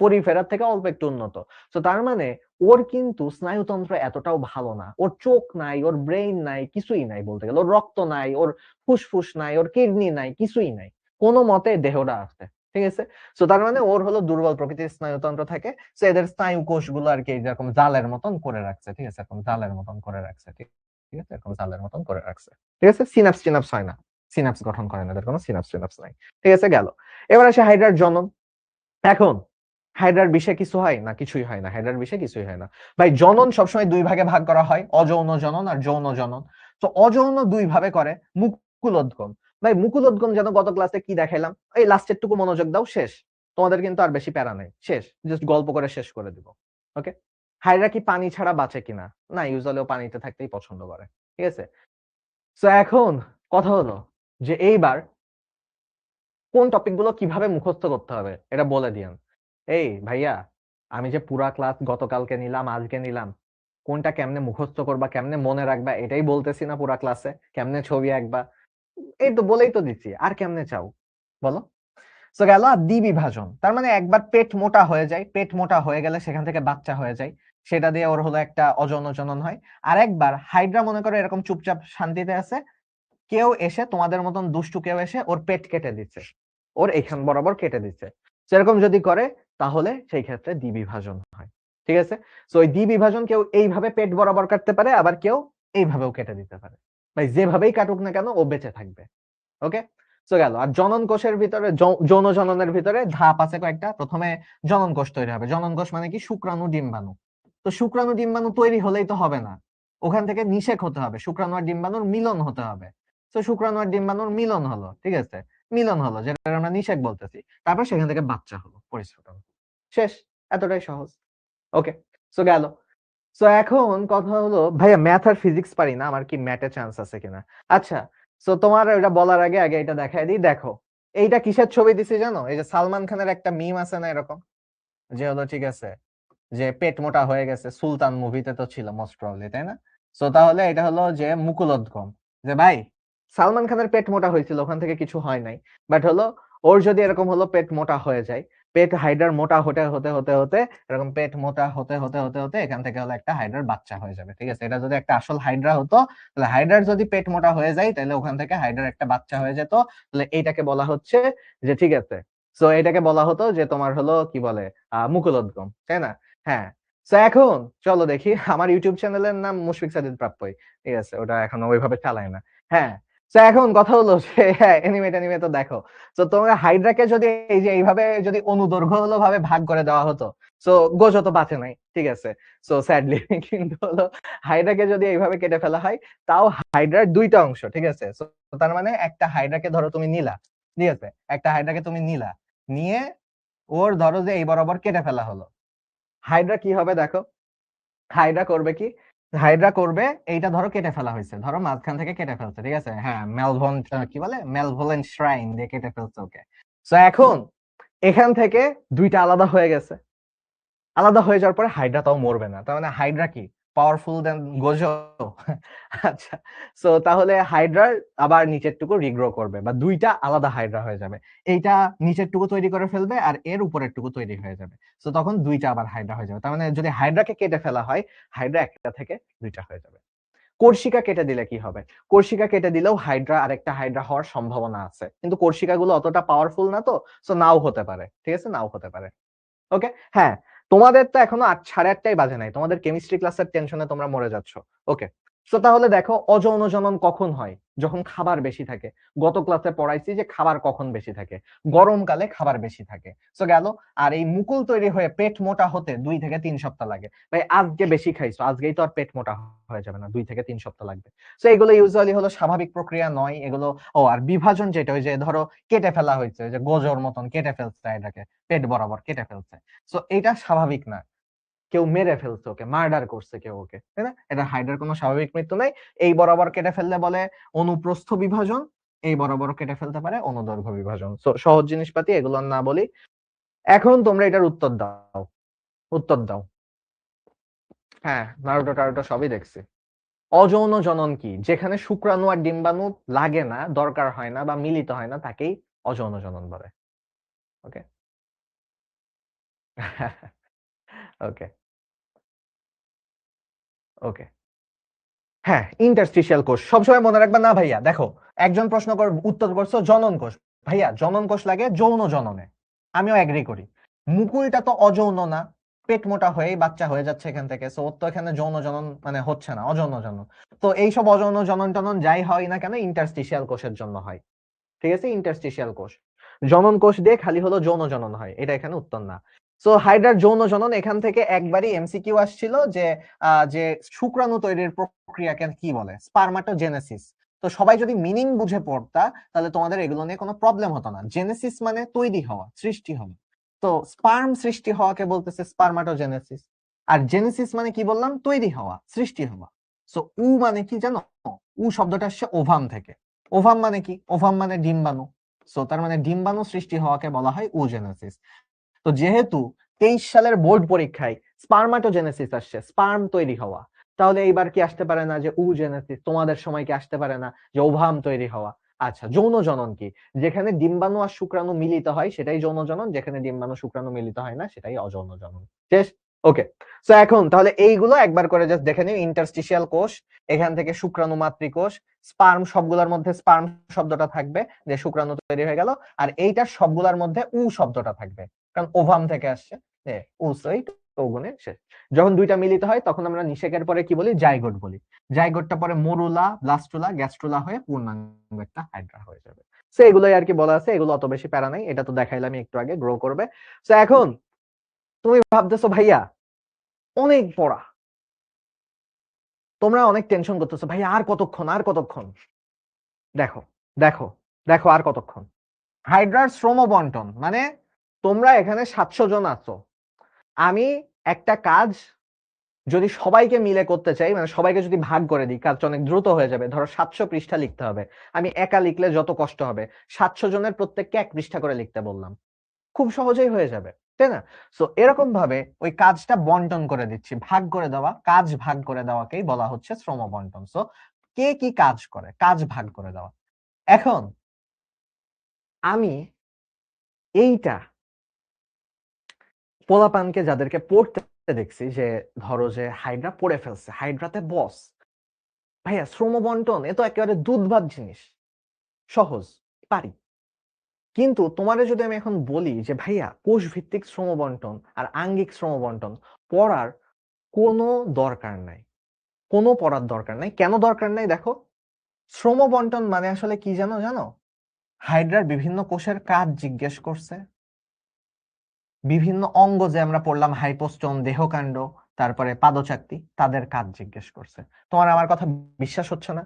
পরিফেরার থেকে অল্প একটু উন্নত। তো তার মানে ওর কিন্তু স্নায়ুতন্ত্র এতটাও ভালো না, ওর চোখ নাই, ওর ব্রেইন নাই, কিছুই নাই বলতে গেলে, ওর রক্ত নাই, ওর ফুসফুস নাই, ওর কিডনি নাই, কিছুই নাই, কোনো মতে দেহটা আছে। ঠিক আছে? সো তার মানে ওর হলো দুর্বল প্রকৃতির স্নায়ুতন্ত্র থাকে। সো এদের স্নায়ু কোষগুলো আরকি যেরকম জালের মতন করে রাখছে। ঠিক আছে? এরকম জালের মতন করে রাখছে। ঠিক আছে? এরকম জালের মতন করে রাখছে। ঠিক আছে? সিনাপস-টিনাপস হয় না। সিনাপস গঠন করে না। এদের কোন সিনাপস-টিনাপস নাই। ঠিক আছে? গেল। এবার আসে হাইড্রার জনন। এখন হাইড্রার বিষে কিছু হয়? না কিছুই হয় না। হাইড্রার বিষে কিছুই হয় না। ভাই জনন সবসময় ২ ভাগে ভাগ করা হয়। অযৌন জনন আর যৌন জনন। তো অযৌন ২ ভাবে করে মুকুলোদ্গম। ভাই মুকুলোদ্গম যেন গত ক্লাসে কি দেখাইলাম? এই লাস্টের টুকু মনোযোগ দাও শেষ। তোমাদের কিন্তু আর বেশি প্যারা নাই। শেষ। জাস্ট গল্প করে শেষ করে দিব। ওকে? হাইড্রা কি পানি ছাড়া বাঁচে কিনা? না ইউজুয়ালি ও পানিতে থাকতেই পছন্দ করে। ঠিক আছে? সো এখন কথা হলো যে এইবার কোন টপিক গুলো কিভাবে মুখস্থ করতে হবে এটা বলে দিয়েন। এই ভাইয়া আমি যে পুরা ক্লাস গতকালকে নিলাম আজকে নিলাম কোনটা কেমনে মুখস্থ করবা কেমনে মনে রাখবা এটাই বলতেছি না পুরা ক্লাসে কেমনে ছবি আঁকবা এই তো বলেই তো দিচ্ছি আর কেমনে চাও বলো। তো গেল আর দ্বিবিভাজন তার মানে একবার পেট মোটা হয়ে যায় পেট মোটা হয়ে গেলে সেখান থেকে বাচ্চা হয়ে যায় সেটা দিয়ে ওর হলো একটা অযৌন জনন হয় আর একবার হাইড্রা মনে করো এরকম চুপচাপ শান্তিতে আছে কেউ এসে তোমাদের মতন দুষ্টু কেউ এসে ওর পেট কেটে দিচ্ছে ওর এখান বরাবর কেটে দিচ্ছে সেরকম যদি করে তাহলে সেই ক্ষেত্রে দ্বিবিভাজন হয় ঠিক আছে তো ওই দ্বিবিভাজন কেউ এইভাবে পেট বরাবর কাটতে পারে আবার কেউ এইভাবেও কেটে দিতে পারে ভাই যেভাবেই কাটুক না কেন ও বেঁচে থাকবে ওকে তো গেল আর জনন কোষের ভিতরে যৌন জননের ভিতরে ধাপ আছে কয়েকটা প্রথমে জনন কোষ তৈরি হবে জনন কোষ মানে কি শুক্রাণু ডিম্বাণু তো শুক্রাণু ডিম্বাণু তৈরি হলেই তো হবে না ওখান থেকে নিষেক হতে হবে শুক্রাণু আর ডিম্বাণুর মিলন হতে হবে তো শুক্রাণু আর ডিম্বাণুর মিলন হলো ঠিক আছে মিলন হলো যেটা আমরা নিষেক বলতেছি তারপর সেখান থেকে বাচ্চা হলো পরিস্ফুটন শেষ এতটাই সহজ ওকে সো গেল সো এখন কথা হলো ভাইয়া ম্যাথ আর ফিজিক্স পারি না আমার কি ম্যাথে চান্স আছে কিনা আচ্ছা সো তোমার ওটা বলার আগে আগে এটা দেখাই দিই দেখো এইটা কিসের ছবি দিছি জানো এই যে সালমান খানের একটা মিম আছে না এরকম যে হলো ঠিক আছে যে পেট মোটা হয়ে গেছে সুলতান মুভিতে তো ছিল মোস্ট প্রবাবলি তাই না সো তাহলে এটা হলো যে মুকুলোদ্গম যে ভাই সালমান খানের পেট মোটা হয়েছিল ওখান থেকে কিছু হয় নাই বাট হলো ওর যদি এরকম হলো পেট মোটা হয়ে যায় পেট হাইড্রার মোটা হতে হতে হতে হতে এরকম পেট মোটা হতে হতে হতে হতে এখান থেকে হলো একটা হাইড্রার বাচ্চা হয়ে যাবে ঠিক আছে এটা যদি একটা আসল হাইড্রা হতো তাহলে হাইড্রার যদি পেট মোটা হয়ে যায় তাহলে ওখান থেকে হাইড্রার একটা বাচ্চা হয়ে যেত তাহলে এইটাকে বলা হচ্ছে যে ঠিক আছে সো এটাকে বলা হতো যে তোমার হলো কি বলে মুকুলোদ্গম তাই না হ্যাঁ তো এখন চলো দেখি আমার ইউটিউব চ্যানেলের নাম মুশফিক সাদিদ প্রাপ্যই ঠিক আছে ওটা এখন ওইভাবে চালায় না হ্যাঁ তো এখন কথা হলো যে হ্যাঁ এনিমে তো দেখো তো তোমরা হাইড্রাকে যদি এই যে এইভাবে যদি অনুদৈর্ঘ্য হলো ভাবে ভাগ করে দেওয়া হতো তো গোজো তো বাঁচে নাই ঠিক আছে সো স্যাডলি কিন্তু হলো হাইড্রাকে যদি এইভাবে কেটে ফেলা হয় তাও হাইড্রার দুইটা অংশ ঠিক আছে তো তার মানে একটা হাইড্রাকে ধরো তুমি নিলা ঠিক আছে একটা হাইড্রাকে তুমি নিলা নিয়ে ওর ধরো যে এই বরাবর কেটে ফেলা হলো হাইড্রা কি হবে দেখো হাইড্রা করবে কি হাইড্রা করবে এইটা ধরো কেটে ফেলা হয়েছে ধরো মাঝখান থেকে কেটে ফেলছে ঠিক আছে হ্যাঁ মেলভন কি বলে মেলভোলেন্ট শ্রাইন দিয়ে কেটে ফেলছে ওকে তো এখন এখান থেকে দুইটা আলাদা হয়ে গেছে আলাদা হয়ে যাওয়ার পরে হাইড্রা তাও মরবে না তার মানে হাইড্রা কি পাওয়ারফুল দেন গোজো আচ্ছা সো তাহলে হাইড্রার আবার নিচের টুকু রিগ্রো করবে বা দুইটা আলাদা হাইড্রা হয়ে যাবে এইটা নিচের টুকু তৈরি করে ফেলবে আর এর উপরের টুকু তৈরি হয়ে যাবে তো তখন দুইটা আবার হাইড্রা হয়ে যাবে তার মানে যদি হাইড্রাকে কেটে ফেলা হয় হাইড্রা একটা থেকে দুইটা হয়ে যাবে কোর্সিকা কেটে দিলে কি হবে কোর্সিকা কেটে দিলেও হাইড্রা আরেকটা হাইড্রা হওয়ার সম্ভাবনা আছে কিন্তু কোর্সিকা গুলো অতটা পাওয়ারফুল না তো সো নাও হতে পারে ঠিক আছে নাও হতে পারে ওকে হ্যাঁ তোমাদের তো এখনো 8:30 বাজে নাই তোমাদের কেমিস্ট্রি ক্লাসের টেনশনে তোমরা মরে যাচ্ছ ওকে তো তাহলে দেখো অযৌন জনন কখন হয় যখন খাবার বেশি থাকে গত ক্লাসে পড়াইছি যে খাবার কখন বেশি থাকে গরমকালে খাবার বেশি থাকে তো গেল আর এই মুকুল তৈরি হয়ে পেট মোটা হতে 2 থেকে 3 সপ্তাহ লাগে ভাই আজকে বেশি খাইছো আজকেই তো আর পেট মোটা হয়ে যাবে না 2 থেকে 3 সপ্তাহ লাগবে তো এগুলো ইউজুয়ালি হলো স্বাভাবিক প্রক্রিয়া নয় এগুলো ও আর বিভাজন যেটা ওই যে ধরো কেটে ফেলা হয়েছে যে গোজোর মতন কেটে ফেলছে এটাকে পেট বরাবর কেটে ফেলছে সো এটা স্বাভাবিক না কেউ মেরে ফেলছে ওকে মার্ডার করছে কেউ ওকে তাই না এটা হাইড্রার কোনো স্বাভাবিক মৃত্যু নাই এই বরাবর কেটে ফেললে বলে অনুপ্রস্থ বিভাজন এই বরাবর কেটে ফেলতে পারে অনুদৈর্ঘ্য বিভাজন সো সহজ জিনিসপাতি এগুলো না বলি এখন তোমরা এটার উত্তর দাও উত্তর দাও হ্যাঁ নারুটো টারুটো সবই দেখছি অযৌন জনন কি যেখানে শুক্রাণু আর ডিম্বাণু লাগে না দরকার হয় না বা মিলিত হয় না তাকেই অযৌন জনন বলে ওকে ওকে ওকে হ্যাঁ ইন্টারস্টিশিয়াল কোষ সবসময় মনে রাখবা না ভাইয়া দেখো একজন প্রশ্ন উত্তর করছো জনন কোষ ভাইয়া জনন কোষ লাগে যৌন জননে আমিও এগ্রি করি। মুকুলটা তো অযৌন না, পেট মোটা হয়েই বাচ্চা হয়ে যাচ্ছে এখান থেকে, সো ওর তো এখানে যৌন জনন মানে হচ্ছে না, অযৌন জনন। তো এইসব অযৌন জনন টনন যাই হয় না কেন ইন্টারস্টিশিয়াল কোষের জন্য হয়, ঠিক আছে, ইন্টারস্টিশিয়াল কোষ। জনন কোষ দিয়ে খালি হলো যৌন জনন হয়, এটা এখানে উত্তর না। সো হাইড্রার যৌন জনন এখান থেকে একবারই এমসিকিউ আসছিল যে যে শুক্রাণু তৈরির প্রক্রিয়াকে কি বলে, স্পারমাটোজেনেসিস। তো সবাই যদি মিনিং বুঝে পড়তা তাহলে তোমাদের এগুলো নিয়ে কোনো প্রবলেম হতো না। জেনেসিস মানে তৈরি হওয়া, সৃষ্টি হওয়া। তো স্পার্ম সৃষ্টি হওয়াকে বলতেছে স্পারমাটোজেনেসিস। আর জেনেসিস মানে কি বললাম, তৈরি হওয়া, সৃষ্টি হওয়া। সো উ মানে কি জানো, উ শব্দটা আসছে ওভাম থেকে। ওভাম মানে কি, ওভাম মানে ডিম্বাণু। সো তার মানে ডিম্বাণু সৃষ্টি হওয়াকে বলা হয় ওজেনেসিস। তো যেহেতু 23 সালের বোর্ড পরীক্ষায় স্পারমাটোজেনেসিস আসছে, স্পার্ম তৈরি হওয়া, তাহলে এইবার কি আসতে পারে না যে ওজেনেসিস? তোমাদের সময় কি আসতে পারে না যে ওভাম তৈরি হওয়া? আচ্ছা, যৌন জনন কি? যেখানে ডিম্বাণু আর শুক্রাণু মিলিত হয় সেটাই যৌন জনন, যেখানে ডিম্বাণু শুক্রাণু মিলিত হয় না সেটাই অযৌন জনন। শেষ। ওকে। সো এখন তাহলে এইগুলো একবার করে জাস্ট দেখে নিও। ইন্টারস্টিশিয়াল কোষ, এখান থেকে শুক্রাণু মাতৃকোষ, স্পার্ম সবগুলোর মধ্যে স্পার্ম শব্দটা থাকবে যে শুক্রাণু তৈরি হয়ে গেল, আর এইটার সবগুলোর মধ্যে উ শব্দটা থাকবে কারণ ওভাম থেকে আসছে। ওসাইট ওগুনে শেষ। যখন দুইটা মিলিত হয় তখন আমরা নিষেকের পরে কি বলি, জাইগোট বলি। জাইগোটটা পরে মরুলা, ব্লাস্টুলা, গ্যাস্ট্রুলা হয়ে পূর্ণাঙ্গ একটা হাইড্রা হয়ে যাবে। সো এগুলোই আর কি বলা আছে, এগুলো অত বেশি প্যারা নাই, এটা তো দেখাইলাম একটু আগে, গ্রো করবে। সো এখন তুমি ভাবতেছো ভাইয়া অনেক পড়া, তোমরা অনেক টেনশন করতেছো, ভাইয়া আর কতক্ষণ, আর কতক্ষণ। দেখো দেখো দেখো আর কতক্ষণ। হাইড্রার শ্রম বন্টন মানে তোমরা এখানে 700 জন আছো, আমি একটা কাজ যদি সবাইকে মিলে করতে চাই, মানে সবাইকে যদি ভাগ করে দিই, কাজটা অনেক দ্রুত হয়ে যাবে। ধরো 700 পৃষ্ঠা লিখতে হবে, আমি একা লিখলে যত কষ্ট হবে, 700 জনের প্রত্যেককে 1 পৃষ্ঠা করে লিখতে বললাম, খুব সহজেই হয়ে যাবে, তাই না? সো এরকম ভাবে ওই কাজটা বন্টন করে দিচ্ছি, ভাগ করে দেওয়া, কাজ ভাগ করে দেওয়াকেই বলা হচ্ছে শ্রম বন্টন। সো কে কি কাজ করে, কাজ ভাগ করে দেওয়া। এখন আমি এইটা পোলাপানকে যাদেরকে পড়তে দেখছি, যে ধরো যে হাইড্রা পড়ে ফেলছে, হাইড্রাতে বস, ভাইয়া শ্রম বন্টন এ তো একেবারে দুধ ভাত জিনিস, সহজ, পারি। কিন্তু তোমারে যদি আমি এখন বলি যে ভাইয়া কোষ ভিত্তিক শ্রম বন্টন আর আঙ্গিক শ্রম বন্টন পড়ার কোনো দরকার নাই, কোনো পড়ার দরকার নাই। কেন দরকার নাই দেখো, শ্রম বন্টন মানে আসলে কি জানো, জানো? হাইড্রার বিভিন্ন কোষের কাজ জিজ্ঞেস করছে, বিভিন্ন অঙ্গ যে আমরা পড়লাম, হাইপোস্টোম, দেহকাণ্ড, তারপরে পাদচাকতি, তাদের কাজ জিজ্ঞেস করছে। তোমার আমার কথা বিশ্বাস হচ্ছে না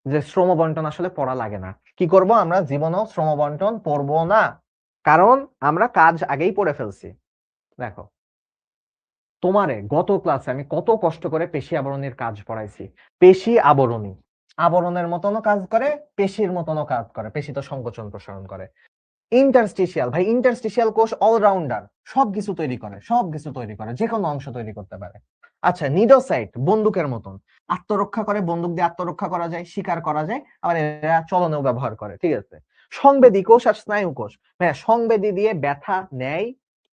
যে শ্রম বন্টন আসলে পড়া লাগে না? কি করব আমরা জীবনেও শ্রম বন্টন পড়বো না, কারণ আমরা কাজ আগেই পড়ে ফেলছি। দেখো তোমারে গত ক্লাসে আমি কত কষ্ট করে পেশি আবরণীর কাজ পড়াইছি। পেশি আবরণী আবরণের মতনও কাজ করে, পেশির মতনও কাজ করে, পেশি তো সংকোচন প্রসারণ করে। ইন্টারস্টিশিয়াল, ভাই ইন্টারস্টিশিয়াল কোষ অলরাউন্ডার, সবকিছু তৈরি করে, সবকিছু তৈরি করে, যে কোনো অংশ তৈরি করতে পারে। আচ্ছা, নিডোসাইট বন্দুকের মতন আত্মরক্ষা করে, বন্দুক দিয়ে আত্মরক্ষা করা যায়, শিকার করা যায়, আবার এরা চলনেও ব্যবহার করে, ঠিক আছে। সংবেদী কোষ আর স্নায়ু কোষ, হ্যাঁ সংবেদী দিয়ে ব্যথা নেয়,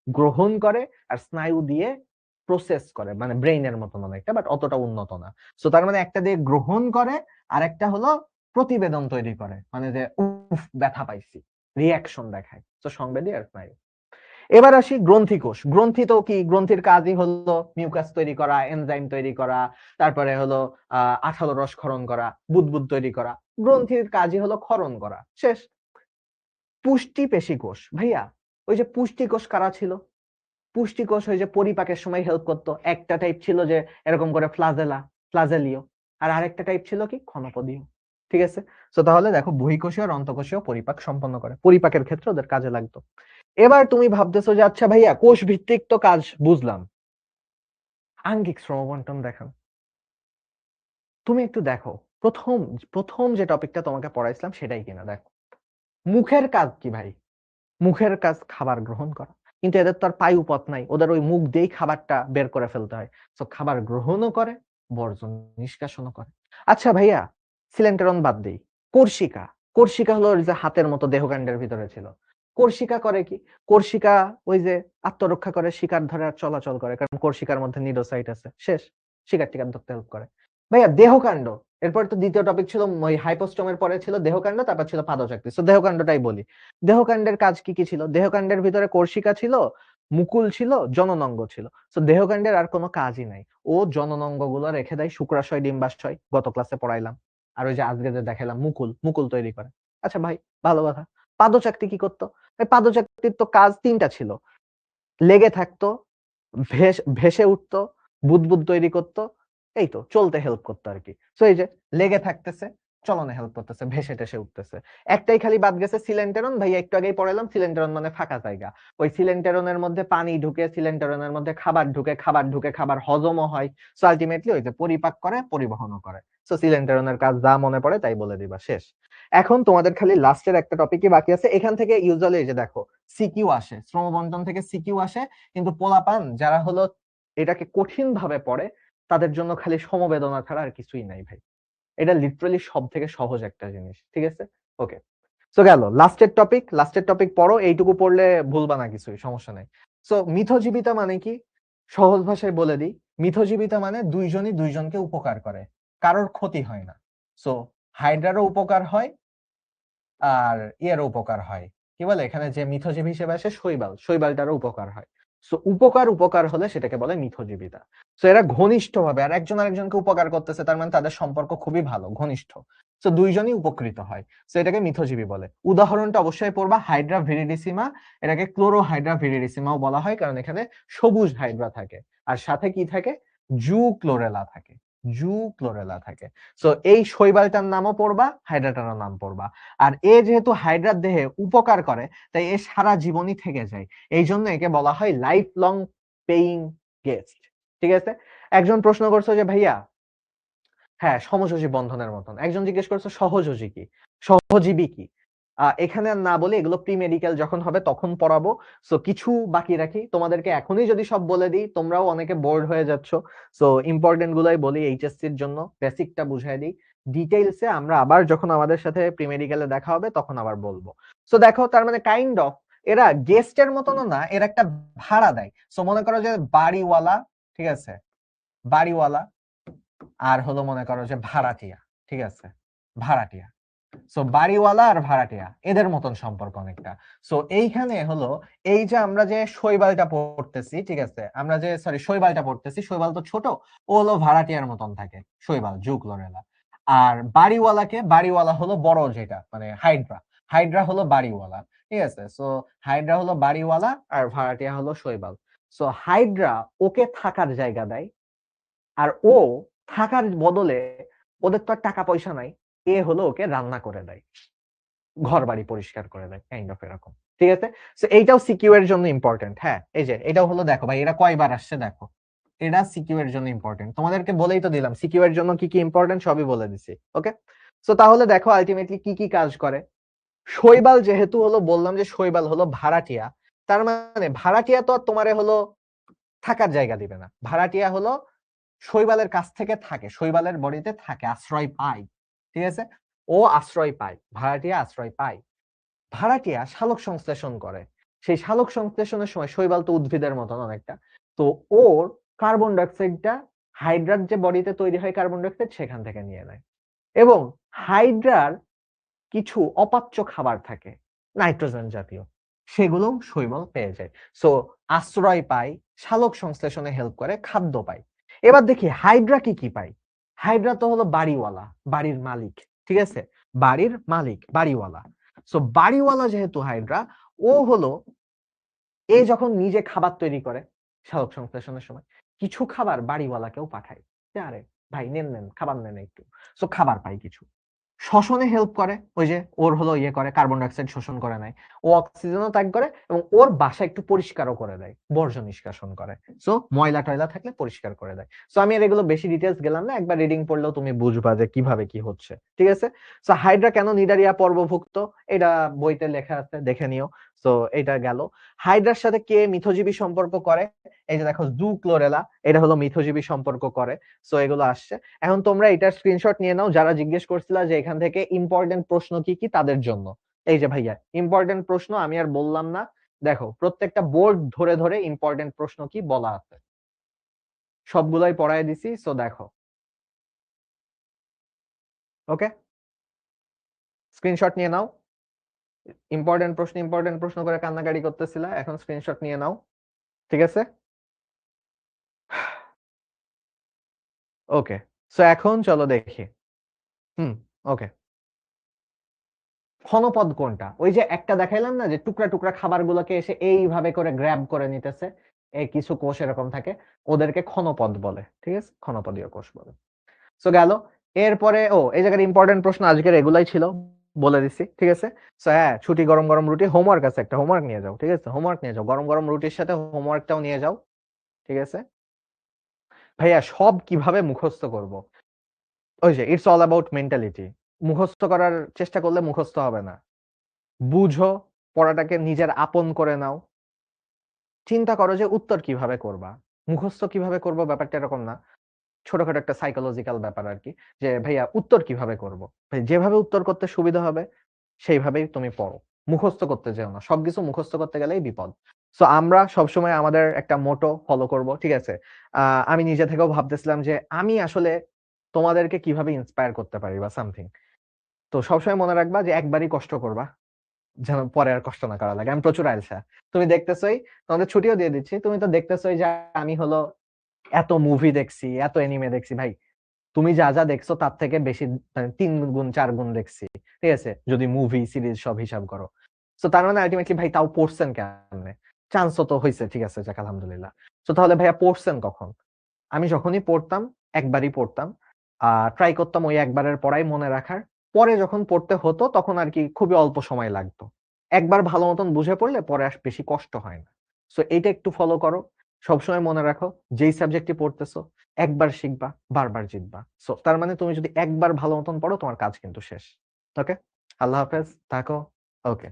গ্রহণ করে, আর স্নায়ু দিয়ে প্রসেস করে, মানে ব্রেইনের মতন অনেকটা, বাট অতটা উন্নত না। সো তার মানে একটা দিয়ে গ্রহণ করে আর একটা হলো প্রতিবেদন তৈরি করে, মানে যে উফ ব্যথা পাইছি, রিয়াকশন দেখায়। তো সংবেদী আর স্নায়ু। এবার আসি গ্রন্থি কোষ। গ্রন্থি তো কি, গ্রন্থির কাজই হলো মিউকাস তৈরি করা, এনজাইম তৈরি করা, তারপরে হলো আঠালো রস ক্ষরণ করা, বুদবুদ তৈরি করা। গ্রন্থির কাজই হলো ক্ষরণ করা, শেষ। পুষ্টি পেশি কোষ, ভাইয়া ওই যে পুষ্টি কোষ কারা ছিল? পুষ্টি কোষ ওই যে পরিপাকের সময় হেল্প করতো। একটা টাইপ ছিল যে এরকম করে ফ্লাজেলীয়, আর আরেকটা টাইপ ছিল কি ক্ষণপদীয়, ঠিক আছে। তো তাহলে দেখো বহিঃকোষীয় আর অন্তঃকোষীয় পরিপাক সম্পন্ন করে, পরিপাকের ক্ষেত্রে ওদের কাজে লাগতো। এবার তুমি ভাবতেছো যে আচ্ছা ভাইয়া কোষ ভিত্তিক তো কাজ বুঝলাম, আঙ্গিক শ্রমবন্টন দেখান। তুমি একটু দেখো প্রথম প্রথম যে টপিকটা তোমাকে পড়াইছিলাম সেটাই কিনা দেখো। মুখের কাজ কি ভাই? মুখের কাজ খাবার গ্রহণ করা, কিন্তু এদের তো আর পায়ু পথ নাই, ওদের ওই মুখ দিয়েই খাবারটা বের করে ফেলতে হয়। তো খাবার গ্রহণও করে, বর্জন নিষ্কাশনও করে। আচ্ছা ভাইয়া সিলেন্টেরন বাদ দেই, কোর্সিকা। কোর্সিকা হলো ওই যে হাতের মতো দেহকাণ্ডের ভিতরে ছিল। কোর্সিকা করে কি? কোর্সিকা ওই যে আত্মরক্ষা করে, শিকার ধরে আর চলাচল করে, কারণ কোর্সিকার মধ্যে নিডোসাইট আছে, শেষ। শিকার টিকার ধরতে হেল্প করে। ভাইয়া দেহকাণ্ড, এরপর তো দ্বিতীয় টপিক ছিল ওই হাইপোস্টোমের পরে ছিল দেহকাণ্ড, তারপর ছিল পাদচাকতি। সো দেহকাণ্ডটাই বলি। দেহকাণ্ডের কাজ কি কি ছিল? দেহকাণ্ডের ভিতরে কোর্শিকা ছিল, মুকুল ছিল, জননাঙ্গ ছিল। সো দেহকাণ্ডের আর কোনো কাজই নাই। ও জননাঙ্গ গুলো রেখে দেয়, শুক্রাশয় ডিম্বাশয় গত ক্লাসে পড়াইলাম। আর ওই যে আজকে যে দেখাইলাম মুকুল, মুকুল তৈরি করে। আচ্ছা ভাই, ভালো কথা। পাদচাকতি কি করতো? পাদচাকতির তো কাজ তিনটা ছিল। লেগে থাকতো, ভেসে উঠতো, বুদবুদ তৈরি করতো, এই তো চলতে হেল্প করতো আরকি। সো এই যে লেগে থাকতেছে, চলনে হেল্প করতেছে, ভেসে টেসে উঠতেছে। একটাই খালি বাদ গেছে, সিলেন্টেরন। ভাইয়া একটু আগেই পড়ালাম, সিলেন্টেরন মানে ফাঁকা জায়গা। ওই সিলেন্টেরনের মধ্যে পানি ঢুকে, সিলেন্টেরনের মধ্যে খাবার ঢুকে, খাবার হজমও হয়। সো আলটিমেটলি ওই যে পরিপাক করে, পরিবহনও করে। সো সিলেন্টেরনের কাজ যা মনে পড়ে তাই বলে দিবা, শেষ। এখন তোমাদের খালি লাস্টের একটা টপিকই বাকি আছে। এখান থেকে ইউজুয়ালি এই যে দেখো সিকিউ আসে, শ্রমবন্টন থেকে সিকিউ আসে, কিন্তু পোলাপান যারা হলো এটাকে কঠিন ভাবে পড়ে তাদের জন্য খালি সমবেদনা ছাড়া আর কিছুই নাই ভাই। এটা লিটারালি সব থেকে সহজ একটা জিনিস, ঠিক আছে? ওকে, সো গেল লাস্টের টপিক। লাস্টের টপিক পড়ো, এইটুকু পড়লে ভুলবা না কিছুই, সমস্যা নাই। সো মিথজীবিতা মানে কি? সহজ ভাষায় বলে দিই, মিথজীবিতা মানে দুইজনই দুইজনকে উপকার করে, কারোর ক্ষতি হয় না। সো হাইড্রারও উপকার হয় আর ইয়েরও উপকার হয়। কি বলে এখানে যে মিথজীবী হিসেবে আসে শৈবাল, শৈবালটারও উপকার হয়। সো উপকার হলে সেটাকে বলে মিথজীবিতা। সো এরা ঘনিষ্ঠ ভাবে আর একজন আরেকজনকে উপকার করতেছে, তার মানে তাদের সম্পর্ক খুবই ভালো, ঘনিষ্ঠ। সো দুইজনই উপকৃত হয়। সো এটাকে মিথজীবী বলে। উদাহরণটা অবশ্যই পড়বা, হাইড্রা ভিরিডিসিমা। এটাকে ক্লোরোহাইড্রা ভিরিডিসিমাও বলা হয়, কারণ এখানে সবুজ হাইড্রা থাকে আর সাথে কি থাকে? জু ক্লোরেলা থাকে, জু ক্লোরেলা থাকে। সো এই শৈবালটার নামও পড়বা, হাইড্রাটারও নাম পড়বা। আর এ যেহেতু হাইড্রার দেহে উপকার করে, তাই এ সারা জীবনই থেকে যায়। এই জন্য একে বলা হয় লাইফ লং পেইং গেস্ট। ঠিক আছে? একজন প্রশ্ন করছো যে ভাইয়া, হ্যাঁ সমযোজী বন্ধনের মতন। একজন জিজ্ঞেস করছে সহযোজী কি, সহজীবী কি? এখানে আর না বলে এগুলো প্রি মেডিকেল যখন হবে তখন পড়াবো। সো কিছু বাকি রাখি, তোমাদেরকে এখনই যদি সব বলে দিই তোমরাও অনেকে বোর্ড হয়ে যাচ্ছ। সো ইম্পর্টেন্ট গুলাই বলি এইচএসসির জন্য, বেসিকটা বুঝাই দিই। ডিটেইলসে আমরা আবার যখন আমাদের সাথে প্রি মেডিকেলে দেখা হবে তখন আবার বলবো। সো দেখো, তার মানে কাইন্ড অফ এরা গেস্টের মতনও না, এরা একটা ভাড়া দেয়। সো মনে করো যে বাড়িওয়ালা, ঠিক আছে, বাড়িওয়ালা আর হলো মনে করো যে ভাড়াটিয়া, ঠিক আছে, ভাড়াটিয়া। সো বাড়িওয়ালা আর ভাড়াটিয়া এদের মতন সম্পর্ক অনেকটা। সো এইখানে হলো এই যে আমরা যে শৈবালটা পড়তেছি, ঠিক আছে, আমরা যে শৈবালটা পড়তেছি, শৈবাল তো ছোট, ও হলো ভাড়াটিয়ার মতন থাকে, শৈবাল জুক্লোরেলা। আর বাড়িওয়ালা হলো বড়, যেটা মানে হাইড্রা, হাইড্রা হলো বাড়িওয়ালা। ঠিক আছে? সো হাইড্রা হলো বাড়িওয়ালা আর ভাড়াটিয়া হলো শৈবাল। সো হাইড্রা ওকে থাকার জায়গা দেয়, আর ও থাকার বদলে, ওদের তো আর টাকা পয়সা নাই, এ হলো ওকে রান্না করে দেয়, ঘর বাড়ি পরিষ্কার করে দেয়, কাইন্ড অফ এরকম। ঠিক আছে? সো এইটাও সিকিউ এর জন্য ইম্পর্টেন্ট। হ্যাঁ, এই যে এটাও হলো, দেখো ভাই এটা কয়বার আসছে দেখো, এটা সিকিউ এর জন্য ইম্পর্টেন্ট। তোমাদেরকে বলেই তো দিলাম সিকিউ এর জন্য কি কি ইম্পর্টেন্ট, সবই বলে দিছি। ওকে, সো তাহলে দেখো আলটিমেটলি কি কি কাজ করে। শৈবাল যেহেতু হলো, বললাম যে শৈবাল হলো ভাড়াটিয়া, তার মানে ভাড়াটিয়া তো আর তোমারে হলো থাকার জায়গা দিবে না। ভাড়াটিয়া হলো শৈবালের কাছ থেকে থাকে, শৈবালের বডিতে থাকে, আশ্রয় পায়। ঠিক আছে? ও আশ্রয় পায়, ভাড়াটিয়া আশ্রয় পায়। ভাড়াটিয়া শালক সংশ্লেষণ করে। সেই শালক সংশ্লেষণের সময়, শৈবাল তো উদ্ভিদের মতন অনেকটা, তো ওর কার্বন ডাইঅক্সাইডটা হাইড্রার যে বডিতে তৈরি হয় কার্বন ডাইঅক্সাইড, সেখান থেকে নিয়ে নেয়। এবং হাইড্রার কিছু অপাচ্য খাবার থাকে নাইট্রোজেন জাতীয়, সেগুলো শৈবাল পেয়ে যায়। সো আশ্রয় পায়, শালক সংশ্লেষণে হেল্প করে, খাদ্য পায়। এবার দেখি হাইড্রা কি কি পায়। হাইড্রা তো হলো বাড়িওয়ালা, বাড়ির মালিক। ঠিক আছে? বাড়ির মালিক, বাড়িওয়ালা। সো বাড়িওয়ালা যেহেতু হাইড্রা, ও হলো, এ যখন নিজে খাবার তৈরি করে শালক সংশ্লেষণের সময়, কিছু খাবার বাড়িওয়ালাকেও পাঠায়, যে আরে ভাই নেন নেন খাবার নেন একটু। সো খাবার পাই কিছু। শ্বসনে হেল্প করে, ওই যে ওর হলো ইয়ে করে, কার্বন ডাইঅক্সাইড শোষণ করে নেয়, ও অক্সিজেনও ত্যাগ করে, এবং ওর বাসা একটু পরিষ্কারও করে দেয়, বর্জ্য নিষ্কাশন করে। সো ময়লা টয়লা থাকলে পরিষ্কার করে দেয়। সো আমি আর এগুলো বেশি ডিটেলস গেলাম না, একবার রিডিং পড়লেও তুমি বুঝবা যে কিভাবে কি হচ্ছে। ঠিক আছে? সো হাইড্রা কেন নিডারিয়া পর্বভুক্ত, এটা বইতে লেখা আছে, দেখে নিও। সো এটা গেল। হাইড্রার সাথে কে মিথজীবী সম্পর্ক করে? এই যে দেখো জু ক্লোরেলা, এটা হলো মিথজীবী সম্পর্ক করে। সো এগুলো আসছে। এখন তোমরা এটার স্ক্রিনশট নিয়ে নাও, যারা জিজ্ঞেস করছিলা যে এখান থেকে ইম্পর্টেন্ট প্রশ্ন কি কি তাদের জন্য। এই যে ভাইয়া ইম্পর্টেন্ট প্রশ্ন আমি আর বললাম না, দেখো প্রত্যেকটা বোর্ড ধরে ধরে ইম্পর্টেন্ট প্রশ্ন কি বলা আছে, সবগুলাই পড়ায় দিছি। সো দেখো, ওকে? স্ক্রিনশট নিয়ে নাও। ইম্পোর্টেন্ট প্রশ্ন করে কান্নাকাটি করতেছিলা, এখন স্ক্রিনশট নিয়ে নাও। ঠিক আছে? ওকে। সো এখন চলো দেখি। হুম, ওকে। ক্ষণপদ কোনটা? ওই যে একটা দেখাইলাম না যে টুকরা, টুকরা খাবারগুলোকে এসে এইভাবে করে গ্র্যাব করে নিতেছে। এই কিছু কোষ এরকম থাকে। ওদেরকে ক্ষণপদ বলে। ঠিক আছে? ক্ষণপদীয় কোষ বলে। সো গেল। এরপরে এই জায়গার ইম্পোর্টেন্ট প্রশ্ন আজকের এগুলাই ছিল। বলে দিছি। ঠিক আছে? সো হ্যাঁ, ছুটি গরম, গরম রুটি। হোমওয়ার্ক আছে একটা। হোমওয়ার্ক নিয়ে যাও। ঠিক আছে? হোমওয়ার্ক নিয়ে যাও। গরম, গরম রুটির সাথে হোমওয়ার্কটাও নিয়ে যাও। ঠিক আছে? ভাইয়া সব কিভাবে মুখস্থ করব? ওই যে ইটস অল অ্যাবাউট মেন্টালিটি। মুখস্থ করার চেষ্টা করলে মুখস্থ হবে না। বুঝো, পড়াটাকে নিজের আপন করে নাও। চিন্তা করো যে উত্তর কিভাবে করবা। মুখস্থ কিভাবে করব ব্যাপারটা এরকম না। ছোটখাটো একটা সাইকোলজিক্যাল ব্যাপার আরকি। যে ভাইয়া উত্তর কিভাবে করব? ভাই যেভাবে উত্তর করতে সুবিধা হবে সেইভাবেই তুমি পড়ো। মুখস্থ করতে যেও না। সবকিছু মুখস্থ করতে গেলেই বিপদ। সো আমরা সবসময় আমাদের একটা মোটো ফলো করব। ঠিক আছে? আ আমি নিজে থেকেও ভাবতেছিলাম যে আমি আসলে তোমাদেরকে কিভাবে ইন্সপায়ার করতে পারি বা সামথিং। তো সবসময় মনে রাখবা যে একবারই কষ্ট করবা। যেন পরে আর কষ্ট না করা লাগে। আমি প্রচুর আলসা। তুমি দেখতেছই, তোমাদের ছুটিও দিয়ে দিচ্ছি। তুমি তো দেখতেছই যে আমি হলো এত মুভি দেখছি, এত অ্যানিমে দেখছি ভাই। তুমি যা, যা দেখছো তার থেকে বেশি ৩ গুণ ৪ গুণ দেখছি। ঠিক আছে? যদি মুভি, সিরিজ সব হিসাব করো। সো তার মানে আল্টিমেটলি ভাই তাও পড়ছেন কেমনে? চান্সও তো হইছে। ঠিক আছে? যাক আলহামদুলিল্লাহ। সো তাহলে ভাইয়া পড়ছেন কখন? আমি যখনই পড়তাম, একবারই পড়তাম। ট্রাই করতাম ওই একবারের পড়াই মনে রাখার। পরে যখন পড়তে হতো তখন আরকি খুবই অল্প সময় লাগতো। একবার ভালো মতন বুঝে পড়লে পরে আর বেশি কষ্ট হয় না। সো এইটা একটু ফলো করো। সবসময় মনে রাখো যেই সাবজেক্টই পড়তেছো, একবার শিখবা, বারবার জিতবা। সো তার মানে তুমি যদি একবার ভালো মতন পড়ো তোমার কাজ কিন্তু শেষ। ওকে? আল্লাহ হাফেজ। থাকো। ওকে।